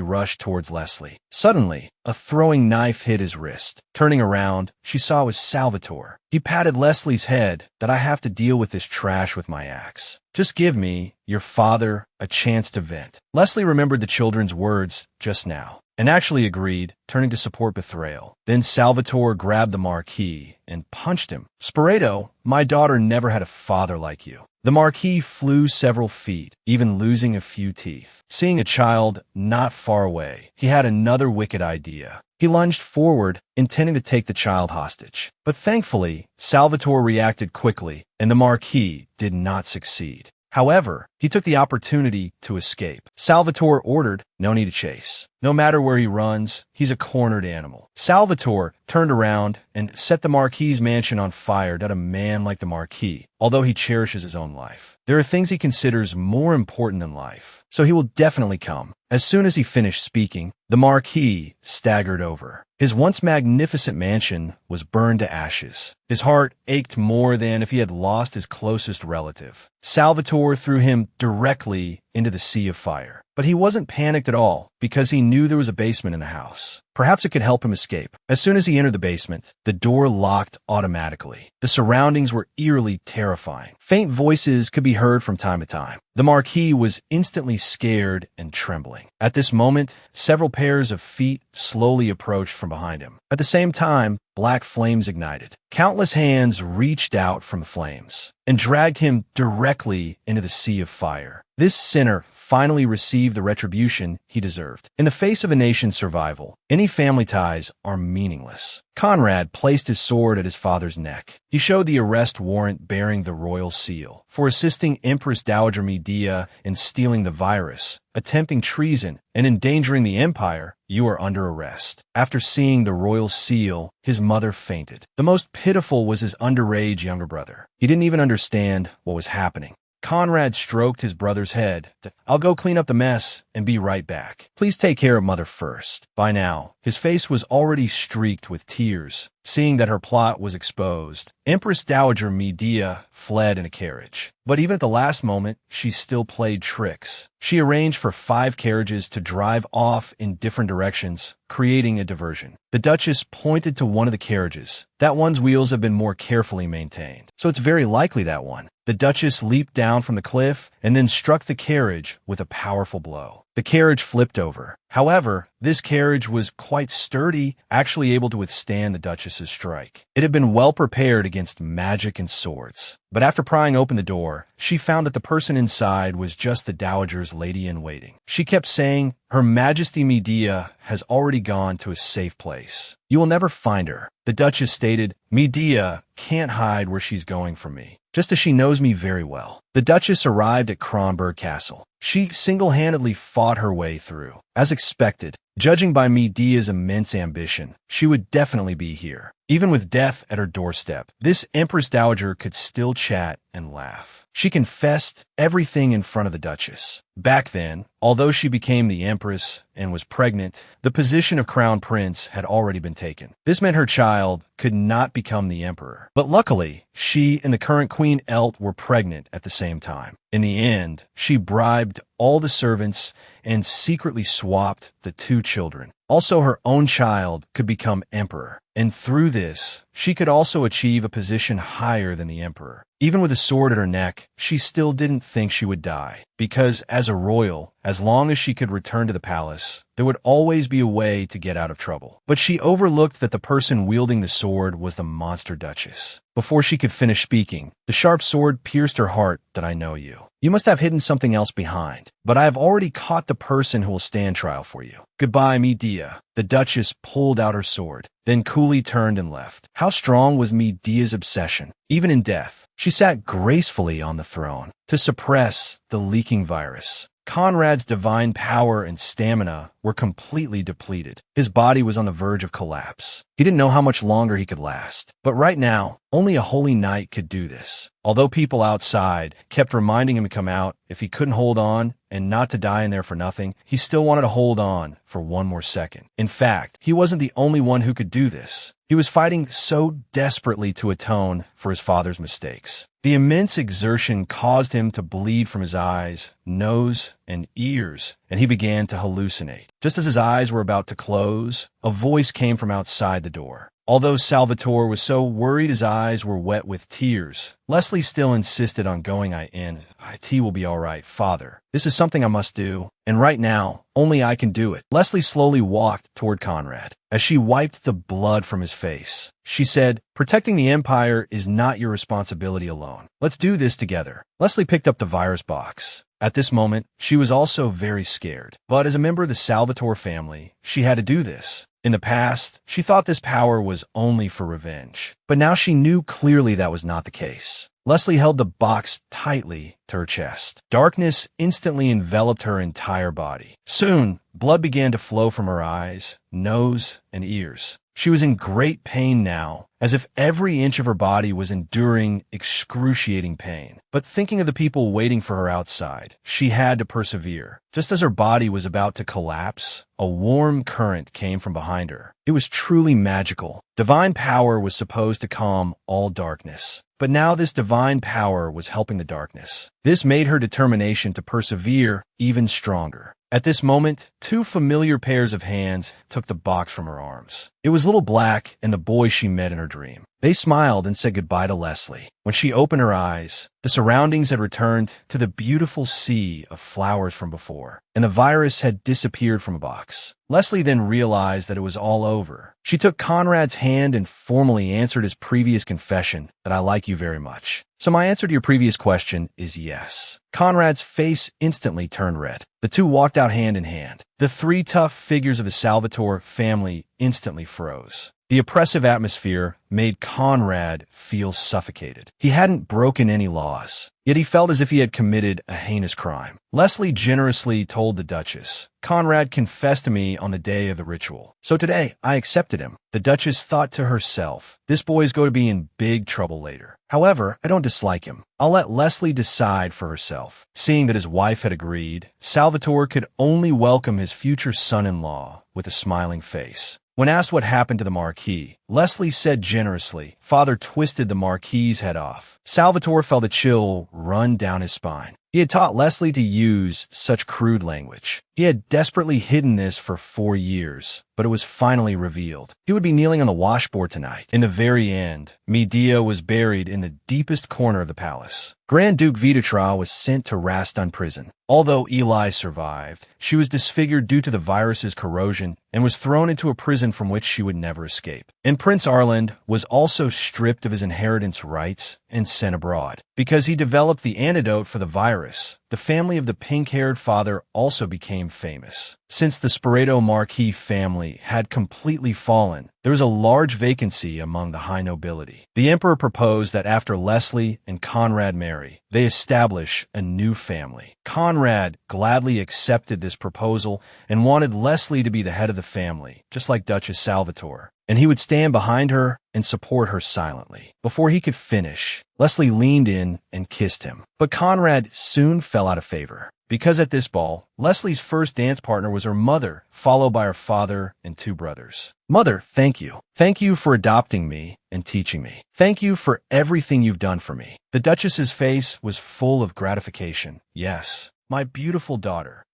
rushed towards Leslie. Suddenly, a throwing knife hit his wrist. Turning around, she saw it was Salvatore. He patted Leslie's head. That I have to deal with this trash with my axe. Just give me, your father, a chance to vent. Leslie remembered the children's words just now and actually agreed, turning to support Betrayal. Then Salvatore grabbed the Marquis and punched him. Sporeto, my daughter never had a father like you. The Marquis flew several feet, even losing a few teeth. Seeing a child not far away, he had another wicked idea. He lunged forward, intending to take the child hostage. But thankfully, Salvatore reacted quickly, and the Marquis did not succeed. However, he took the opportunity to escape. Salvatore ordered, no need to chase. No matter where he runs, he's a cornered animal. Salvatore turned around and set the Marquis's mansion on fire to a man like the Marquis, although he cherishes his own life. There are things he considers more important than life, so he will definitely come. As soon as he finished speaking, the Marquis staggered over. His once magnificent mansion was burned to ashes. His heart ached more than if he had lost his closest relative. Salvatore threw him directly into the sea of fire. But he wasn't panicked at all because he knew there was a basement in the house. Perhaps it could help him escape. As soon as he entered the basement, the door locked automatically. The surroundings were eerily terrifying. Faint voices could be heard from time to time. The Marquis was instantly scared and trembling. At this moment, several pairs of feet slowly approached from behind him. At the same time, black flames ignited. Countless hands reached out from the flames and dragged him directly into the sea of fire. This sinner finally received the retribution he deserved. In the face of a nation's survival, any family ties are meaningless. Conrad placed his sword at his father's neck. He showed the arrest warrant bearing the royal seal for assisting Empress Dowager Medea in stealing the virus, attempting treason, and endangering the empire. You are under arrest. After seeing the royal seal, his mother fainted. The most pitiful was his underage younger brother. He didn't even understand what was happening. Conrad stroked his brother's head. I'll go clean up the mess and be right back. Please take care of mother first. By now, his face was already streaked with tears. Seeing that her plot was exposed, Empress Dowager Medea fled in a carriage. But even at the last moment, she still played tricks. She arranged for 5 carriages to drive off in different directions, creating a diversion. The Duchess pointed to one of the carriages. That one's wheels have been more carefully maintained, so it's very likely that one. The Duchess leaped down from the cliff and then struck the carriage with a powerful blow. The carriage flipped over. However, this carriage was quite sturdy, actually able to withstand the Duchess's strike. It had been well prepared against magic and swords. But after prying open the door, she found that the person inside was just the Dowager's lady-in-waiting. She kept saying, Her Majesty Medea has already gone to a safe place. You will never find her. The Duchess stated, Medea can't hide where she's going from me. just as she knows me very well. The Duchess arrived at Kronberg Castle. She single-handedly fought her way through. As expected, judging by Medea's immense ambition, she would definitely be here. Even with death at her doorstep, this Empress Dowager could still chat and laugh. She confessed everything in front of the Duchess. Back then, although she became the Empress and was pregnant, the position of Crown Prince had already been taken. This meant her child could not become the Emperor. But luckily, she and the current Queen Elt were pregnant at the same time. In the end, she bribed all the servants and secretly swapped the two children. Also, her own child could become emperor, and through this, she could also achieve a position higher than the emperor. Even with a sword at her neck, she still didn't think she would die, because as a royal, as long as she could return to the palace, there would always be a way to get out of trouble. But she overlooked that the person wielding the sword was the monster Duchess. Before she could finish speaking, the sharp sword pierced her heart. "That I know you. You must have hidden something else behind, but I have already caught the person who will stand trial for you. Goodbye, Medea." The Duchess pulled out her sword, then coolly turned and left. How strong was Medea's obsession? Even in death, she sat gracefully on the throne to suppress the leaking virus. Conrad's divine power and stamina were completely depleted. His body was on the verge of collapse. He didn't know how much longer he could last. But right now, only a holy knight could do this. Although people outside kept reminding him to come out if he couldn't hold on and not to die in there for nothing, he still wanted to hold on for one more second. In fact, he wasn't the only one who could do this. He was fighting so desperately to atone for his father's mistakes. The immense exertion caused him to bleed from his eyes, nose, and ears, and he began to hallucinate. Just as his eyes were about to close, a voice came from outside the door. Although Salvatore was so worried his eyes were wet with tears, Leslie still insisted on going in. "Tea will be all right, father. This is something I must do, and right now, only I can do it." Leslie slowly walked toward Conrad. As she wiped the blood from his face, she said, "Protecting the Empire is not your responsibility alone. Let's do this together." Leslie picked up the virus box. At this moment, she was also very scared. But as a member of the Salvatore family, she had to do this. In the past, she thought this power was only for revenge. But now she knew clearly that was not the case. Leslie held the box tightly to her chest. Darkness instantly enveloped her entire body. Soon, blood began to flow from her eyes, nose, and ears. She was in great pain now, as if every inch of her body was enduring excruciating pain. But thinking of the people waiting for her outside, she had to persevere. Just as her body was about to collapse, a warm current came from behind her. It was truly magical. Divine power was supposed to calm all darkness. But now this divine power was helping the darkness. This made her determination to persevere even stronger. At this moment, two familiar pairs of hands took the box from her arms. It was Little Black and the boy she met in her dream. They smiled and said goodbye to Leslie. When she opened her eyes, the surroundings had returned to the beautiful sea of flowers from before, and the virus had disappeared from a box. Leslie then realized that it was all over. She took Conrad's hand and formally answered his previous confession that "I like you very much." So my answer to your previous question is yes. Conrad's face instantly turned red. The two walked out hand in hand. The three tough figures of the Salvatore family instantly froze. The oppressive atmosphere made Conrad feel suffocated. He hadn't broken any laws, yet he felt as if he had committed a heinous crime. Leslie generously told the Duchess, "Conrad confessed to me on the day of the ritual, so today I accepted him." The Duchess thought to herself, "This boy is going to be in big trouble later. However, I don't dislike him. I'll let Leslie decide for herself." Seeing that his wife had agreed, Salvatore could only welcome his future son-in-law with a smiling face. When asked what happened to the Marquis, Leslie said generously, "Father twisted the Marquis's head off." Salvatore felt a chill run down his spine. He had taught Leslie to use such crude language. He had desperately hidden this for 4 years, but it was finally revealed. He would be kneeling on the washboard tonight. In the very end, Medea was buried in the deepest corner of the palace. Grand Duke Vitotral was sent to Rastan prison. Although Eli survived, she was disfigured due to the virus's corrosion and was thrown into a prison from which she would never escape. And Prince Arland was also stripped of his inheritance rights and sent abroad. Because he developed the antidote for the virus, the family of the pink-haired father also became famous. Since the Sporeto Marquis family had completely fallen, there was a large vacancy among the high nobility. The emperor proposed that after Leslie and Conrad marry, they establish a new family. Conrad gladly accepted this proposal and wanted Leslie to be the head of the family, just like Duchess Salvatore, and he would stand behind her and support her silently. Before he could finish, Leslie leaned in and kissed him. But Conrad soon fell out of favor, because at this ball, Leslie's first dance partner was her mother, followed by her father and 2 brothers. "Mother, thank you. Thank you for adopting me and teaching me. Thank you for everything you've done for me." The Duchess's face was full of gratification. "Yes, my beautiful daughter,